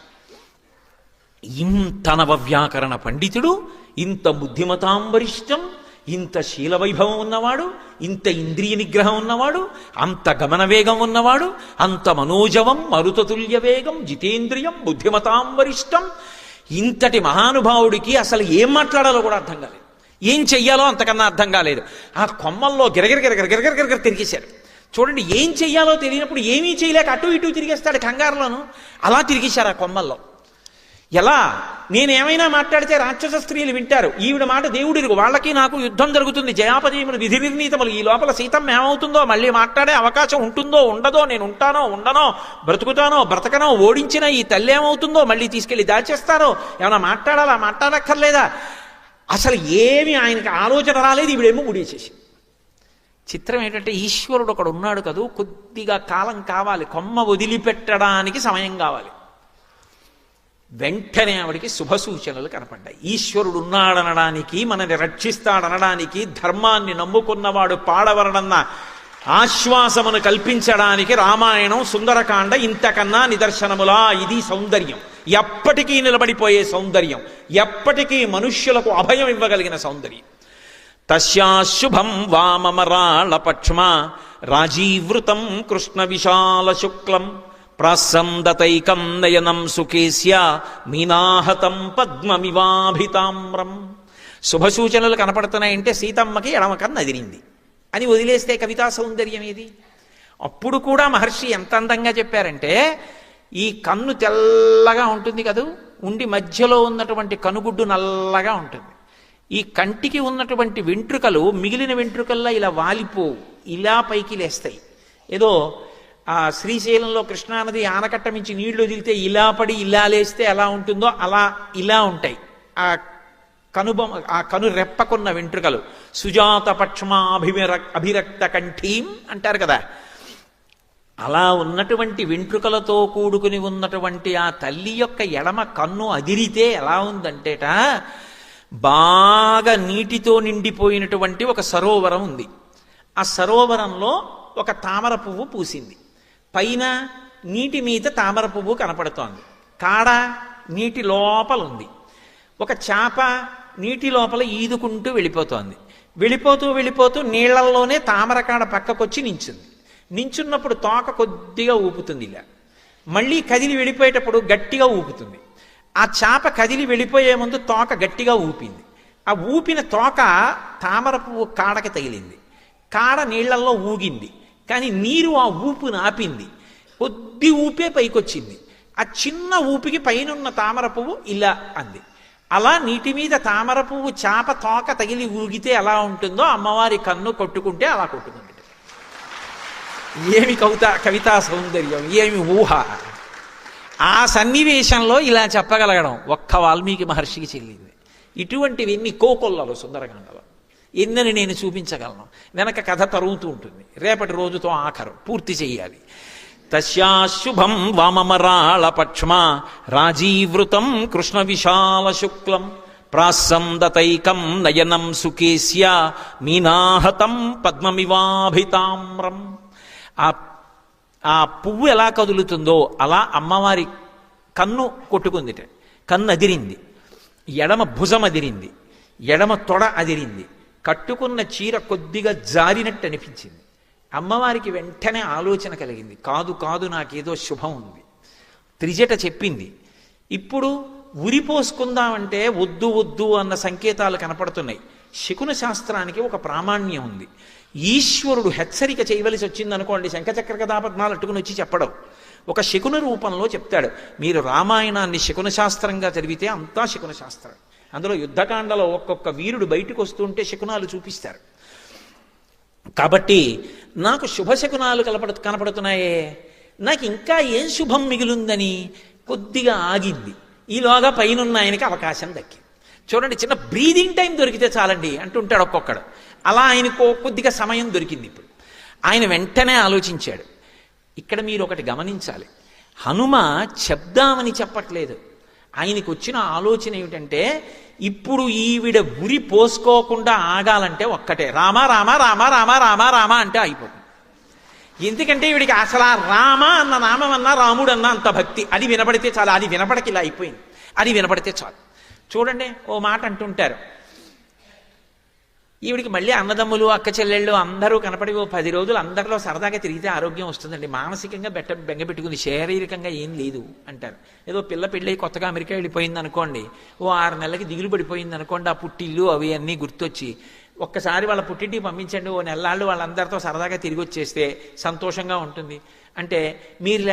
ఇంత నవవ్యాకరణ పండితుడు, ఇంత బుద్ధిమతాం వరిష్టం, ఇంత శీలవైభవం ఉన్నవాడు, ఇంత ఇంద్రియ నిగ్రహం ఉన్నవాడు, అంత గమన వేగం ఉన్నవాడు, అంత మనోజవం మరుతతుల్య వేగం జితేంద్రియం బుద్ధిమతాం వరిష్టం, ఇంతటి మహానుభావుడికి అసలు ఏం మాట్లాడాలో కూడా అర్థం కాలేదు, ఏం చెయ్యాలో అంతకన్నా అర్థం కాలేదు. ఆ కొమ్మల్లో గిరగిర తిరిగేశారు. చూడండి, ఏం చెయ్యాలో తెలియనప్పుడు ఏమీ చేయలేక అటు ఇటు తిరిగేస్తాడు కంగారులోను. అలా తిరిగేశారు ఆ కొమ్మల్లో. ఎలా? నేనేమైనా మాట్లాడితే రాక్షస స్త్రీలు వింటారు, ఈవిడ మాట దేవుడిరుగు, వాళ్ళకి నాకు యుద్ధం జరుగుతుంది, జయాపజయములు విధి నిర్ణీతములు, ఈ లోపల సీతమ్మ ఏమవుతుందో, మళ్ళీ మాట్లాడే అవకాశం ఉంటుందో ఉండదో, నేను ఉంటానో ఉండనో, బ్రతుకుతానో బ్రతకనో, ఓడించిన ఈ తల్లి ఏమవుతుందో, మళ్ళీ తీసుకెళ్లి దాచేస్తారో, ఏమైనా మాట్లాడాలా మాట్లాడక్కర్లేదా, అసలు ఏమి ఆయనకి ఆలోచన రాలేదు. ఈవిడేమో ముడిచేసి. చిత్రం ఏంటంటే ఈశ్వరుడు ఒకడు ఉన్నాడు కదూ, కొద్దిగా కాలం కావాలి, కొమ్మ వదిలిపెట్టడానికి సమయం కావాలి. వెంటనే ఆవిడికి శుభ సూచనలు కనపడ్డాయి. ఈశ్వరుడు ఉన్నాడనడానికి, మనని రక్షిస్తాడనడానికి, ధర్మాన్ని నమ్ముకున్నవాడు పాడవరడన్న ఆశ్వాసమును కల్పించడానికి రామాయణం సుందరకాండ ఇంతకన్నా నిదర్శనములా. ఇది సౌందర్యం, ఎప్పటికీ నిలబడిపోయే సౌందర్యం, ఎప్పటికీ మనుష్యులకు అభయం ఇవ్వగలిగిన సౌందర్యం. తస్యాశుభం వామమరాళపక్ష్మ రాజీవృతం కృష్ణ విశాల శుక్లం ప్రాసందతైకం నయనం సుకేశ్య మీనాహతం పద్మమివాభితామ్రం. శుభసూచనలు కనపడుతున్నాయంటే సీతమ్మకి ఎడమ కన్ను అదిరింది అని వదిలేస్తే కవితా సౌందర్యం ఏది? అప్పుడు కూడా మహర్షి ఎంత అందంగా చెప్పారంటే, ఈ కన్ను తెల్లగా ఉంటుంది కదూ, ఉండి మధ్యలో ఉన్నటువంటి కనుగుడ్డు నల్లగా ఉంటుంది. ఈ కంటికి ఉన్నటువంటి వెంట్రుకలు మిగిలిన వెంట్రుకల్లా ఇలా వాలిపోవు, ఇలా పైకి లేస్తాయి. ఏదో ఆ శ్రీశైలంలో కృష్ణానది ఆనకట్ట మించి నీళ్లు వదిలితే ఇలా పడి ఇలా లేస్తే ఎలా ఉంటుందో అలా ఇలా ఉంటాయి ఆ కను రెప్పకున్న వెంట్రుకలు. సుజాత అభిరక్త కంఠీం అంటారు కదా, అలా ఉన్నటువంటి వెంట్రుకలతో కూడుకుని ఉన్నటువంటి ఆ తల్లి యొక్క ఎడమ కన్ను అదిరితే ఎలా ఉందంటేట, బాగా నీటితో నిండిపోయినటువంటి ఒక సరోవరం ఉంది. ఆ సరోవరంలో ఒక తామర పువ్వు పూసింది, పైన నీటి మీద తామర పువ్వు కనపడుతోంది, కాడ నీటి లోపల ఉంది. ఒక చేప నీటి లోపల ఈదుకుంటూ వెళ్ళిపోతోంది. వెళ్ళిపోతూ నీళ్లల్లోనే తామరకాడ పక్కకొచ్చి నించుంది. నించున్నప్పుడు తోక కొద్దిగా ఊపుతుంది, ఇలా మళ్ళీ కదిలి వెళ్ళిపోయేటప్పుడు గట్టిగా ఊపుతుంది. ఆ చేప కదిలి వెళ్ళిపోయే ముందు తోక గట్టిగా ఊపింది. ఆ ఊపిన తోక తామర పువ్వు కాడకి తగిలింది. కాడ నీళ్లల్లో ఊగింది, కానీ నీరు ఆ ఊపును ఆపింది. కొద్ది ఊపే పైకొచ్చింది. ఆ చిన్న ఊపికి పైనున్న తామర పువ్వు ఇలా అంది. అలా నీటి మీద తామర పువ్వు చేప తోక తగిలి ఊగితే ఎలా ఉంటుందో అమ్మవారి కన్ను కొట్టుకుంటే అలా కొట్టుకుంటుంది. ఏమి కవితా సౌందర్యం, ఏమి ఊహ! ఆ సన్నివేశంలో ఇలా చెప్పగలగడం ఒక్క వాల్మీకి మహర్షికి చెల్లింది. ఇటువంటివి ఎన్ని కోకొల్లలు సుందరకాండలో, ఎన్నని నేను చూపించగలను. వెనక కథ తరుగుతూ ఉంటుంది, రేపటి రోజుతో ఆఖరు పూర్తి చెయ్యాలి. తస్యాశుభం వామమరాళపక్ష్మ రాజీవృతం కృష్ణ విశాల శుక్లం ప్రాసందతైకం నయనం సుకేశ్య మీనాహతం పద్మమివాభితామ్రం. ఆ పువ్వు ఎలా కదులుతుందో అలా అమ్మవారి కన్ను కొట్టుకుందిట. కన్ను అదిరింది, ఎడమ భుజం అదిరింది, ఎడమ తొడ అదిరింది, కట్టుకున్న చీర కొద్దిగా జారినట్టు అనిపించింది. అమ్మవారికి వెంటనే ఆలోచన కలిగింది, కాదు నాకేదో శుభం ఉంది. త్రిజట చెప్పింది, ఇప్పుడు ఉరిపోసుకుందామంటే వద్దు అన్న సంకేతాలు కనపడుతున్నాయి. శకున శాస్త్రానికి ఒక ప్రామాణ్యం ఉంది. ఈశ్వరుడు హెచ్చరిక చేయవలసి వచ్చిందనుకోండి, శంఖచక్ర గదాపద్మాలు అట్టుకుని వచ్చి చెప్పడం, ఒక శకున రూపంలో చెప్తాడు. మీరు రామాయణాన్ని శకున శాస్త్రంగా చదివితే అంతా శకున శాస్త్రం. అందులో యుద్ధకాండలో ఒక్కొక్క వీరుడు బయటకు వస్తుంటే శకునాలు చూపిస్తారు. కాబట్టి నాకు శుభశకునాలు కనపడుతున్నాయే, నాకు ఇంకా ఏం శుభం మిగిలిందని కొద్దిగా ఆగింది. ఈలోగా పైనున్న ఆయనకి అవకాశం దక్కింది. చూడండి, చిన్న బ్రీదింగ్ టైం దొరికితే చాలండి అంటుంటాడు ఒక్కొక్కడు. అలా ఆయనకు కొద్దిగా సమయం దొరికింది. ఇప్పుడు ఆయన వెంటనే ఆలోచించాడు. ఇక్కడ మీరు ఒకటి గమనించాలి, హనుమ చెప్దామని చెప్పట్లేదు. ఆయనకు వచ్చిన ఆలోచన ఏమిటంటే, ఇప్పుడు ఈవిడ ఉరి పోసుకోకుండా ఆగాలంటే ఒక్కటే, రామ రామ రామ రామ రామ రామ అంటే అయిపోతుంది. ఎందుకంటే ఈవిడికి అసలు ఆ రామ అన్న నామం అన్నా రాముడు అన్నా అంత భక్తి. అది వినపడితే చాలు. అది వినపడకి ఇలా అయిపోయింది. అది వినపడితే చాలు. చూడండి, ఓ మాట అంటుంటారు, ఈవిడికి మళ్ళీ అన్నదమ్ములు అక్క చెల్లెళ్ళు అందరూ కనపడి 10 రోజులు అందరిలో సరదాగా తిరిగితే ఆరోగ్యం వస్తుందండి. మానసికంగా బెంగ పెట్టుకుంది, శారీరకంగా ఏం లేదు అంటారు. ఏదో పిల్ల పెళ్ళి కొత్తగా అమెరికా వెళ్ళిపోయింది అనుకోండి, ఓ 6 నెలలకి దిగులు పడిపోయింది అనుకోండి, ఆ పుట్టిల్లు అవి అన్నీ గుర్తొచ్చి ఒక్కసారి వాళ్ళ పుట్టింటికి పంపించండి, ఓ నెలలాళ్ళు వాళ్ళందరితో సరదాగా తిరిగి వచ్చేస్తే సంతోషంగా ఉంటుంది. అంటే మీరు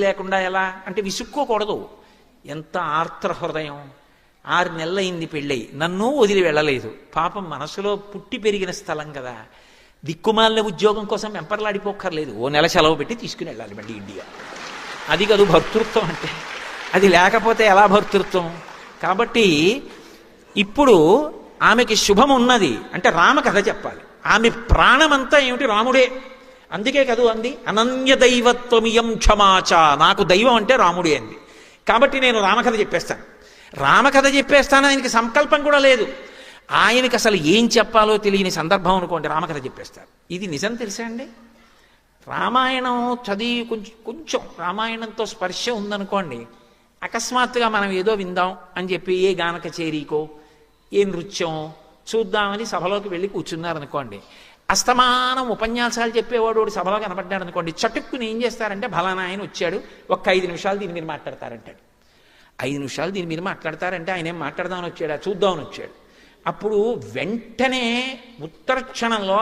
లేకుండా ఎలా అంటే విసుక్కోకూడదు. ఎంత ఆర్ద్ర హృదయం. 6 నెలలైంది పెళ్ళై, నన్ను వదిలి వెళ్ళలేదు. పాపం మనసులో పుట్టి పెరిగిన స్థలం కదా, దిక్కుమాలిన ఉద్యోగం కోసం వెంపర్లాడిపోక్కర్లేదు, ఓ నెల సెలవు పెట్టి తీసుకుని వెళ్ళాలి మళ్ళీ ఇండియా. అది కాదు భర్తృత్వం అంటే. అది లేకపోతే ఎలా భర్తృత్వం? కాబట్టి ఇప్పుడు ఆమెకి శుభం ఉన్నది అంటే రామకథ చెప్పాలి. ఆమె ప్రాణమంతా ఏమిటి? రాముడే. అందుకే కదూ అంది, అనన్య దైవత్వమియం క్షమాచ, నాకు దైవం అంటే రాముడే అంది. కాబట్టి నేను రామకథ చెప్పేస్తాను. రామకథ చెప్పేస్తాను, ఆయనకి సంకల్పం కూడా లేదు. ఆయనకి అసలు ఏం చెప్పాలో తెలియని సందర్భం అనుకోండి, రామకథ చెప్పేస్తారు. ఇది నిజం తెలుసా అండి? రామాయణం చదివి కొంచెం రామాయణంతో స్పర్శ ఉందనుకోండి, అకస్మాత్తుగా మనం ఏదో విందాం అని చెప్పి ఏ గాన కచేరీకో ఏ నృత్యం చూద్దామని సభలోకి వెళ్ళి కూర్చున్నారనుకోండి, అస్తమానం ఉపన్యాసాలు చెప్పేవాడు సభలో కనపడ్డాడు అనుకోండి, చటుక్కుని ఏం చేస్తారంటే ఫలానా ఆయన వచ్చాడు, ఒక్క 5 నిమిషాలు దీని మీద మాట్లాడతారంటాడు. 5 నిమిషాలు దీని మీద మాట్లాడతారంటే ఆయన ఏం మాట్లాడదామని వచ్చాడా, చూద్దామని వచ్చాడు. అప్పుడు వెంటనే ఉత్తర క్షణంలో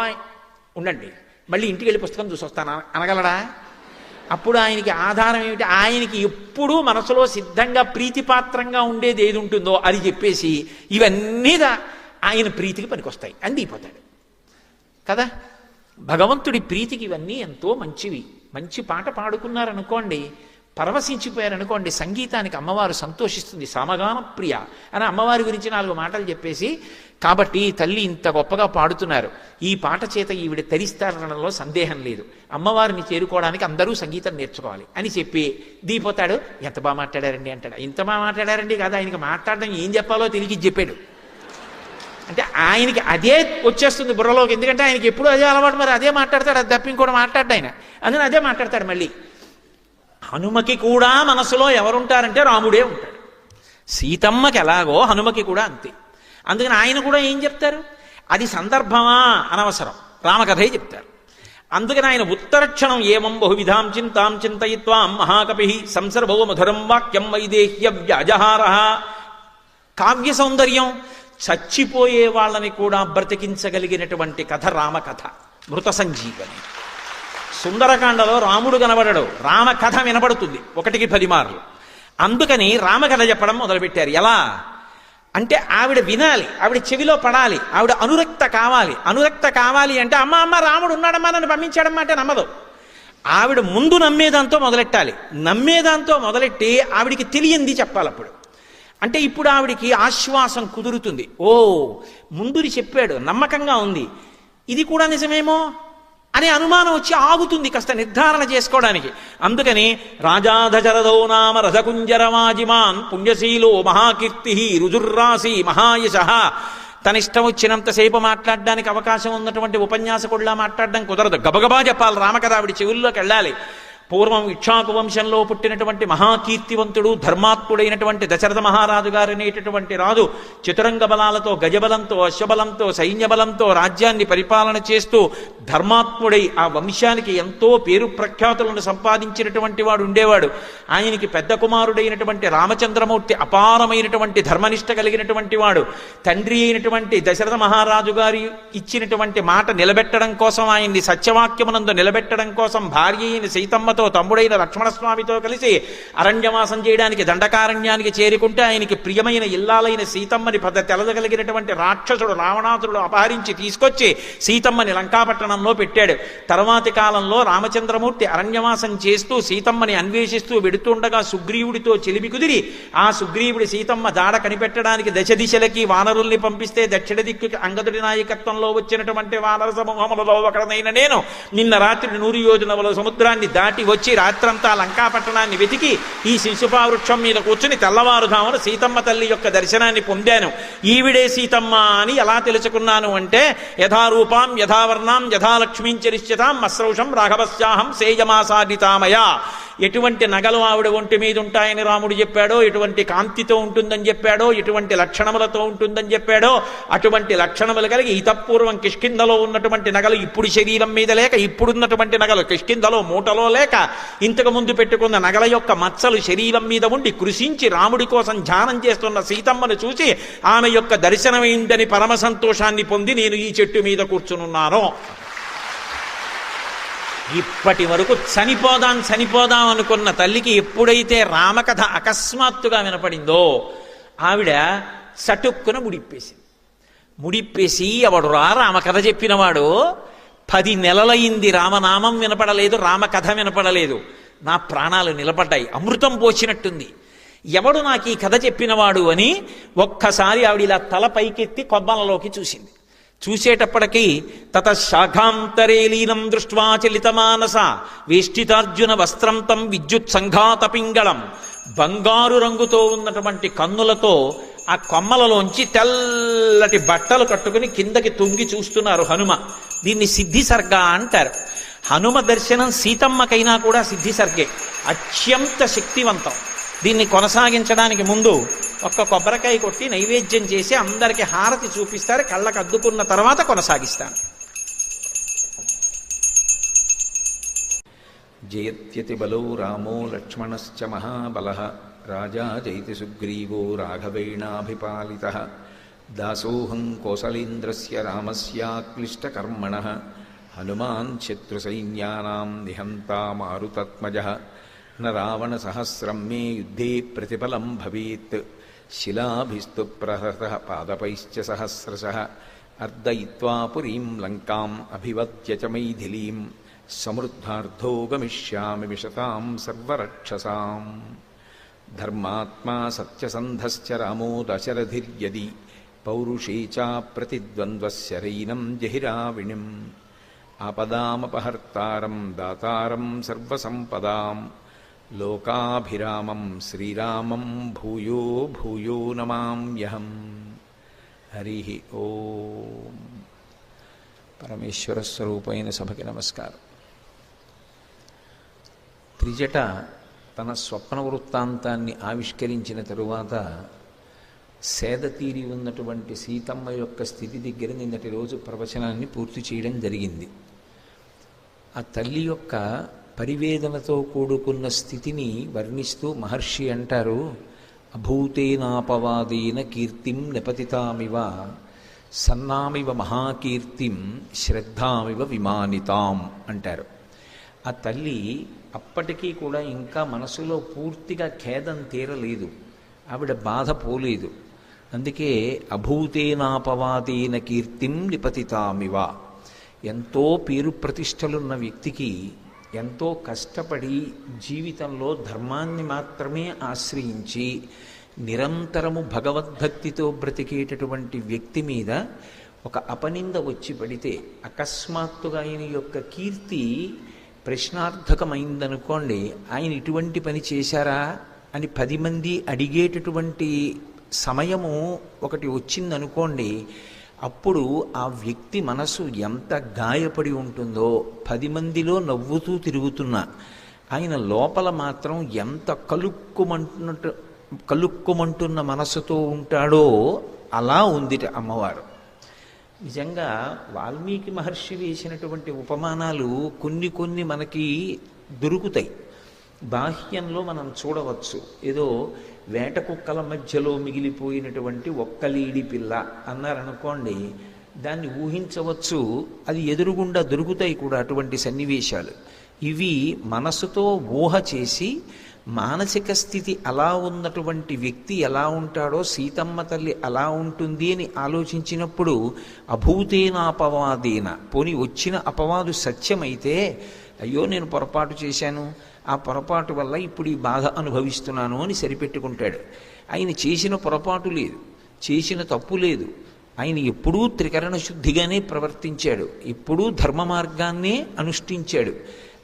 ఉండండి, మళ్ళీ ఇంటికి వెళ్ళి పుస్తకం చూసి వస్తాను అనగలడా? అప్పుడు ఆయనకి ఆధారం ఏమిటి? ఆయనకి ఎప్పుడూ మనసులో సిద్ధంగా ప్రీతిపాత్రంగా ఉండేది ఏది ఉంటుందో అది చెప్పేసి ఇవన్నీ ఆయన ప్రీతికి పనికొస్తాయి అని దిగిపోతాడు కదా. భగవంతుడి ప్రీతికి ఇవన్నీ ఎంతో మంచివి. మంచి పాట పాడుకున్నారనుకోండి, పరవశించిపోయారనుకోండి, సంగీతానికి అమ్మవారు సంతోషిస్తుంది. సమగాన ప్రియ అని అమ్మవారి గురించి 4 మాటలు చెప్పేసి, కాబట్టి తల్లి ఇంత గొప్పగా పాడుతున్నారు, ఈ పాట చేత ఈవిడ తరిస్తారనడంలో సందేహం లేదు, అమ్మవారిని చేరుకోవడానికి అందరూ సంగీతం నేర్చుకోవాలి అని చెప్పి దిగిపోతాడు. ఎంత బాగా మాట్లాడారండి అంటాడు. ఇంత బాగా మాట్లాడారండి కాదు, ఆయనకి మాట్లాడడం ఏం చెప్పాలో తెలియకి చెప్పాడు. అంటే ఆయనకి అదే వచ్చేస్తుంది బుర్రలోకి, ఎందుకంటే ఆయనకి ఎప్పుడు అదే అలవాటు, మరి అదే మాట్లాడతాడు, అది తప్ప ఇంకోటి మాట్లాడ్డా ఆయన, అందుకని అదే మాట్లాడతాడు. మళ్ళీ హనుమకి కూడా మనసులో ఎవరుంటారంటే రాముడే ఉంటాడు. సీతమ్మకి ఎలాగో హనుమకి కూడా అంతే. అందుకని ఆయన కూడా ఏం చెప్తారు? అది సందర్భమా అనవసరం, రామకథే చెప్తారు. అందుకని ఆయన ఉత్తరక్షణం ఏమం బహువిధాం చింతాం చింతయిత్వాం మహాకపి సంసర్భో మధురం వాక్యం వైదేహ్య వ్యాజహార. కావ్య సౌందర్యం, చచ్చిపోయే వాళ్ళని కూడా బ్రతికించగలిగినటువంటి కథ రామకథ, మృత సంజీవని. సుందరకాండలో రాముడు కనబడడు, రామకథ వినబడుతుంది 1కి 10 మార్లు. అందుకని రామకథ చెప్పడం మొదలుపెట్టారు. ఎలా అంటే ఆవిడ వినాలి, ఆవిడ చెవిలో పడాలి, ఆవిడ అనురక్త కావాలి. అనురక్త కావాలి అంటే అమ్మ రాముడు ఉన్నాడమ్మా నన్ను పంపించాడమ్మా అంటే నమ్మదు. ఆవిడ ముందు నమ్మేదాంతో మొదలెట్టాలి. నమ్మేదాంతో మొదలెట్టి ఆవిడికి తెలియంది చెప్పాలి. అప్పుడు అంటే ఇప్పుడు ఆవిడికి ఆశ్వాసం కుదురుతుంది. ఓ ముందుని చెప్పాడు, నమ్మకంగా ఉంది, ఇది కూడా నిజమేమో అనే అనుమానం వచ్చి ఆగుతుంది కాస్త నిర్ధారణ చేసుకోవడానికి. అందుకని రాజాధజరదో నామ రథకుంజరమాజిమాన్ పుణ్యశీలో మహాకీర్తి రుజుర్రాసి మహాయశ. తన ఇష్టం వచ్చినంతసేపు మాట్లాడడానికి అవకాశం ఉన్నటువంటి ఉపన్యాసకుడిలా మాట్లాడడం కుదరదు, గబగబా చెప్పాలి రామకథ, ఆవిడ చెవుల్లోకి వెళ్ళాలి. పూర్వం ఇక్ష్వాకు వంశంలో పుట్టినటువంటి మహాకీర్తివంతుడు ధర్మాత్ముడైనటువంటి దశరథ మహారాజు గారు అనేటటువంటి రాజు చతురంగ బలాలతో, గజబలంతో, అశ్వబలంతో, సైన్యబలంతో రాజ్యాన్ని పరిపాలన చేస్తూ ధర్మాత్ముడై ఆ వంశానికి ఎంతో పేరు ప్రఖ్యాతులను సంపాదించినటువంటి వాడు ఉండేవాడు. ఆయనకి పెద్ద కుమారుడైనటువంటి రామచంద్రమూర్తి అపారమైనటువంటి ధర్మనిష్ట కలిగినటువంటి వాడు. తండ్రి అయినటువంటి దశరథ మహారాజు గారి ఇచ్చినటువంటి మాట నిలబెట్టడం కోసం, ఆయన్ని సత్యవాక్యమునందు నిలబెట్టడం కోసం భార్య అయిన సీతమ్మతో, తమ్ముడైన లక్ష్మణస్వామితో కలిసి అరణ్యవాసం చేయడానికి దండకారణ్యానికి చేరుకుంటే, ఆయనకి ప్రియమైన ఇల్లాలైన సీతమ్మని తెలదగలిగినటువంటి రాక్షసుడు రావణాసురుడు అపహరించి తీసుకొచ్చి సీతమ్మని లంకాపట్టణంలో పెట్టాడు. తర్వాతి కాలంలో రామచంద్రమూర్తి అరణ్యవాసం చేస్తూ సీతమ్మని అన్వేషిస్తూ వెడుతుండగా సుగ్రీవుడితో చెలిమి కుదిరి, ఆ సుగ్రీవుడి సీతమ్మ జాడ కనిపెట్టడానికి దశ దిశలకి వానరుల్ని పంపిస్తే దక్షిణ దిక్కుకి అంగదుడి నాయకత్వంలో వచ్చినటువంటి వానర సమూహములలో ఒకడనైన నేను నిన్న రాత్రి 100 యోజనముల సముద్రాన్ని దాటి వచ్చి రాత్రంతా లంకాపట్టణాన్ని వెతికి ఈ శిశుపా వృక్షం మీద కూర్చుని తెల్లవారుధామున సీతమ్మ తల్లి యొక్క దర్శనాన్ని పొందాను. ఈవిడే సీతమ్మ అని ఎలా తెలుసుకున్నాను అంటే, యథారూపాం యథావర్ణాం యథాలక్ష్మీం చరిష్యతాం మశ్రౌషం రాఘవస్యాహం సేయమాసాదితామయ. ఎటువంటి నగలు ఆవిడ ఒంటి మీద ఉంటాయని రాముడు చెప్పాడో, ఎటువంటి కాంతితో ఉంటుందని చెప్పాడో, ఎటువంటి లక్షణములతో ఉంటుందని చెప్పాడో, అటువంటి లక్షణములు కలిగి ఇతపూర్వం కిష్కింధలో ఉన్నటువంటి నగలు ఇప్పుడు శరీరం మీద లేక, ఇప్పుడున్నటువంటి నగలు కిష్కింధలో మూటలో లేక, ఇంతకు ముందు పెట్టుకున్న నగల యొక్క మచ్చలు శరీరం మీద ఉండి కృషించి రాముడి కోసం ధ్యానం చేస్తున్న సీతమ్మను చూసి ఆమె యొక్క దర్శనమైందని పరమ సంతోషాన్ని పొంది నేను ఈ చెట్టు మీద కూర్చునున్నాను. ఇప్పటి వరకు చనిపోదాం అనుకున్న తల్లికి ఎప్పుడైతే రామకథ అకస్మాత్తుగా వినపడిందో ఆవిడ సటుక్కున ముడిప్పేసి ఎవడురా రామకథ చెప్పినవాడు, 10 నెలలయింది రామనామం వినపడలేదు, రామకథ వినపడలేదు, నా ప్రాణాలు నిలబడ్డాయి, అమృతం పోసినట్టుంది, ఎవడు నాకు ఈ కథ చెప్పినవాడు అని ఒక్కసారి ఆవిడ ఇలా తల పైకెత్తి కొబ్బలలోకి చూసింది. చూసేటప్పటికీ తత శాఖాంతరే లీనం దృష్ట్వా చలితమానస వేష్టితార్జున వస్త్రం తం విద్యుత్ సంఘాత పింగళం. బంగారు రంగుతో ఉన్నటువంటి కన్నులతో ఆ కొమ్మలలోంచి తెల్లటి బట్టలు కట్టుకుని కిందకి తుంగి చూస్తున్నారు హనుమ. దీన్ని సిద్ధిసర్గ అంటారు. హనుమ దర్శనం సీతమ్మకైనా కూడా సిద్ధిసర్గే, అత్యంత శక్తివంతం. దీన్ని కొనసాగించడానికి ముందు ఒక్క కొబ్బరికాయ కొట్టి నైవేద్యం చేసి అందరికి హారతి చూపిస్తారు. కళ్ళకు అద్దుకున్న తర్వాత కొనసాగిస్తాను. జయత్యతి బలో రామో లక్ష్మణశ్చ మహాబలః రాజా జైతి సుగ్రీవో రాఘవేణాభిపాలితః దాసోహం కోసలేంద్రస్య రామస్యాక్లిష్టకర్మణః హనుమాన్ శత్రుసైన్యానాం నిహంతా మారుతత్మజః న రావణ సహస్రం మే యుద్ధే ప్రతిఫలం భవేత్ శిలాభిస్తు ప్రహృతః పాదపైశ్చ సహస్రశః అర్దయిత్వా పురీం లంకాం అభివద్య చ మైథిలీం సమృద్ధార్థో గమిష్యామి విశతాం సర్వరక్షసాం. ధర్మాత్మా సత్యసంధశ్చ రామో దశరథిర్యది పౌరుషే చ ప్రతిద్వంద్వస్య రైనం జహిరావిణిం ఆపదామపహర్తారం దాతారం సర్వసంపదాం లోకాభిరామం శ్రీరామం భూయో భూయో నమామ్యహం. హరి ఓం. పరమేశ్వర స్వరూపైన సభకి నమస్కారం. త్రిజట తన స్వప్న వృత్తాంతాన్ని ఆవిష్కరించిన తరువాత సేద తీరి ఉన్నటువంటి సీతమ్మ యొక్క స్థితి దగ్గర నిన్నటి రోజు ప్రవచనాన్ని పూర్తి చేయడం జరిగింది. ఆ తల్లి యొక్క పరివేదనతో కూడుకున్న స్థితిని వర్ణిస్తూ మహర్షి అంటారు, అభూతేనాపవాదేన కీర్తిం నిపతితామివ సన్నామివ మహాకీర్తిం శ్రద్ధామివ విమానితాం అంటారు. ఆ తల్లి అప్పటికీ కూడా ఇంకా మనసులో పూర్తిగా ఖేదం తీరలేదు, ఆవిడ బాధ పోలేదు. అందుకే అభూతేనాపవాదేన కీర్తిం నిపతితామివ. ఎంతో పేరు ప్రతిష్టలున్న వ్యక్తికి ఎంతో కష్టపడి జీవితంలో ధర్మాన్ని మాత్రమే ఆశ్రయించి నిరంతరము భగవద్భక్తితో బ్రతికేటటువంటి వ్యక్తి మీద ఒక అపనింద వచ్చి పడితే, అకస్మాత్తుగా ఆయన యొక్క కీర్తి ప్రశ్నార్థకమైందనుకోండి, ఆయన ఇటువంటి పని చేశారా అని 10 మంది అడిగేటటువంటి సమయము ఒకటి వచ్చిందనుకోండి, అప్పుడు ఆ వ్యక్తి మనసు ఎంత గాయపడి ఉంటుందో, 10 మందిలో నవ్వుతూ తిరుగుతున్నా ఆయన లోపల మాత్రం ఎంత కలుక్కుమంటున్న మనసుతో ఉంటాడో అలా ఉందిట అమ్మవారు. నిజంగా వాల్మీకి మహర్షి వేసినటువంటి ఉపమానాలు కొన్ని మనకి దొరుకుతాయి. బాహ్యంలో మనం చూడవచ్చు, ఏదో వేట కుక్కల మధ్యలో మిగిలిపోయినటువంటి ఒక్కలీడి పిల్ల అన్నారనుకోండి, దాన్ని ఊహించవచ్చు, అది ఎదురుగుండా దొరుకుతాయి కూడా అటువంటి సన్నివేశాలు. ఇవి మనసుతో ఊహ చేసి మానసిక స్థితి అలా ఉన్నటువంటి వ్యక్తి ఎలా ఉంటాడో సీతమ్మ తల్లి అలా ఉంటుంది అని ఆలోచించినప్పుడు అభూతేనాపవాదేన, పోని వచ్చిన అపవాదు సత్యమైతే అయ్యో నేను పొరపాటు చేశాను, ఆ పొరపాటు వల్ల ఇప్పుడు ఈ బాధ అనుభవిస్తున్నాను అని సరిపెట్టుకుంటాడు. ఆయన చేసిన పొరపాటు లేదు, చేసిన తప్పు లేదు, ఆయన ఎప్పుడూ త్రికరణ శుద్ధిగానే ప్రవర్తించాడు, ఎప్పుడూ ధర్మ మార్గాన్నే అనుష్ఠించాడు.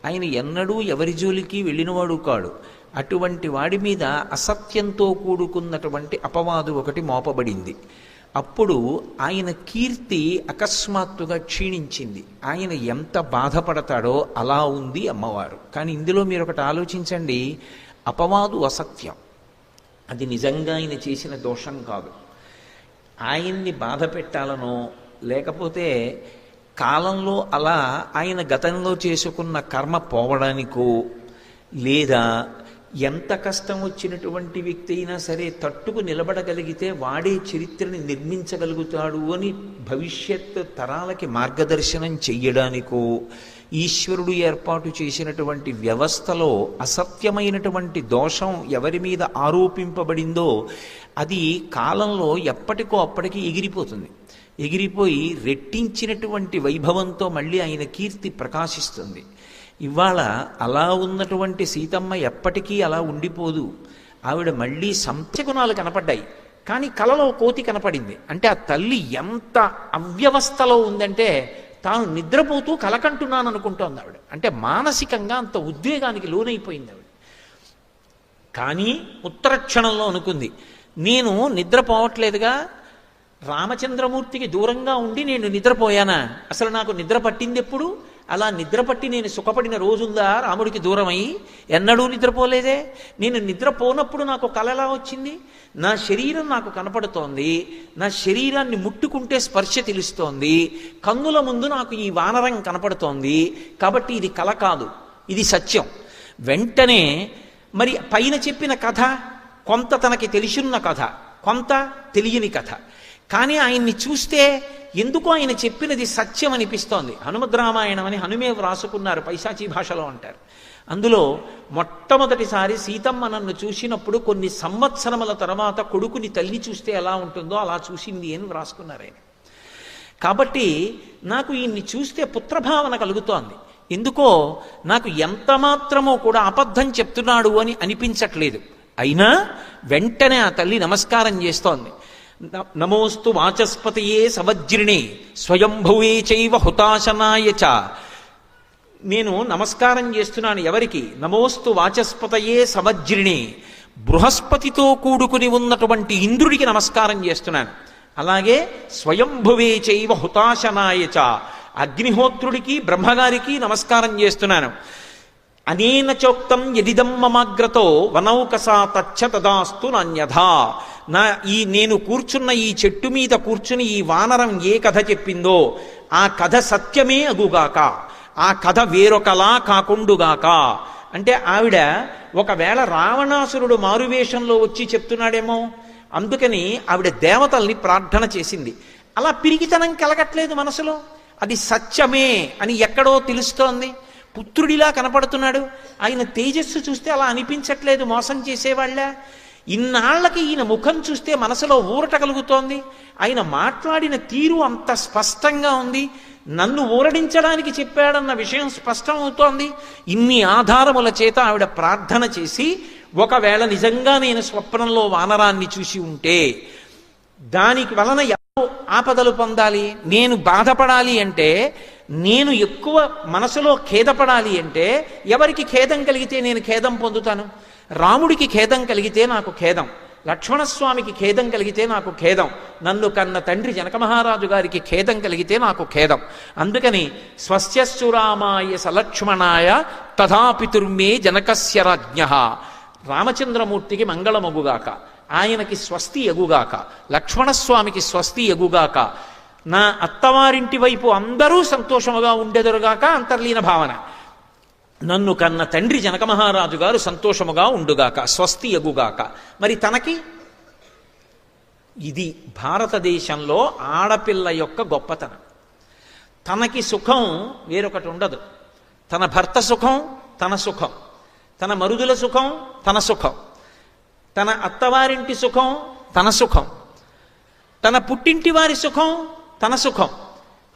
ఆయన ఎన్నడూ ఎవరి జోలికి వెళ్ళినవాడు కాడు. అటువంటి వాడి మీద అసత్యంతో కూడుకున్నటువంటి అపవాదు ఒకటి మోపబడింది. అప్పుడు ఆయన కీర్తి అకస్మాత్తుగా క్షీణించింది. ఆయన ఎంత బాధపడతాడో అలా ఉంది అమ్మవారు. కానీ ఇందులో మీరు ఒకటి ఆలోచించండి, అపవాదు అసత్యం, అది నిజంగా ఆయన చేసిన దోషం కాదు. ఆయన్ని బాధ పెట్టాలనో లేకపోతే కాలంలో అలా ఆయన గతంలో చేసుకున్న కర్మ పోవడానికో, లేదా ఎంత కష్టం వచ్చినటువంటి వ్యక్తి అయినా సరే తట్టుకు నిలబడగలిగితే వాడే చరిత్రని నిర్మించగలుగుతాడు అని భవిష్యత్ తరాలకి మార్గదర్శనం చెయ్యడానికో, ఈశ్వరుడు ఏర్పాటు చేసినటువంటి వ్యవస్థలో అసత్యమైనటువంటి దోషం ఎవరి మీద ఆరోపింపబడిందో అది కాలంలో ఎప్పటికో అప్పటికి ఎగిరిపోతుంది. ఎగిరిపోయి రెట్టించినటువంటి వైభవంతో మళ్ళీ ఆయన కీర్తి ప్రకాశిస్తుంది. ఇవాళ అలా ఉన్నటువంటి సీతమ్మ ఎప్పటికీ అలా ఉండిపోదు. ఆవిడ మళ్ళీ సంశగుణాలు కనపడ్డాయి, కానీ కలలో కోతి కనపడింది. అంటే ఆ తల్లి ఎంత అవ్యవస్థలో ఉందంటే తాను నిద్రపోతూ కలకంటున్నాను అనుకుంటోంది ఆవిడ. అంటే మానసికంగా అంత ఉద్వేగానికి లోనైపోయింది ఆవిడ. కానీ ఉత్తర క్షణంలో అనుకుంది, నేను నిద్రపోవట్లేదుగా, రామచంద్రమూర్తికి దూరంగా ఉండి నేను నిద్రపోయానా? అసలు నాకు నిద్ర పట్టింది ఎప్పుడు? అలా నిద్రపట్టి నేను సుఖపడిన రోజుందా రాముడికి దూరమై? ఎన్నడూ నిద్రపోలేదే. నేను నిద్రపోనప్పుడు నాకు కల ఎలా వచ్చింది? నా శరీరం నాకు కనపడుతోంది, నా శరీరాన్ని ముట్టుకుంటే స్పర్శ తెలుస్తోంది, కన్నుల ముందు నాకు ఈ వానరం కనపడుతోంది. కాబట్టి ఇది కల కాదు, ఇది సత్యం. వెంటనే మరి పైన చెప్పిన కథ కొంత తనకి తెలిసిన్న కథ, కొంత తెలియని కథ. కానీ ఆయన్ని చూస్తే ఎందుకో ఆయన చెప్పినది సత్యం అనిపిస్తోంది. హనుమద్రామాయణం అని హనుమే వ్రాసుకున్నారు, పైశాచీ భాషలో అంటారు. అందులో మొట్టమొదటిసారి సీతమ్మ నన్ను చూసినప్పుడు కొన్ని సంవత్సరముల తర్వాత కొడుకుని తల్లి చూస్తే ఎలా ఉంటుందో అలా చూసింది అని వ్రాసుకున్నారు ఆయన. కాబట్టి నాకు ఈయన్ని చూస్తే పుత్రభావన కలుగుతోంది. ఎందుకో నాకు ఎంత మాత్రమో కూడా అబద్ధం చెప్తున్నాడు అని అనిపించట్లేదు. అయినా వెంటనే ఆ తల్లి నమస్కారం చేస్తోంది. నమోస్తు వాచస్పతయే సవజ్రిణే స్వయంభువే చైవ హుతాశనాయ చ. నేను నమస్కారం చేస్తున్నాను ఎవరికి? నమోస్తు వాచస్పతయే సవజ్రిణే, బృహస్పతితో కూడుకుని ఉన్నటువంటి ఇంద్రుడికి నమస్కారం చేస్తున్నాను. అలాగే స్వయంభువే చైవ హుతాశనాయ చ, అగ్నిహోత్రుడికి బ్రహ్మగారికి నమస్కారం చేస్తున్నాను. అనేన చోక్తం యదిదం మమాగ్రతో వనౌకసా తచ్చ తదాస్తు నాన్యథా. నేను కూర్చున్న ఈ చెట్టు మీద కూర్చుని ఈ వానరం ఏ కథ చెప్పిందో ఆ కథ సత్యమే అగుగాక, ఆ కథ వేరొకలా కాకుండుగాక. అంటే ఆవిడ ఒకవేళ రావణాసురుడు మారువేషంలో వచ్చి చెప్తున్నాడేమో, అందుకని ఆవిడ దేవతల్ని ప్రార్థన చేసింది. అలా పిరిగితనం కలగట్లేదు మనసులో, అది సత్యమే అని ఎక్కడో తెలుస్తోంది. పుత్రుడిలా కనపడుతున్నాడు, ఆయన తేజస్సు చూస్తే అలా అనిపించట్లేదు మోసం చేసేవాళ్ళ. ఇన్నాళ్లకి ఈయన ముఖం చూస్తే మనసులో ఊరట కలుగుతోంది, ఆయన మాట్లాడిన తీరు అంత స్పష్టంగా ఉంది, నన్ను ఊరడించడానికి చెప్పాడన్న విషయం స్పష్టం అవుతోంది. ఇన్ని ఆధారముల చేత ఆవిడ ప్రార్థన చేసి, ఒకవేళ నిజంగా నేను స్వప్నంలో వానరాన్ని చూసి ఉంటే దానికి వలన ఆపదలు పొందాలి, నేను బాధపడాలి అంటే, నేను ఎక్కువ మనసులో ఖేదపడాలి అంటే, ఎవరికి ఖేదం కలిగితే నేను ఖేదం పొందుతాను? రాముడికి ఖేదం కలిగితే నాకు ఖేదం, లక్ష్మణస్వామికి ఖేదం కలిగితే నాకు ఖేదం, నన్ను కన్న తండ్రి జనక మహారాజు గారికి ఖేదం కలిగితే నాకు ఖేదం. అందుకని స్వస్యస్సు రామాయ సలక్ష్మణాయ తథాపితుర్మే జనకస్య రాజ్ఞః. రామచంద్రమూర్తికి మంగళమగుగాక, ఆయనకి స్వస్తి ఎగుగాక, లక్ష్మణస్వామికి స్వస్తి ఎగుగాక, నా అత్తవారింటి వైపు అందరూ సంతోషముగా ఉండెదరుగాక. అంతర్లీన భావన, నన్ను కన్న తండ్రి జనక మహారాజు గారు సంతోషముగా ఉండుగాక, స్వస్తి ఎగుగాక. మరి తనకి ఇది భారతదేశంలో ఆడపిల్ల యొక్క గొప్పతనం. తనకి సుఖం వేరొకటి ఉండదు. తన భర్త సుఖం తన సుఖం, తన మరుదుల సుఖం తన సుఖం, తన అత్తవారింటి సుఖం తన సుఖం, తన పుట్టింటి వారి సుఖం తన సుఖం.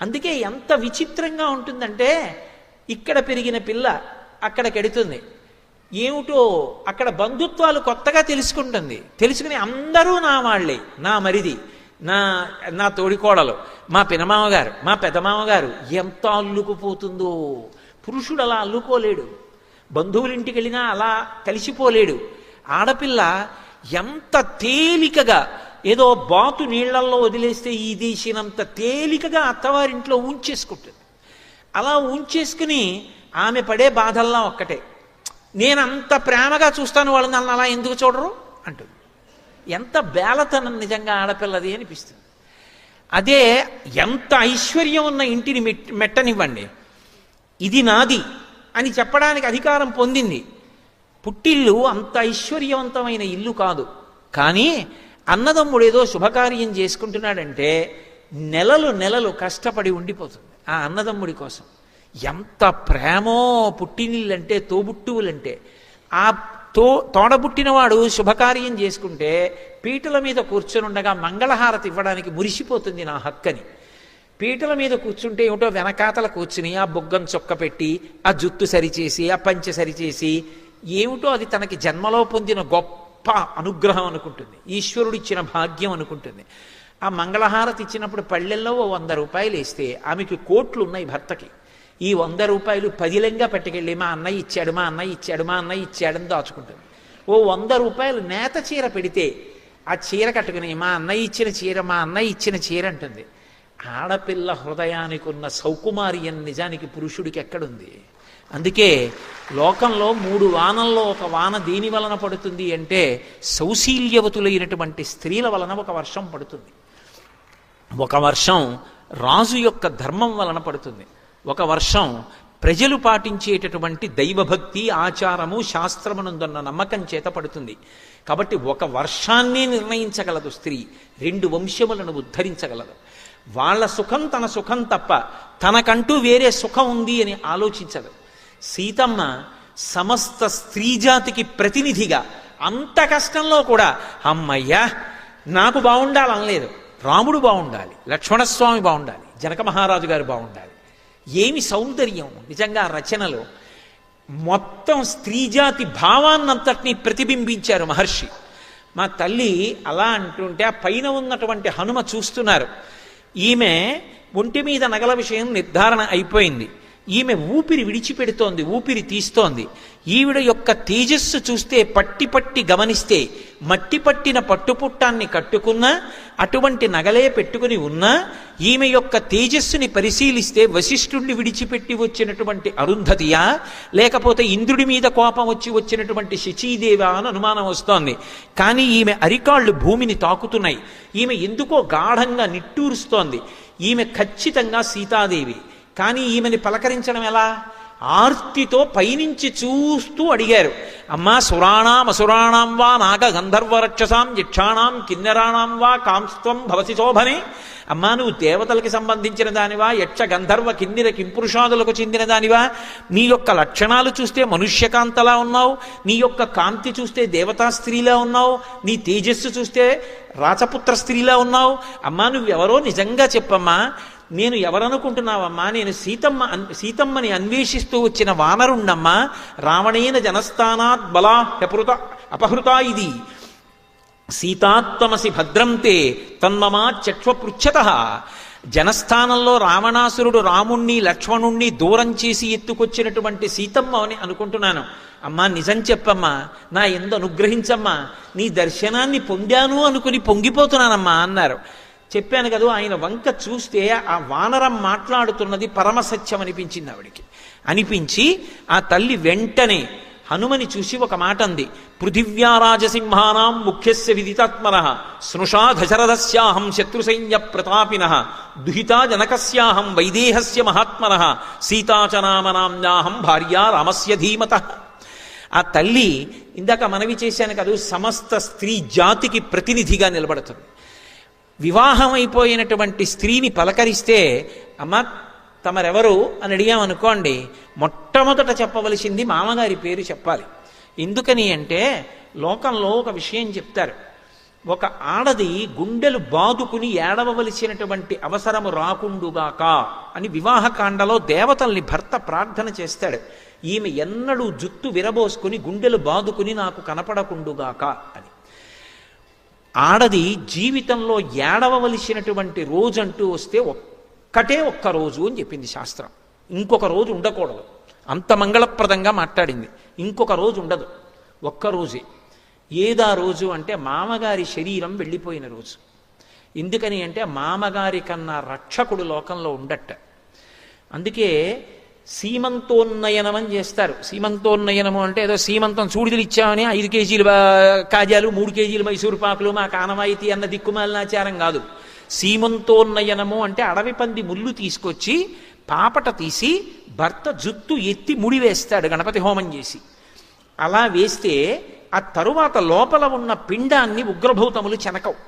అందుకే ఎంత విచిత్రంగా ఉంటుందంటే, ఇక్కడ పెరిగిన పిల్ల అక్కడికెడుతుంది, ఏమిటో అక్కడ బంధుత్వాలు కొత్తగా తెలుసుకుంటుంది. తెలుసుకుని అందరూ నా వాళ్ళే, నా మరిది, నా తోడికోడలు, మా పినమామగారు, మా పెదమామగారు. ఎంత అల్లుకుపోతుందో! పురుషుడు అలా అల్లుకోలేడు, బంధువులింటికి వెళ్ళినా అలా కలిసిపోలేడు. ఆడపిల్ల ఎంత తేలికగా ఏదో బాతు నీళ్లల్లో వదిలేస్తే ఈ దేశినంత తేలికగా అత్తవారింట్లో ఉంచేసుకుంటుంది. అలా ఉంచేసుకుని ఆమె పడే బాధల్లా ఒక్కటే, నేను అంత ప్రేమగా చూస్తాను వాళ్ళు నన్ను అలా ఎందుకు చూడరు అంటుంది. ఎంత బేలతనం నిజంగా ఆడపిల్లది అనిపిస్తుంది. అదే ఎంత ఐశ్వర్యం ఉన్న ఇంటిని మెట్టనివ్వండి, ఇది నాది అని చెప్పడానికి అధికారం పొందింది. పుట్టిల్లు అంత ఐశ్వర్యవంతమైన ఇల్లు కాదు, కానీ అన్నదమ్ముడు ఏదో శుభకార్యం చేసుకుంటున్నాడంటే నెలలు నెలలు కష్టపడి ఉండిపోతుంది ఆ అన్నదమ్ముడి కోసం. ఎంత ప్రేమో పుట్టినిళ్ళంటే, తోబుట్టువులంటే. ఆ తోడబుట్టినవాడు శుభకార్యం చేసుకుంటే పీటల మీద కూర్చొని ఉండగా మంగళహారతి ఇవ్వడానికి మురిసిపోతుంది నా హక్కని. పీటల మీద కూర్చుంటే ఏమిటో వెనకాతల కూర్చుని ఆ బొగ్గం చొక్క పెట్టి ఆ జుత్తు సరిచేసి ఆ పంచె సరిచేసి ఏమిటో అది తనకి జన్మలో పొందిన గొప్ప అనుగ్రహం అనుకుంటుంది, ఈశ్వరుడిచ్చిన భాగ్యం అనుకుంటుంది. ఆ మంగళహారతి ఇచ్చినప్పుడు పళ్ళెల్లో ఓ 100 రూపాయలు వేస్తే ఆమెకి కోట్లు ఉన్నాయి భర్తకి. ఈ 100 రూపాయలు పదిలంగా పట్టుకెళ్ళి మా అన్నయ్య ఇచ్చాడు, మా అన్నయ్య ఇచ్చాడు, మా అన్నయ్య ఇచ్చాడని దాచుకుంటుంది. ఓ 100 రూపాయలు నేత చీర పెడితే ఆ చీర కట్టుకుని మా అన్నయ్య ఇచ్చిన చీర, మా అన్నయ్య ఇచ్చిన చీర అంటుంది. ఆడపిల్ల హృదయానికి ఉన్న సౌకుమార్యం నిజానికి పురుషుడికి ఎక్కడుంది? అందుకే లోకంలో 3 వానల్లో ఒక వాన దేని వలన పడుతుంది అంటే సౌశీల్యవతులైనటువంటి స్త్రీల వలన ఒక వర్షం పడుతుంది. ఒక వర్షం రాజు యొక్క ధర్మం వలన పడుతుంది. ఒక వర్షం ప్రజలు పాటించేటటువంటి దైవభక్తి, ఆచారము, శాస్త్రమునందున్న నమ్మకం చేత పడుతుంది. కాబట్టి ఒక వర్షాన్నే నిర్ణయించగలదు స్త్రీ, 2 వంశములను ఉద్ధరించగలదు. వాళ్ళ సుఖం తన సుఖం తప్ప తనకంటూ వేరే సుఖం ఉంది అని ఆలోచించదు. సీతమ్మ సమస్త స్త్రీజాతికి ప్రతినిధిగా అంత కష్టంలో కూడా అమ్మయ్యా నాకు బాగుండాలనలేదు, రాముడు బాగుండాలి, లక్ష్మణస్వామి బాగుండాలి, జనక మహారాజు గారు బాగుండాలి. ఏమి సౌందర్యం నిజంగా రచనలో! మొత్తం స్త్రీజాతి భావాన్నంతటినీ ప్రతిబింబించారు మహర్షి. మా తల్లి అలా అంటుంటే ఆ పైన ఉన్నటువంటి హనుమ చూస్తున్నారు. ఈమె ఒంటి మీద నగల విషయం నిర్ధారణ అయిపోయింది. ఈమె ఊపిరి విడిచిపెడుతోంది, ఊపిరి తీస్తోంది. ఈవిడ యొక్క తేజస్సు చూస్తే పట్టి పట్టి గమనిస్తే మట్టి పట్టిన పట్టుపుట్టాన్ని కట్టుకున్నా, అటువంటి నగలే పెట్టుకుని ఉన్నా, ఈమె యొక్క తేజస్సుని పరిశీలిస్తే వశిష్ఠుణ్ణి విడిచిపెట్టి వచ్చినటువంటి అరుంధతియా, లేకపోతే ఇంద్రుడి మీద కోపం వచ్చి వచ్చినటువంటి శచీదేవా అని అనుమానం వస్తోంది. కానీ ఈమె అరికాళ్ళు భూమిని తాకుతున్నాయి. ఈమె ఎందుకో గాఢంగా నిట్టూరుస్తోంది. ఈమె ఖచ్చితంగా సీతాదేవి. కానీ ఈమెని పలకరించడం ఎలా? ఆర్తితో పైనుంచి చూస్తూ అడిగారు, అమ్మా సురాణాం అసురాణాం వా నాగ గంధర్వ రక్షసాం యక్షాణాం కిన్నెరాణాం వా కాంస్త్వం భవసి శోభనే. అమ్మా నువ్వు దేవతలకి సంబంధించిన దానివా, యక్ష గంధర్వ కిన్నెర కింపురుషాదులకు చెందిన దానివా? నీ యొక్క లక్షణాలు చూస్తే మనుష్యకాంతలా ఉన్నావు, నీ యొక్క కాంతి చూస్తే దేవతా స్త్రీలా ఉన్నావు, నీ తేజస్సు చూస్తే రాచపుత్ర స్త్రీలా ఉన్నావు. అమ్మా నువ్వెవరో నిజంగా చెప్పమ్మా, నేను ఎవరనుకుంటున్నావమ్మా? నేను సీతమ్మని అన్వేషిస్తూ వచ్చిన వానరుణ్ణమ్మా. రావణేన జనస్థానాత్ బలా అపహృతా ఇది సీతాత్మసి భద్రంతే తన్మమా చక్ష్వపృచ్ఛత. జనస్థానంలో రావణాసురుడు రాముణ్ణి లక్ష్మణుణ్ణి దూరం చేసి ఎత్తుకొచ్చినటువంటి సీతమ్మ అని అనుకుంటున్నాను. అమ్మా నిజం చెప్పమ్మా, నా ఎందు అనుగ్రహించమ్మా, నీ దర్శనాన్ని పొందాను అనుకుని పొంగిపోతున్నానమ్మా అన్నారు. చెప్పాను కదా, ఆయన వంక చూస్తే ఆ వానరం మాట్లాడుతున్నది పరమసత్యం అనిపించింది ఆవిడికి. అనిపించి ఆ తల్లి వెంటనే హనుమని చూసి ఒక మాట అంది, పృథివ్యారాజసింహానాం ముఖ్యస్య విదితాత్మనః స్నుషా దశరథస్యాహం శత్రుసైన్య ప్రతాపినః దుహితా జనకస్యాహం వైదేహస్య మహాత్మనః సీతాచనామనామ్యాహం భార్యా రామస్య ధీమతః. ఆ తల్లి ఇందాక మనవి చేశాను కదా, సమస్త స్త్రీ జాతికి ప్రతినిధిగా నిలబడుతుంది. వివాహం అయిపోయినటువంటి స్త్రీని పలకరిస్తే అమ్మ తమరెవరు అని అడిగామనుకోండి, మొట్టమొదట చెప్పవలసింది మామగారి పేరు చెప్పాలి. ఎందుకని అంటే లోకంలో ఒక విషయం చెప్తారు, ఒక ఆడది గుండెలు బాదుకుని ఏడవవలసినటువంటి అవసరము రాకుండుగాక అని వివాహకాండలో దేవతల్ని భర్త ప్రార్థన చేస్తాడు. ఈమె ఎన్నడూ జుత్తు విరబోసుకుని గుండెలు బాదుకుని నాకు కనపడకుండుగాక అని. ఆడది జీవితంలో ఏడవవలసినటువంటి రోజంటూ వస్తే ఒక్క రోజు అని చెప్పింది శాస్త్రం. ఇంకొక రోజు ఉండకూడదు, అంత మంగళప్రదంగా మాట్లాడింది. ఇంకొక రోజు ఉండదు, ఒక్క రోజే. ఏదా రోజు అంటే మామగారి శరీరం వెళ్ళిపోయిన రోజు. ఎందుకని అంటే మామగారి కన్నా రక్షకుడు లోకంలో ఉండట. అందుకే సీమంతోన్నయనం అని చేస్తారు. సీమంతోన్నయనము అంటే ఏదో సీమంతం సూడిదలు ఇచ్చామని 5 కేజీలు కాజాలు 3 కేజీలు మైసూరు పాకులు మా కానవాయితీ అన్న దిక్కుమాలినాచారం కాదు. సీమంతోన్నయనము అంటే అడవి పంది ముళ్ళు తీసుకొచ్చి పాపట తీసి భర్త జుత్తు ఎత్తి ముడి వేస్తాడు గణపతి హోమం చేసి. అలా వేస్తే ఆ తరువాత లోపల ఉన్న పిండాన్ని ఉగ్రభూతములు చెనకవు.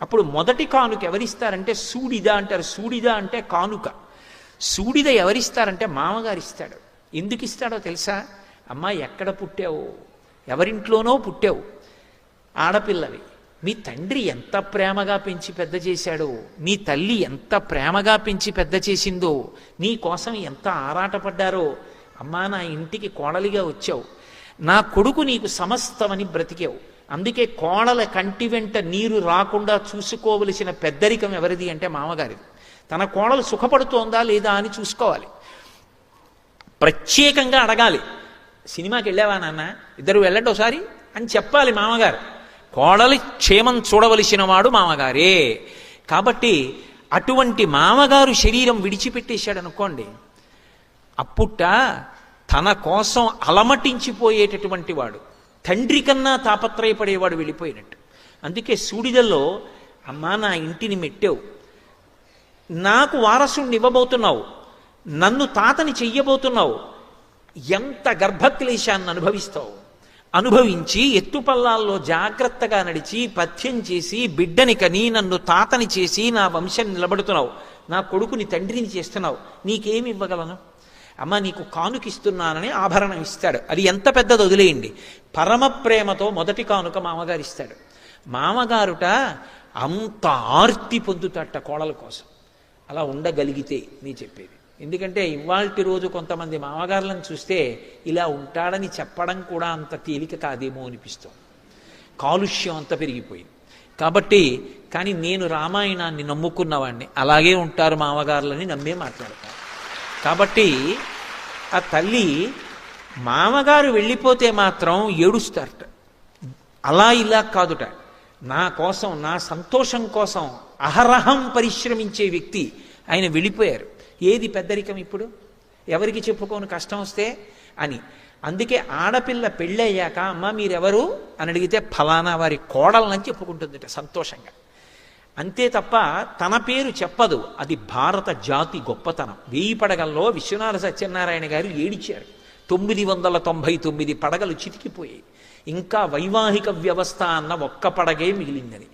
అప్పుడు మొదటి కానుక ఎవరిస్తారంటే సూడిద అంటారు. సూడిద అంటే కానుక. సూడిద ఎవరిస్తారంటే మామగారు ఇస్తాడు. ఎందుకు ఇస్తాడో తెలుసా? అమ్మా ఎక్కడ పుట్టావు, ఎవరింట్లోనో పుట్టావు, ఆడపిల్లవి, మీ తండ్రి ఎంత ప్రేమగా పెంచి పెద్ద చేశాడో, మీ తల్లి ఎంత ప్రేమగా పెంచి పెద్ద చేసిందో, నీ కోసం ఎంత ఆరాటపడ్డారో, అమ్మా నా ఇంటికి కోడలిగా వచ్చావు, నా కొడుకు నీకు సమస్తమని బ్రతికావు. అందుకే కోడల కంటి వెంట నీరు రాకుండా చూసుకోవలసిన పెద్దరికం ఎవరిది అంటే మామగారిది. తన కోడలు సుఖపడుతోందా లేదా అని చూసుకోవాలి. ప్రత్యేకంగా అడగాలి. సినిమాకి వెళ్ళావా నాన్న, ఇద్దరు వెళ్ళండి ఒకసారి అని చెప్పాలి మామగారు. కోడలి క్షేమం చూడవలసిన వాడు మామగారే. కాబట్టి అటువంటి మామగారు శరీరం విడిచిపెట్టేశాడు అనుకోండి, అప్పుట తన కోసం అలమటించిపోయేటటువంటి వాడు, తండ్రి కన్నా తాపత్రయపడేవాడు వెళ్ళిపోయినట్టు. అందుకే సూడిదల్లో అమ్మా నా ఇంటిని మెట్టావు, నాకు వారసుని ఇవ్వబోతున్నావు, నన్ను తాతని చెయ్యబోతున్నావు, ఎంత గర్భక్లేశాన్ని అనుభవిస్తావు, అనుభవించి ఎత్తుపల్లాల్లో జాగ్రత్తగా నడిచి పథ్యం చేసి బిడ్డని కని నన్ను తాతని చేసి నా వంశం నిలబడుతున్నావు, నా కొడుకుని తండ్రిని చేస్తున్నావు, నీకేమి ఇవ్వగలను? అమ్మ నీకు కానుకిస్తున్నానని ఆభరణం ఇస్తాడు. అది ఎంత పెద్దది వదిలేయండి. పరమ ప్రేమతో మొదటి కానుక మామగారు ఇస్తాడు. మామగారుట అంత ఆర్తి పొందుతాట కోడల కోసం. అలా ఉండగలిగితే నీ చెప్పేది. ఎందుకంటే ఇవాల్టి రోజు కొంతమంది మామగారులను చూస్తే ఇలా ఉంటాడని చెప్పడం కూడా అంత తేలిక కాదేమో అనిపిస్తుంది. కాలుష్యం అంత పెరిగిపోయింది కాబట్టి. కానీ నేను రామాయణాన్ని నమ్ముకున్నవాడిని, అలాగే ఉంటారు మామగారులని నమ్మే మాట్లాడతాను. కాబట్టి ఆ తల్లి మామగారు వెళ్ళిపోతే మాత్రం ఏడుస్తారట. అలా ఇలా కాదుట, నా కోసం నా సంతోషం కోసం అహరహం పరిశ్రమించే వ్యక్తి ఆయన వెళ్ళిపోయారు. ఏది పెద్దరికం ఇప్పుడు? ఎవరికి చెప్పుకోను కష్టం వస్తే అని. అందుకే ఆడపిల్ల పెళ్ళయ్యాక అమ్మ మీరెవరు అని అడిగితే ఫలానా వారి కోడలని చెప్పుకుంటుందిట సంతోషంగా. అంతే తప్ప తన పేరు చెప్పదు. అది భారత జాతి గొప్పతనం. 1000 పడగల్లో విశ్వనాథ సత్యనారాయణ గారు ఏడిచారు. 999 పడగలు చితికిపోయాయి. ఇంకా వైవాహిక వ్యవస్థ అన్న ఒక్క పడగే మిగిలిందని.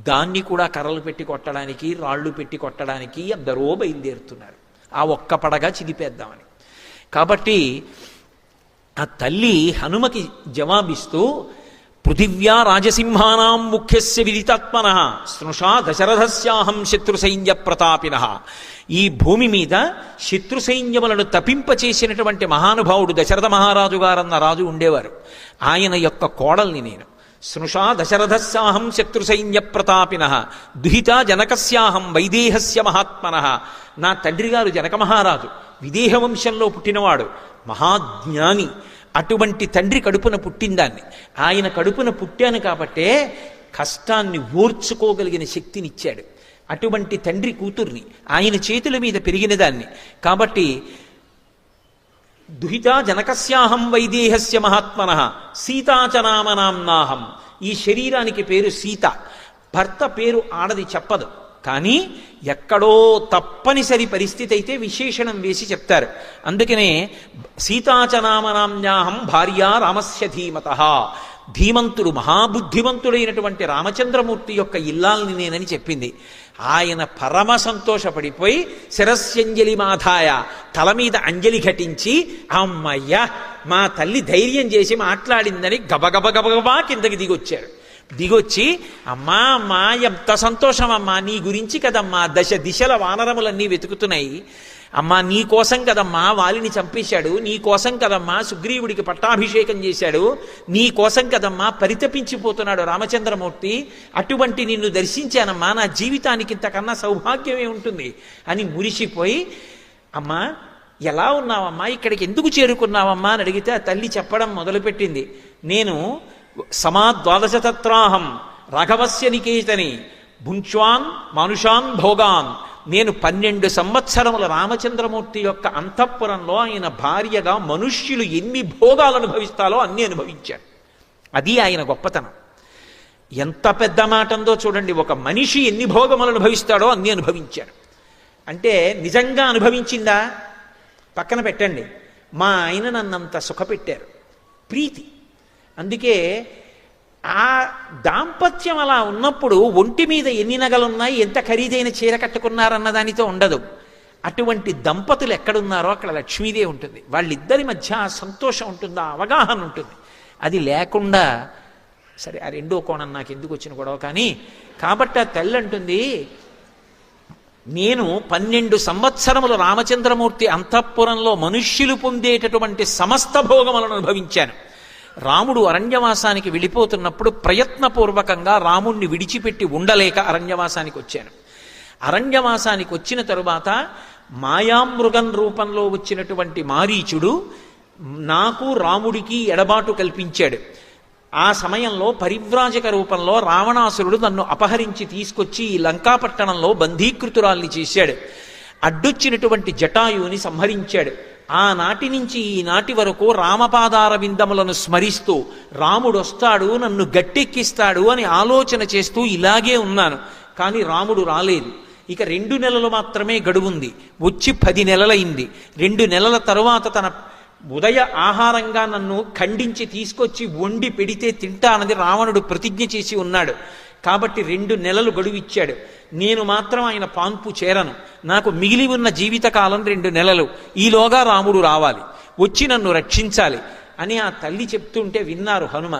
దాన్ని కూడా కర్రలు పెట్టి కొట్టడానికి, రాళ్ళు పెట్టి కొట్టడానికి అందరూ బయలుదేరుతున్నారు. ఆ ఒక్క పడగ చిదిపేద్దామని. కాబట్టి ఆ తల్లి హనుమకి జవాబిస్తూ పృథివ్యా రాజసింహానాం ముఖ్యస్య విదితాత్మనః స్నుషా దశరథస్యాహం శత్రు సైన్య ప్రతాపినః. ఈ భూమి మీద శత్రు సైన్యములను తపింపచేసినటువంటి మహానుభావుడు దశరథ మహారాజు గారన్న రాజు ఉండేవారు. ఆయన యొక్క కోడల్ని నేను. స్నుషా దశరథస్యాహం శత్రు సైన్య ప్రతాపినః దుహితా జనకస్యాహం వైదేహస్య మహాత్మనః. నా తండ్రి గారు జనక మహారాజు, విదేహ వంశంలో పుట్టినవాడు, మహాజ్ఞాని. అటువంటి తండ్రి కడుపున పుట్టిందాన్ని. ఆయన కడుపున పుట్టాను కాబట్టే కష్టాన్ని ఓర్చుకోగలిగిన శక్తినిచ్చాడు. అటువంటి తండ్రి కూతుర్ని, ఆయన చేతుల మీద పెరిగిన దాన్ని. కాబట్టి దుహితా జనకస్యాహం వైదేహస్య మహాత్మనః సీతాచనామనాంనాహం. ఈ శరీరానికి పేరు సీత. భర్త పేరు ఆడది చెప్పదు, కానీ ఎక్కడో తప్పనిసరి పరిస్థితి అయితే విశేషణం వేసి చెప్తారు. అందుకనే సీతాచనామనామ్యాహం భార్య రామస్య ధీమతః. ధీమంతుడు మహాబుద్ధిమంతుడైనటువంటి రామచంద్రమూర్తి యొక్క ఇల్లాల్ని నేనని చెప్పింది. ఆయన పరమ సంతోషపడిపోయి శిరస్యంజలి మాధాయ, తల మీద అంజలి ఘటించి అమ్మయ్య మా తల్లి ధైర్యం చేసి మాట్లాడిందని గబగబ గబగబా కిందకి దిగొచ్చారు. దిగొచ్చి అమ్మా అమ్మా ఎంత సంతోషం అమ్మా, నీ గురించి కదమ్మా దశ దిశల వానరములన్నీ వెతుకుతున్నాయి. అమ్మా నీ కోసం కదమ్మా వాలిని చంపేశాడు, నీ కోసం కదమ్మా సుగ్రీవుడికి పట్టాభిషేకం చేశాడు, నీ కోసం కదమ్మా పరితపించిపోతున్నాడు రామచంద్రమూర్తి. అటువంటి నిన్ను దర్శించానమ్మా, నా జీవితానికి ఇంతకన్నా సౌభాగ్యమే ఉంటుంది అని మురిసిపోయి, అమ్మా ఎలా ఉన్నావమ్మా, ఇక్కడికి ఎందుకు చేరుకున్నావమ్మా అని అడిగితే ఆ తల్లి చెప్పడం మొదలుపెట్టింది. నేను సమాద్వాదశతత్రాహం రాఘవస్య నికేతని భుంక్ష్వాన్ మానుషాన్ భోగాన్. నేను 12 సంవత్సరముల రామచంద్రమూర్తి యొక్క అంతఃపురంలో ఆయన భార్యగా మనుష్యులు ఎన్ని భోగాలు అనుభవిస్తాలో అన్ని అనుభవించాడు. అది ఆయన గొప్పతనం. ఎంత పెద్ద మాట ఉందో చూడండి. ఒక మనిషి ఎన్ని భోగములు అనుభవిస్తాడో అన్ని అనుభవించాడు. అంటే నిజంగా అనుభవించిందా పక్కన పెట్టండి. మా ఆయన నన్నంత సుఖపెట్టారు, ప్రీతి. అందుకే ఆ దాంపత్యం అలా ఉన్నప్పుడు ఒంటి మీద ఎన్ని నగలున్నాయి, ఎంత ఖరీదైన చీర కట్టుకున్నారన్న దానితో ఉండదు. అటువంటి దంపతులు ఎక్కడున్నారో అక్కడ లక్ష్మీదేవి ఉంటుంది. వాళ్ళిద్దరి మధ్య ఆ సంతోషం ఉంటుంది, ఆ అవగాహన ఉంటుంది. అది లేకుండా సరే ఆ రెండో కోణం నాకు ఎందుకు వచ్చిన గొడవ కానీ. కాబట్టి ఆ తల్లి అంటుంది, నేను 12 సంవత్సరములు రామచంద్రమూర్తి అంతఃపురంలో మనుష్యులు పొందేటటువంటి సమస్త భోగములను అనుభవించాను. రాముడు అరణ్యవాసానికి వెళ్ళిపోతున్నప్పుడు ప్రయత్నపూర్వకంగా రాముణ్ణి విడిచిపెట్టి ఉండలేక అరణ్యవాసానికి వచ్చాను. అరణ్యవాసానికి వచ్చిన తరువాత మాయామృగం రూపంలో వచ్చినటువంటి మారీచుడు నాకు రాముడికి ఎడబాటు కల్పించాడు. ఆ సమయంలో పరివ్రాజక రూపంలో రావణాసురుడు నన్ను అపహరించి తీసుకొచ్చి ఈ లంకాపట్టణంలో బంధీకృతురాల్ని చేశాడు. అడ్డొచ్చినటువంటి జటాయువుని సంహరించాడు. ఆనాటి నుంచి ఈనాటి వరకు రామపాదార విందములను స్మరిస్తూ రాముడు వస్తాడు, నన్ను గట్టెక్కిస్తాడు అని ఆలోచన చేస్తూ ఇలాగే ఉన్నాను. కానీ రాముడు రాలేదు. ఇక 2 నెలలు మాత్రమే గడువుంది. వచ్చి 10 నెలలైంది. 2 నెలల తరువాత తన ఉదయ ఆహారంగా నన్ను ఖండించి తీసుకొచ్చి వండి పెడితే తింటానని రావణుడు ప్రతిజ్ఞ చేసి ఉన్నాడు. కాబట్టి 2 నెలలు గడువిచ్చాడు. నేను మాత్రం ఆయన పాన్పు చేరను. నాకు మిగిలి ఉన్న జీవితకాలం 2 నెలలు. ఈలోగా రాముడు రావాలి, వచ్చి నన్ను రక్షించాలి అని ఆ తల్లి చెప్తుంటే విన్నారు హనుమ.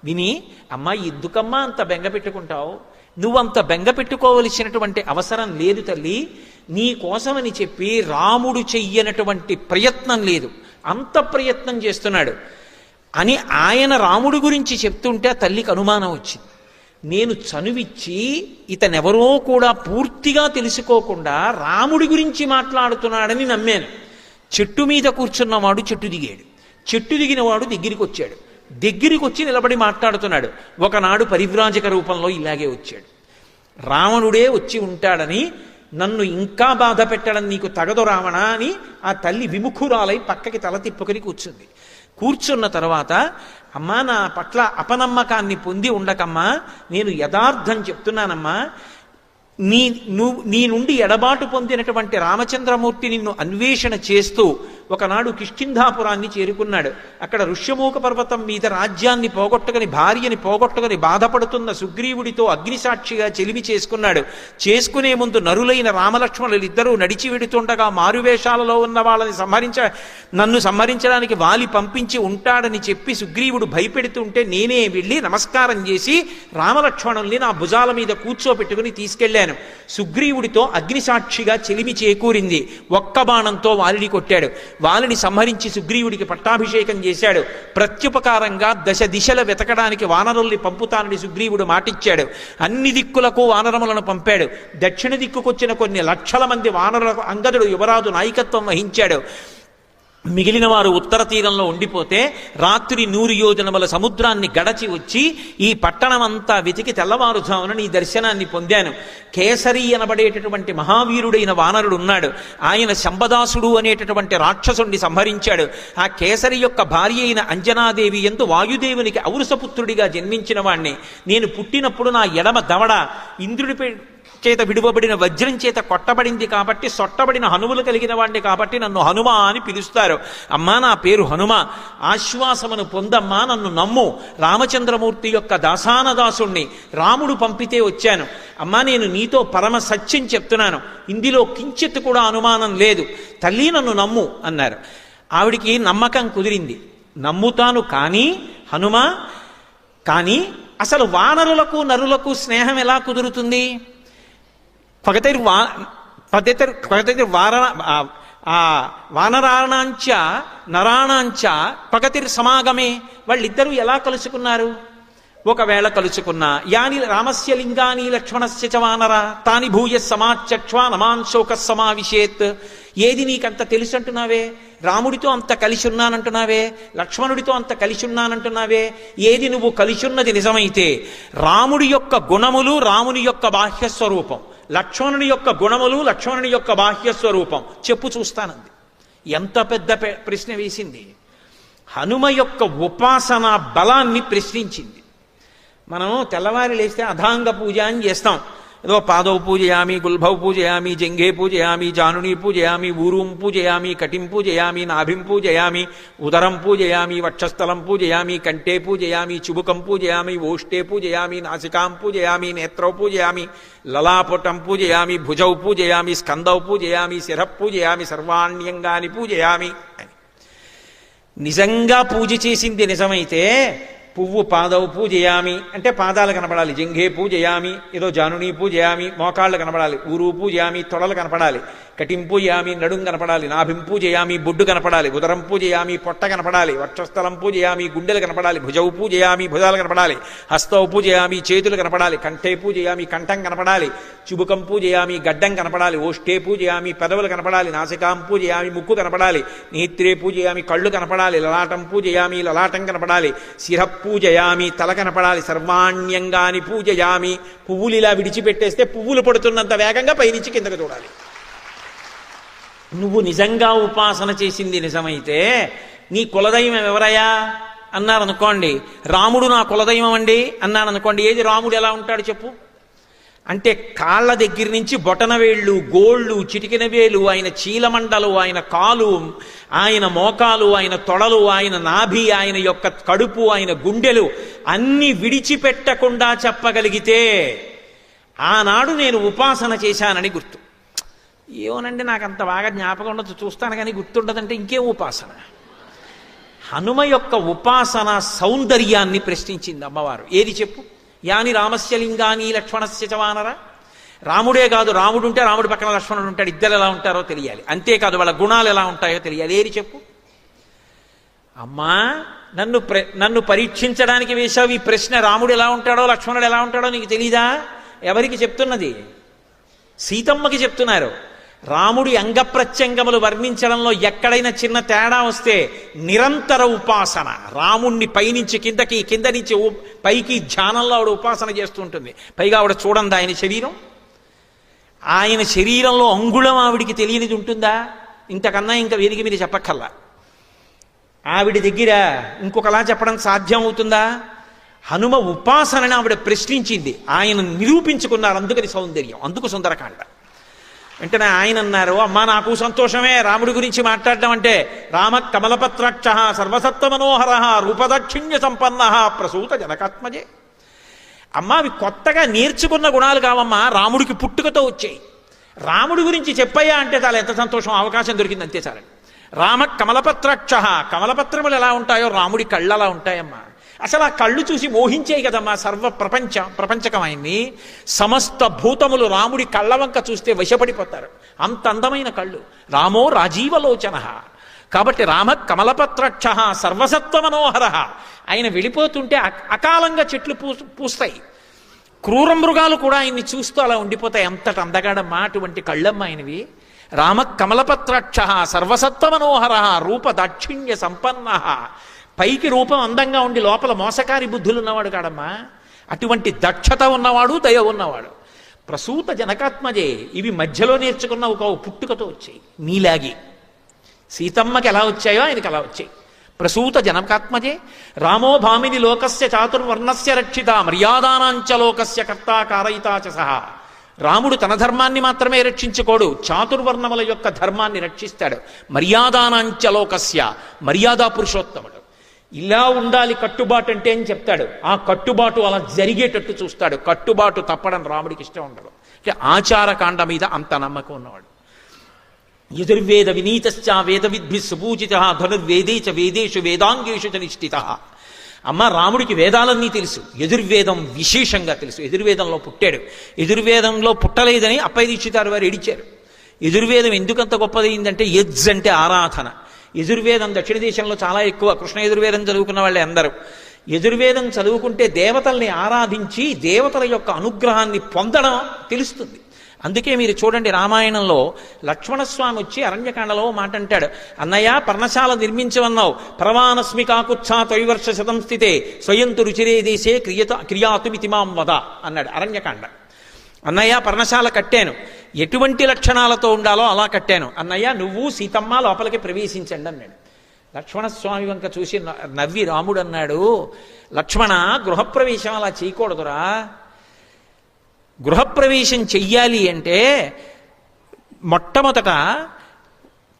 విని, అమ్మా ఎందుకమ్మా అంత బెంగ పెట్టుకుంటావు? నువ్వంత బెంగ పెట్టుకోవలసినటువంటి అవసరం లేదు తల్లి. నీ కోసమని చెప్పి రాముడు చెయ్యనటువంటి ప్రయత్నం లేదు, అంత ప్రయత్నం చేస్తున్నాడు అని ఆయన రాముడి గురించి చెప్తుంటే ఆ తల్లికి అనుమానం వచ్చింది. నేను చనువిచ్చి ఇతనెవరో కూడా పూర్తిగా తెలుసుకోకుండా రాముడి గురించి మాట్లాడుతున్నాడని నమ్మాను. చెట్టు మీద కూర్చున్నవాడు చెట్టు దిగాడు, చెట్టు దిగిన వాడు దగ్గరికి వచ్చాడు, దగ్గరికి వచ్చి నిలబడి మాట్లాడుతున్నాడు. ఒకనాడు పరివ్రాజక రూపంలో ఇలాగే వచ్చాడు. రావణుడే వచ్చి ఉంటాడని నన్ను ఇంకా బాధ పెట్టడం నీకు తగదు రావణ అని ఆ తల్లి విముఖురాలై పక్కకి తల తిప్పుకొని కూర్చుంది. కూర్చున్న తర్వాత, అమ్మా నా పట్ల అపనమ్మకాన్ని పొంది ఉండకమ్మా, నేను యథార్థం చెప్తున్నానమ్మా. నీ నుండి ఎడబాటు పొందినటువంటి రామచంద్రమూర్తి నిన్ను అన్వేషణ చేస్తూ ఒకనాడు కిష్కింధాపురాన్ని చేరుకున్నాడు. అక్కడ ఋష్యమూక పర్వతం మీద రాజ్యాన్ని పోగొట్టుకుని భార్యని పోగొట్టుకుని బాధపడుతున్న సుగ్రీవుడితో అగ్నిసాక్షిగా చెలిమి చేసుకున్నాడు. చేసుకునే ముందు నరులైన రామలక్ష్మణులు ఇద్దరూ నడిచి వెడుతుండగా మారువేషాలలో ఉన్న వాళ్ళని నన్ను సంహరించడానికి వాలి పంపించి ఉంటాడని చెప్పి సుగ్రీవుడు భయపెడుతుంటే నేనే వెళ్ళి నమస్కారం చేసి రామలక్ష్మణుల్ని నా భుజాల మీద కూర్చోపెట్టుకుని తీసుకెళ్లాను. సుగ్రీవుడితో అగ్నిసాక్షిగా చెలిమి చేకూరింది. ఒక్క బాణంతో వాలిని కొట్టాడు. వాలిని సంహరించి సుగ్రీవుడికి పట్టాభిషేకం చేశాడు. ప్రత్యుపకారంగా 10 దిశల వెతకడానికి వానరుల్ని పంపుతానని సుగ్రీవుడు మాటిచ్చాడు. అన్ని దిక్కులకు వానరములను పంపాడు. దక్షిణ దిక్కుకొచ్చిన కొన్ని లక్షల మంది వానరులకు అంగదుడు యువరాజు నాయకత్వం వహించాడు. మిగిలిన వారు ఉత్తర తీరంలో ఉండిపోతే రాత్రి 100 యోజనముల సముద్రాన్ని గడచి వచ్చి ఈ పట్టణమంతా వెతికి తెల్లవారుజామున నీ దర్శనాన్ని పొందాను. కేసరి అనబడేటటువంటి మహావీరుడైన వానరుడు ఉన్నాడు. ఆయన శంబదాసుడు అనేటటువంటి రాక్షసుణ్ణి సంహరించాడు. ఆ కేసరి యొక్క భార్య అయిన అంజనాదేవి యందు వాయుదేవునికి ఔరసపుత్రుడిగా జన్మించిన వాణ్ణి. నేను పుట్టినప్పుడు నా ఎడమ దవడ ఇంద్రుడిపై చేత విడువబడిన వజ్రం చేత కొట్టబడింది కాబట్టి సొట్టబడిన హనుములు కలిగిన వాడిని కాబట్టి నన్ను హనుమ అని పిలుస్తారు. అమ్మా నా పేరు హనుమ, ఆశ్వాసమును పొందమ్మా, నన్ను నమ్ము. రామచంద్రమూర్తి యొక్క దాసానదాసుణ్ణి, రాముడు పంపితే వచ్చాను. అమ్మా నేను నీతో పరమ సత్యం చెప్తున్నాను, ఇందులో కించిత్ కూడా అనుమానం లేదు, తల్లి నన్ను నమ్ము అన్నారు. ఆవిడికి నమ్మకం కుదిరింది. నమ్ముతాను కానీ హనుమ, కానీ అసలు వానరులకు నరులకు స్నేహం ఎలా కుదురుతుంది? వానరాణాంచ నరాణాంచ పగతిర్ సమాగమే. వాళ్ళిద్దరూ ఎలా కలుసుకున్నారు? ఒకవేళ కలుసుకున్నా యాని రామస్య లింగాని లక్ష్మణస్య చ వానర తాని భూయ సమాచక్ష్వా నమాన్ శోక సమావిశేత్. ఏది నీకంత తెలుసు అంటున్నావే? రాముడితో అంత కలిసి ఉన్నానంటున్నావే, లక్ష్మణుడితో అంత కలిసి ఉన్నానంటున్నావే, ఏది నువ్వు కలిసి ఉన్నది నిజమైతే రాముడి యొక్క గుణములు రాముని యొక్క బాహ్యస్వరూపం, లక్ష్మణుని యొక్క గుణములు లక్ష్మణుని యొక్క బాహ్యస్వరూపం చెప్పు చూస్తానంది. ఎంత పెద్ద ప్రశ్న వేసింది! హనుమ యొక్క ఉపాసన బలాన్ని ప్రశ్నించింది. మనం తెల్లవారి లేస్తే అధాంగ పూజ అని చేస్తాం. ఏదో పాదౌ పూజయామి, గుల్భౌ పూజయామి, జంఘే పూజయామి, జానుని పూజయామి, ఊరుం పూజయామి, కటిం పూజయామి, నాభిం పూజయామి, ఉదరం పూజయామి, వక్షస్థలం పూజయామి, కంఠే పూజయామి, చుబుకం పూజయామి, ఓష్టే పూజయామి, నాసికాం పూజయామి, నేత్రౌ పూజయామి, లలాపుటం పూజయామి, భుజౌ పూజయామి, స్కందౌ పూజయామి, శిర పూజయామి, సర్వాణ్యంగాని పూజయామి అని. నిజంగా పూజ చేసింది నిజమైతే పువ్వు పాదవు పూజయామి అంటే పాదాలు కనపడాలి, జంఘే పూజయామి ఏదో జానుని పూజయామి మోకాళ్ళు కనపడాలి, ఊరు పూజయామి తొడలు కనపడాలి, కటిం పూజయామి నడుం కనపడాలి, నాభిం పూజయామి బొడ్డు కనపడాలి, ఉదరం పూజయామి పొట్ట కనపడాలి, వక్షస్థలం పూజయామి గుండెలు కనపడాలి, భుజవు పూజయామి భుజాలు కనపడాలి, హస్తవు పూజయామి చేతులు కనపడాలి, కంఠే పూజయామి కంఠం కనపడాలి, చుబుకం పూజయామి గడ్డం కనపడాలి, ఓష్టే పూజయామి పెదవులు కనపడాలి, నాసికాం పూజయామి ముక్కు కనపడాలి, నేత్రే పూజయామి కళ్ళు కనపడాలి, లలాటం పూజయామి లలాటం కనపడాలి, శిర పూజయామి తల కనపడాలి, సర్వాణ్యంగాని పూజయామి పువ్వులు ఇలా విడిచిపెట్టేస్తే పువ్వులు పడుతున్నంత వేగంగా పైనుంచి కిందకు చూడాలి. నువ్వు నిజంగా ఉపాసన చేసింది నిజమైతే నీ కులదైవం ఎవరయ్యా అన్నారనుకోండి, రాముడు నా కులదైవం అండి అన్నారనుకోండి, ఏది రాముడు ఎలా ఉంటాడు చెప్పు అంటే కాళ్ళ దగ్గర నుంచి బొటనవేళ్ళు, గోళ్ళు, చిటికిన వేలు, ఆయన చీలమండలు, ఆయన కాలు, ఆయన మోకాలు, ఆయన తొడలు, ఆయన నాభి, ఆయన యొక్క కడుపు, ఆయన గుండెలు అన్ని విడిచిపెట్టకుండా చెప్పగలిగితే ఆనాడు నేను ఉపాసన చేశానని గుర్తు. ఏమోనండి నాకు అంత బాగా జ్ఞాపకం ఉండదు, చూస్తాను కానీ గుర్తుండదంటే ఇంకేం ఉపాసన. హనుమ యొక్క ఉపాసన సౌందర్యాన్ని ప్రశ్నించింది అమ్మవారు. ఏది చెప్పు? యాని రామస్య లింగాని లక్ష్మణస్య చవానర. రాముడే కాదు, రాముడు ఉంటే రాముడి పక్కన లక్ష్మణుడు ఉంటాడు, ఇద్దరు ఎలా ఉంటారో తెలియాలి. అంతేకాదు వాళ్ళ గుణాలు ఎలా ఉంటాయో తెలియాలి. ఏది చెప్పు? అమ్మా నన్ను పరీక్షించడానికి వేశావు ఈ ప్రశ్న. రాముడు ఎలా ఉంటాడో లక్ష్మణుడు ఎలా ఉంటాడో నీకు తెలీదా? ఎవరికి చెప్తున్నది? సీతమ్మకి చెప్తున్నారు. రాముడి అంగప్రత్యంగములు వర్ణించడంలో ఎక్కడైనా చిన్న తేడా వస్తే నిరంతర ఉపాసన, రాముణ్ణి పైనుంచి కిందకి కింద నుంచి పైకి ధ్యానంలో ఆవిడ ఉపాసన చేస్తూ ఉంటుంది. పైగా ఆవిడ చూడండి ఆయన శరీరం, ఆయన శరీరంలో అంగుళం ఆవిడికి తెలియనిది ఉంటుందా? ఇంతకన్నా ఇంకా వేదిక మీద చెప్పక్కల్లా. ఆవిడ దగ్గర ఇంకొకలా చెప్పడం సాధ్యం అవుతుందా? హనుమ ఉపాసనని ఆవిడ ప్రశ్నించింది, ఆయన నిరూపించుకున్నారు. అందుకని సౌందర్యం, అందుకు సుందరకాండ. వెంటనే ఆయన అన్నారు, అమ్మా నాకు సంతోషమే రాముడి గురించి మాట్లాడడం అంటే. రామ కమలపత్రాక్ష సర్వసత్వ మనోహర రూపదాక్షిణ్య సంపన్న ప్రసూత జనకాత్మజే. అమ్మా అవి కొత్తగా నేర్చుకున్న గుణాలు కావమ్మా, రాముడికి పుట్టుకతో వచ్చాయి. రాముడి గురించి చెప్పయ్యా అంటే చాలా ఎంత సంతోషం, అవకాశం దొరికింది అంతే చాలండి. రామ కమలపత్రాక్ష, కమలపత్రములు ఎలా ఉంటాయో రాముడి కళ్ళు అలా ఉంటాయమ్మా. అసలు ఆ కళ్ళు చూసి మోహించేయి కదమ్మా సర్వ ప్రపంచకమైంది. సమస్త భూతములు రాముడి కళ్ళ వంక చూస్తే వశపడిపోతారు, అంత అందమైన కళ్ళు. రామో రాజీవలోచన. కాబట్టి రామ కమలపత్రాక్ష సర్వసత్వ మనోహర. ఆయన వెళ్ళిపోతుంటే అకాలంగా చెట్లు పూస్తాయి, క్రూర మృగాలు కూడా ఆయన్ని చూస్తూ అలా ఉండిపోతాయి. అంతటి అందగాడమ్మా అటువంటి కళ్ళమ్మ ఆయనవి. రామ కమలపత్రాక్ష సర్వసత్వ మనోహర రూప దాక్షిణ్య సంపన్న. పైకి రూపం అందంగా ఉండి లోపల మోసకారి బుద్ధులు ఉన్నవాడు కాడమ్మా. అటువంటి దక్షత ఉన్నవాడు, దయ ఉన్నవాడు. ప్రసూత జనకాత్మజే. ఇవి మధ్యలో నేర్చుకున్న ఒక పుట్టుకతో వచ్చాయి. నీలాగి సీతమ్మకి ఎలా వచ్చాయో ఆయనకి అలా వచ్చాయి. ప్రసూత జనకాత్మజే. రామో భామిని లోకస్య చాతుర్వర్ణస్య రక్షిత మర్యాదానాంచ లోకస్య కర్తా కారయితాచ సహా. రాముడు తన ధర్మాన్ని మాత్రమే రక్షించుకోడు, చాతుర్వర్ణముల యొక్క ధర్మాన్ని రక్షిస్తాడు. మర్యాదానాంచ లోకస్య, మర్యాదా పురుషోత్తముడు. ఇలా ఉండాలి కట్టుబాటు అంటే అని చెప్తాడు. ఆ కట్టుబాటు అలా జరిగేటట్టు చూస్తాడు. కట్టుబాటు తప్పడం రాముడికి ఇష్టం ఉండదు. అంటే ఆచారకాండ మీద అంత నమ్మకం ఉన్నవాడు. యజుర్వేద వినీతశ్చ వేద విద్భి సుపూజిత ధనుర్వేదే చ వేదేషు వేదాంగేషు చ నిష్ఠిత. అమ్మ రాముడికి వేదాలన్నీ తెలుసు, యజుర్వేదం విశేషంగా తెలుసు. యజుర్వేదంలో పుట్టాడు. యజుర్వేదంలో పుట్టలేదని అప్పయ్య దీక్షితారు వారు ఏడిచారు. యజుర్వేదం ఎందుకంత గొప్పదైందంటే యజ్ అంటే ఆరాధన. యజుర్వేదం దక్షిణ దేశంలో చాలా ఎక్కువ. కృష్ణ యజుర్వేదం చదువుకున్న వాళ్ళే అందరూ. యజుర్వేదం చదువుకుంటే దేవతల్ని ఆరాధించి దేవతల యొక్క అనుగ్రహాన్ని పొందడం తెలుస్తుంది. అందుకే మీరు చూడండి రామాయణంలో లక్ష్మణస్వామి వచ్చి అరణ్యకాండలో మాట అంటాడు, అన్నయ్య పర్ణశాల నిర్మించవన్నావు, పరవానస్మి కాకుత్సా త్రైవర్ష శతం స్థితే స్వయంతు రుచిరే దేశే క్రియాతుమితి మాం వద అన్నాడు అరణ్యకాండ. అన్నయ్య పర్ణశాల కట్టాను, ఎటువంటి లక్షణాలతో ఉండాలో అలా కట్టాను, అన్నయ్య నువ్వు సీతమ్మ లోపలికి ప్రవేశించండి అన్నాడు. లక్ష్మణస్వామి వంక చూసి నవ్వి రాముడు అన్నాడు, లక్ష్మణ గృహప్రవేశం అలా చేయకూడదురా, గృహప్రవేశం చెయ్యాలి అంటే మొట్టమొదట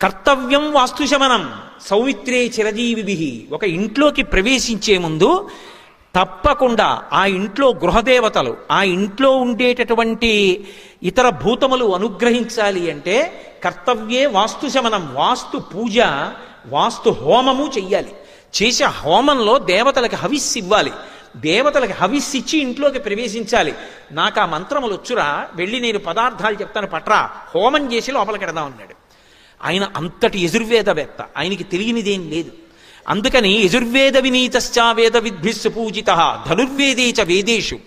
కర్తవ్యం వాస్తుశమనం సౌమిత్రే చిరజీవిభి. ఒక ఇంట్లోకి ప్రవేశించే ముందు తప్పకుండా ఆ ఇంట్లో గృహదేవతలు, ఆ ఇంట్లో ఉండేటటువంటి ఇతర భూతములు అనుగ్రహించాలి అంటే కర్తవ్యే వాస్తుశమనం, వాస్తు పూజ, వాస్తు హోమము చెయ్యాలి. చేసే హోమంలో దేవతలకి హవిస్సు ఇవ్వాలి, దేవతలకి హవిస్సు ఇచ్చి ఇంట్లోకి ప్రవేశించాలి. నాకు ఆ మంత్రములు వచ్చురా, వెళ్ళి నేను పదార్థాలు చెప్తాను పట్రా, హోమం చేసి లోపలికి ఎడదాం అన్నాడు. ఆయన అంతటి యజుర్వేదవేత్త, ఆయనకి తెలియనిదేం లేదు. అందుకని యజుర్వేద వినీతశ్చ వేద విద్భిస్సు పూజిత ధనుర్వేదే చ వేదేషు,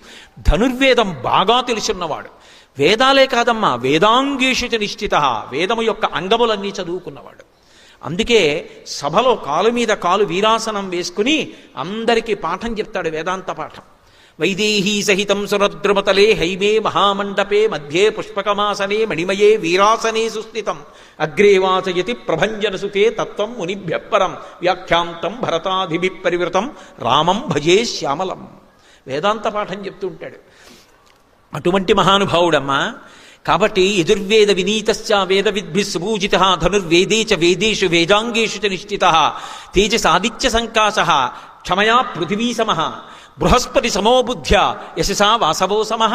ధనుర్వేదం బాగా తెలుసున్నవాడు, వేదాలే కాదమ్మా వేదాంగేషు చ నిశ్చిత, వేదము యొక్క అంగములన్నీ చదువుకున్నవాడు. అందుకే సభలో కాలు మీద కాలు వీరాసనం వేసుకుని అందరికీ పాఠం చెప్తాడు, వేదాంత పాఠం. వైదేహీ సహితం సురద్రుమతలే హైమే మహామండపే మధ్యే పుష్పకమాసనే మణిమయే వీరాసనే సుస్థితం అగ్రే వాచయతి ప్రభంజనసుతే తత్వం మునిభ్యపరం వ్యాఖ్యాంతం భరతాధిభి పరివృతం రామం భజే శ్యామలం. వేదాంత పాఠం చెప్తూ ఉంటాడు. అటువంటి మహానుభావుడమ్మా. కాబట్టి యజుర్వేద వినీతశ్చ వేద విద్భిస్సు పూజిత ధనుర్వేదే చ వేదేషు వేదాంగేషు చ నిశ్చిత తేజసాదిత్య సంకాశ క్షమయా పృథివీ సమః బృహస్పతి సమోబుద్ధ్య యశసా వాసవో సమః.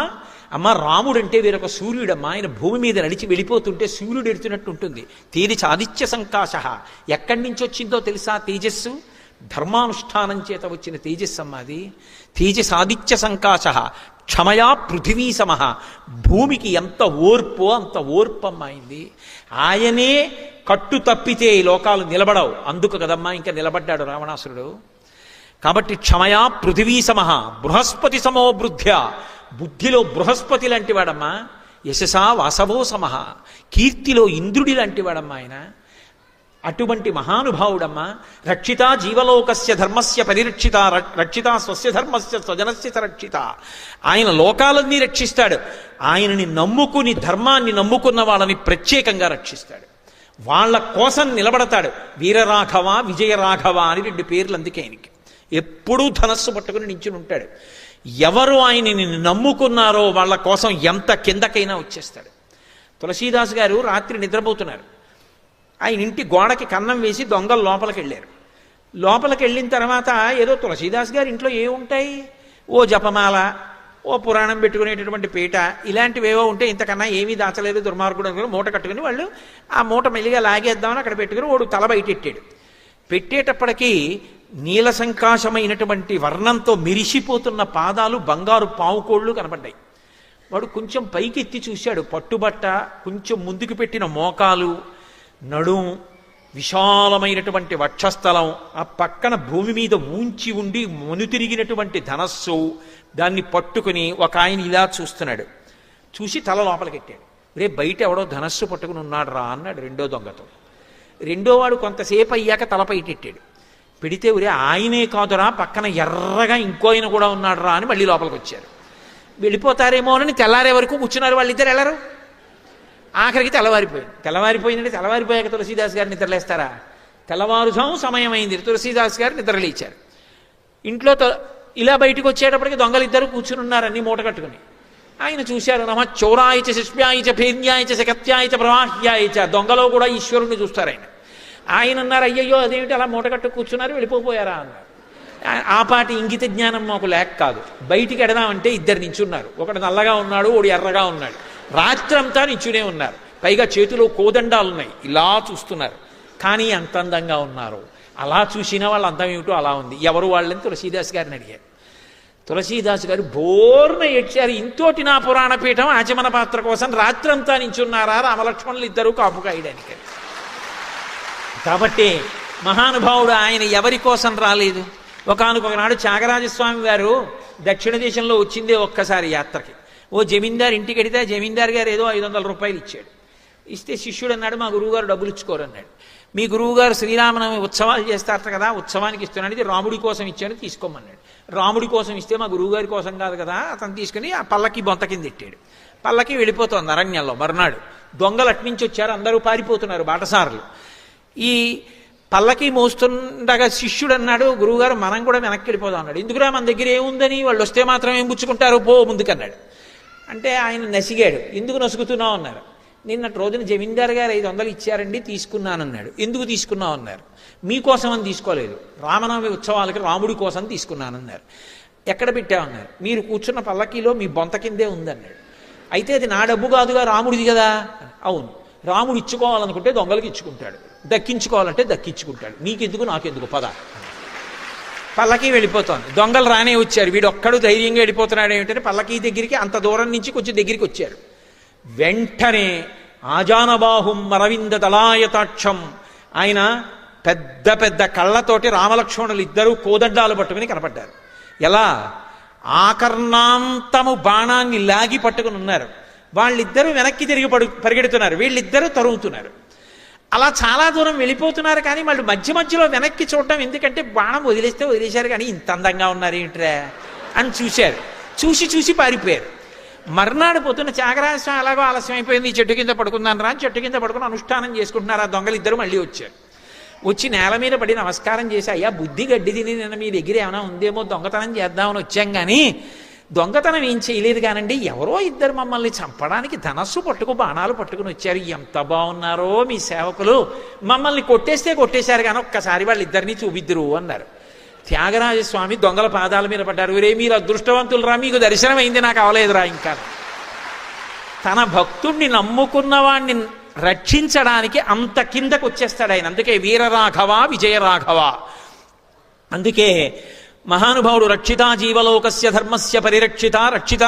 అమ్మ రాముడంటే వేరొక సూర్యుడమ్మ, ఆయన భూమి మీద నడిచి వెళ్ళిపోతుంటే సూర్యుడు ఎడుతున్నట్టు ఉంటుంది. తేజసాదిత్య సంకాశ, ఎక్కడి నుంచి వచ్చిందో తెలుసా తేజస్సు? ధర్మానుష్ఠానం చేత వచ్చిన తేజస్సమ్మ అది. తేజసాదిత్య సంకాశ క్షమయా పృథివీ సమః, భూమికి ఎంత ఓర్పో అంత ఓర్పమ్మ అయింది. ఆయనే కట్టు తప్పితే ఈ లోకాలు నిలబడవు, అందుకు కదమ్మా ఇంకా నిలబడ్డాడు రావణాసురుడు. కాబట్టి క్షమయా పృథివీ సమః బృహస్పతి సమో బుద్ధ్య, బుద్ధిలో బృహస్పతి లాంటి వాడమ్మా. యశసా వాసవో సమః, కీర్తిలో ఇంద్రుడి లాంటి వాడమ్మా ఆయన. అటువంటి మహానుభావుడమ్మా. రక్షిత జీవలోకస్య ధర్మస్య పరిరక్షిత రక్షిత స్వస్య ధర్మస్య స్వజనస్య సంరక్షిత. ఆయన లోకాలన్నీ రక్షిస్తాడు. ఆయనని నమ్ముకుని ధర్మాన్ని నమ్ముకున్న వాళ్ళని ప్రత్యేకంగా రక్షిస్తాడు, వాళ్ళ కోసం నిలబడతాడు. వీరరాఘవ విజయరాఘవ అని 2 పేర్లు అందుకే ఆయనకి. ఎప్పుడూ ధనస్సు పట్టుకుని నించుని ఉంటాడు. ఎవరు ఆయనని నమ్ముకున్నారో వాళ్ళ కోసం ఎంత కిందకైనా వచ్చేస్తాడు. తులసీదాస్ గారు రాత్రి నిద్రపోతున్నారు. ఆయన ఇంటి గోడకి కన్నం వేసి దొంగలు లోపలికి వెళ్ళారు. లోపలికి వెళ్ళిన తర్వాత ఏదో తులసీదాస్ గారి ఇంట్లో ఏముంటాయి, ఓ జపమాల, ఓ పురాణం పెట్టుకునేటటువంటి పీట, ఇలాంటివేవో ఉంటే ఇంతకన్నా ఏమీ దాచలేదు దుర్మార్గుడు అనుకుని మూట కట్టుకుని వాళ్ళు ఆ మూట మెల్లిగా లాగేద్దామని అక్కడ పెట్టుకుని ఓడు తల బయటెట్టాడు. పెట్టేటప్పటికీ నీల సంకాశమైనటువంటి వర్ణంతో మెరిసిపోతున్న పాదాలు, బంగారు పావుకోళ్ళు కనపడ్డాయి. వాడు కొంచెం పైకెత్తి చూశాడు. పట్టుబట్ట, కొంచెం ముందుకు పెట్టిన మోకాలు, నడుం, విశాలమైనటువంటి వక్షస్థలం, ఆ పక్కన భూమి మీద ఊంచి ఉండి మనుతిరిగినటువంటి ధనస్సు, దాన్ని పట్టుకుని ఒక ఆయన ఇలా చూస్తున్నాడు. చూసి తల లోపలికెట్టాడు. రే బయట ఎవడో ధనస్సు పట్టుకుని ఉన్నాడు రా అన్నాడు రెండో దొంగతో. రెండోవాడు కొంతసేపు అయ్యాక తలపైటెట్టాడు. పెడితే ఒరే ఆయనే కాదురా, పక్కన ఎర్రగా ఇంకో ఆయన కూడా ఉన్నాడు రా అని మళ్ళీ లోపలికి వచ్చారు. వెళ్ళిపోతారేమో అని తెల్లారే వరకు కూర్చున్నారు. వాళ్ళిద్దరు వెళ్ళరు. ఆఖరికి తెల్లవారిపోయింది. తెల్లవారిపోయిందంటే తెల్లవారిపోయాక తులసీదాస్ గారు నిద్రలేస్తారా? తెల్లవారుజాము సమయం అయింది. తులసీదాస్ గారు నిద్రలేచారు. ఇంట్లో ఇలా బయటకు వచ్చేటప్పటికి దొంగలు ఇద్దరు కూర్చుని ఉన్నారు, అన్ని మూట కట్టుకుని. ఆయన చూశారు. నమ చౌరాయిచ శిష్యాయిచ భేద్యాయిచ శకత్యాయిచ ప్రవాహ్యాయిచ, దొంగలో కూడా ఈశ్వరుణ్ణి చూస్తారు ఆయన. ఆయన అన్నారు, అయ్యయ్యో అదేమిటి అలా మూట కట్టు కూర్చున్నారు, వెళ్ళిపోయారా అన్నారు. ఆ పాటి ఇంగిత జ్ఞానం మాకు లేక కాదు. బయటికి ఎడదామంటే ఇద్దరు నించున్నారు. ఒకడు నల్లగా ఉన్నాడు, ఒకడు ఎర్రగా ఉన్నాడు. రాత్రంతా నించునే ఉన్నారు. పైగా చేతిలో కోదండాలు ఉన్నాయి, ఇలా చూస్తున్నారు. కానీ ఎంత అందంగా ఉన్నారు. అలా చూసిన వాళ్ళ అందం ఏమిటో అలా ఉంది. ఎవరు వాళ్ళని తులసీదాస్ గారిని అడిగారు. తులసీదాస్ గారు బోర్న ఏడ్చారు. ఇంతోటి నా పురాణ పీఠం ఆచమన పాత్ర కోసం రాత్రంతా నించున్నారా రామలక్ష్మణులు ఇద్దరు కాపు కాయడానికి. కాబట్టి మహానుభావుడు ఆయన ఎవరి కోసం రాలేదు. ఒకానొకనాడు త్యాగరాజస్వామి గారు దక్షిణ దేశంలో వచ్చిందే ఒక్కసారి యాత్రకి. ఓ జమీందారు ఇంటికి వెడితే ఆ జమీందారు గారు ఏదో 500 రూపాయలు ఇచ్చాడు. ఇస్తే శిష్యుడు అన్నాడు, మా గురువుగారు డబ్బులు ఇచ్చుకోరు అన్నాడు. మీ గురువుగారు శ్రీరామనవమి ఉత్సవాలు చేస్తారట కదా, ఉత్సవానికి ఇస్తున్నాడు, ఇది రాముడి కోసం ఇచ్చాను తీసుకోమన్నాడు. రాముడి కోసం ఇస్తే మా గురువుగారి కోసం కాదు కదా, అతను తీసుకుని ఆ పల్లకి బొంత కింద ఎట్టాడు. పల్లకి వెళ్ళిపోతోంది అరణ్యంలో. మర్నాడు దొంగలు అట్నుంచి వచ్చారు, అందరూ పారిపోతున్నారు బాటసారులు. ఈ పల్లకి మోస్తుండగా శిష్యుడు అన్నాడు, గురువుగారు మనం కూడా వెనక్కి వెళ్ళిపోదాం అన్నాడు. ఎందుకురా, మన దగ్గర ఏముందని, వాళ్ళు వస్తే మాత్రం ఏం పుచ్చుకుంటారు, పో ముందుకన్నాడు. అంటే ఆయన నసిగాడు. ఎందుకు నసుగుతున్నావు అన్నారు. నిన్నటి రోజున జమీందారు గారు 500 ఇచ్చారండి, తీసుకున్నానన్నాడు. ఎందుకు తీసుకున్నావు అన్నారు. మీకోసం అని తీసుకోలేదు, రామనవమి ఉత్సవాలకి రాముడి కోసం తీసుకున్నానన్నారు. ఎక్కడ పెట్టామన్నారు. మీరు కూర్చున్న పల్లకీలో మీ బొంత కిందే ఉందన్నాడు. అయితే అది నా డబ్బు కాదుగా, రాముడిది కదా. అవును, రాముడు ఇచ్చుకోవాలనుకుంటే దొంగలకి ఇచ్చుకుంటాడు, దక్కించుకోవాలంటే దక్కించుకుంటాడు, నీకెందుకు నాకెందుకు పద. పల్లకీ వెళ్ళిపోతోంది. దొంగలు రానే వచ్చారు. వీడు ఒక్కడు ధైర్యంగా వెళ్ళిపోతున్నాడు ఏమిటంటే పల్లకీ దగ్గరికి అంత దూరం నుంచి కొంచెం దగ్గరికి వచ్చారు. వెంటనే ఆజానబాహుం అరవింద దళాయతాక్షం, ఆయన పెద్ద పెద్ద కళ్ళతోటి రామలక్ష్మణులు ఇద్దరూ కోదండాలు పట్టుకుని కనపడ్డారు. ఎలా? ఆకర్ణాంతము బాణాన్ని లాగి పట్టుకుని ఉన్నారు. వాళ్ళిద్దరూ వెనక్కి తిరిగి పరిగెడుతున్నారు, వీళ్ళిద్దరూ తరుగుతున్నారు. అలా చాలా దూరం వెళ్ళిపోతున్నారు. కానీ వాళ్ళు మధ్య మధ్యలో వెనక్కి చూడటం, ఎందుకంటే బాణం వదిలేస్తే వదిలేశారు కానీ ఇంత అందంగా ఉన్నారు ఏంట్రా అని చూశారు. చూసి పారిపోయారు. మర్నాడు పొద్దున్న త్యాగరాజ స్వామి అలాగో ఆలస్యం అయిపోయింది, ఈ చెట్టు కింద పడుకుందాను రా అని చెట్టు కింద పడుకుని అనుష్ఠానం చేసుకుంటున్నారు. ఆ దొంగలు ఇద్దరు మళ్ళీ వచ్చారు. వచ్చి నేల మీద పడి నమస్కారం చేసి, అయ్యా బుద్ధి గడ్డి తిని నిన్న మీ దగ్గర ఏమైనా ఉందేమో దొంగతనం చేద్దామని వచ్చాం, కానీ దొంగతనం ఏం చేయలేదు కానండి, ఎవరో ఇద్దరు మమ్మల్ని చంపడానికి ధనస్సు పట్టుకు బాణాలు పట్టుకుని వచ్చారు, ఎంత బాగున్నారో మీ సేవకులు, మమ్మల్ని కొట్టేశారు కానీ ఒక్కసారి వాళ్ళిద్దరినీ చూపిద్దురు అన్నారు. త్యాగరాజస్వామి దొంగల పాదాల మీద పడ్డారు. ఒరే మీరు అదృష్టవంతులరా, మీకు దర్శనం అయింది, నాకు అవలేదురా ఇంకా. తన భక్తుణ్ణి నమ్ముకున్న వాణ్ణి రక్షించడానికి అంత కిందకు వచ్చేస్తాడు ఆయన. అందుకే వీరరాఘవ విజయరాఘవ. అందుకే మహానుభావుడు రక్షితా జీవలోకస్య ధర్మస్య పరిరక్షిత, రక్షిత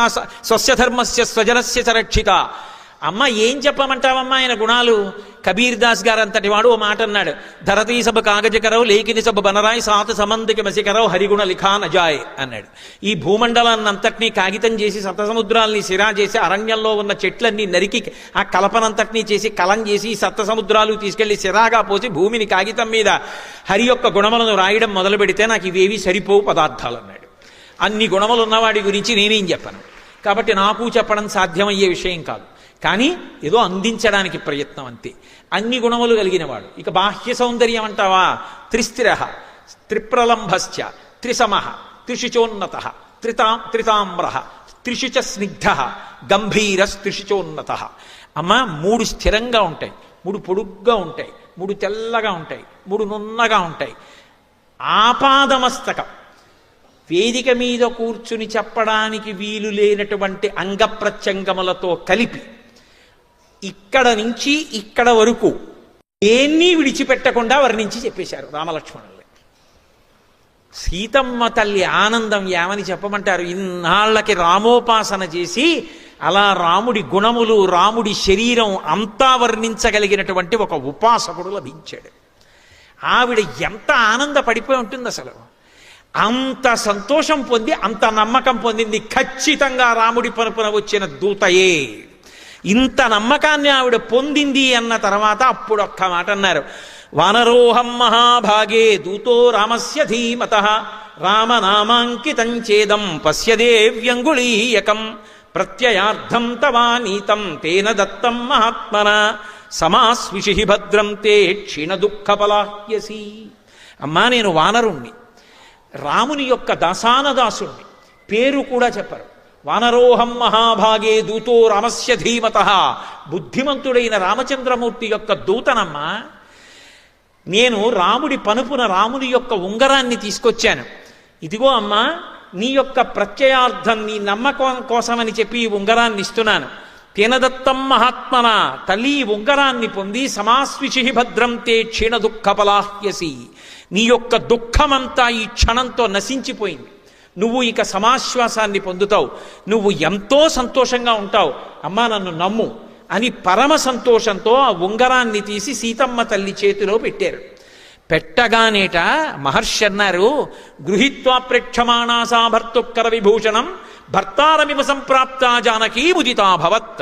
స్వస్య ధర్మస్య స్వజనస్య చ రక్షిత. అమ్మ ఏం చెప్పమంటావమ్మా ఆయన గుణాలు? కబీర్ దాస్ గారు అంతటి వాడు ఓ మాట అన్నాడు, ధరతీ సబ్ కాగజ కరవు లేకిని సబ్ బనరాయ్ సాత్ సమందికి మసికరవు హరిగుణ లిఖా నజాయ్ అన్నాడు. ఈ భూమండలాన్ని అంతటినీ కాగితం చేసి సప్తసముద్రాల్ని సిరా చేసి అరణ్యంలో ఉన్న చెట్లన్నీ నరికి ఆ కలపనంతటినీ చేసి కలం చేసి ఈ సప్తసముద్రాలు తీసుకెళ్లి సిరాగా పోసి భూమిని కాగితం మీద హరి యొక్క గుణములను రాయడం మొదలు పెడితే నాకు ఇవేవి సరిపోవు పదార్థాలు అన్నాడు. అన్ని గుణములు ఉన్నవాడి గురించి నేనేం చెప్పను, కాబట్టి నాకు చెప్పడం సాధ్యమయ్యే విషయం కాదు, కానీ ఏదో అందించడానికి ప్రయత్నం అంతే. అన్ని గుణములు కలిగిన వాడు. ఇక బాహ్య సౌందర్యం అంటావా? త్రిస్థిర త్రిప్రలంభశ్చ త్రిసమ త్రిశుచోన్నత త్రితామ్ర త్రిశుచ స్నిగ్ధ గంభీరస్త్రిశుచోన్నత. అమ్మ 3 స్థిరంగా ఉంటాయి, 3 పొడుగ్గా ఉంటాయి, 3 తెల్లగా ఉంటాయి, 3 నున్నగా ఉంటాయి. ఆపాదమస్తకం, వేదిక మీద కూర్చుని చెప్పడానికి వీలు లేనటువంటి అంగప్రత్యంగములతో కలిపి ఇక్కడ నుంచి ఇక్కడ వరకు దేన్ని విడిచిపెట్టకుండా వర్ణించి చెప్పేశారు రామలక్ష్మణుల్ని. సీతమ్మ తల్లి ఆనందం ఏమని చెప్పమంటారు? ఇన్నాళ్లకి రామోపాసన చేసి అలా రాముడి గుణములు రాముడి శరీరం అంతా వర్ణించగలిగినటువంటి ఒక ఉపాసకుడు లభించాడు. ఆవిడ ఎంత ఆనందపడిపోయి ఉంటుంది అసలు. అంత సంతోషం పొంది అంత నమ్మకం పొందింది, ఖచ్చితంగా రాముడి పరుపున వచ్చిన దూతయే. ఇంత నమ్మకాన్ని ఆవిడ పొందింది అన్న తర్వాత అప్పుడు ఒక్క మాట అన్నారు, వానరోహం మహాభాగే దూతో రామస్య ధీమతః రామనామాంకితం చేదం పశ్యదేవ్యంగుళీయకం ప్రత్యయార్థం తవానీతం తేన దత్తం మహాత్మన సమాస్విషి భద్రం తే క్షీణ దుఃఖపలాహ్యసి. అమ్మా నేను వానరుణ్ణి, రాముని యొక్క దాసానదాసుణ్ణి, పేరు కూడా చెప్పరు. వానరోహం మహాభాగే దూతో రామస్య ధీమతః, బుద్ధిమంతుడైన రామచంద్రమూర్తి యొక్క దూతనమ్మా. నేను రాముడి పనుపున రాముని యొక్క ఉంగరాన్ని తీసుకొచ్చాను. ఇదిగో అమ్మా నీ యొక్క ప్రత్యయార్థం, నీ నమ్మకం కోసమని చెప్పి ఈ ఉంగరాన్ని ఇస్తున్నాను. తేనదత్తం మహాత్మన, తల్లి ఉంగరాన్ని పొంది సమాస్విషి భద్రం తే క్షీణ దుఃఖపలాహ్యసి, నీ యొక్క దుఃఖమంతా ఈ క్షణంతో నశించిపోయింది, నువ్వు ఇక సమాశ్వాసాన్ని పొందుతావు, నువ్వు ఎంతో సంతోషంగా ఉంటావు, అమ్మా నన్ను నమ్ము అని పరమ సంతోషంతో ఆ ఉంగరాన్ని తీసి సీతమ్మ తల్లి చేతిలో పెట్టారు. పెట్టగానేట మహర్షి అన్నారు, గృహీత్వా ప్రేక్షమాణా సా భర్తుక్కర విభూషణం భర్తారమివ సంప్రాప్త జానకీ ముదితాభవత్.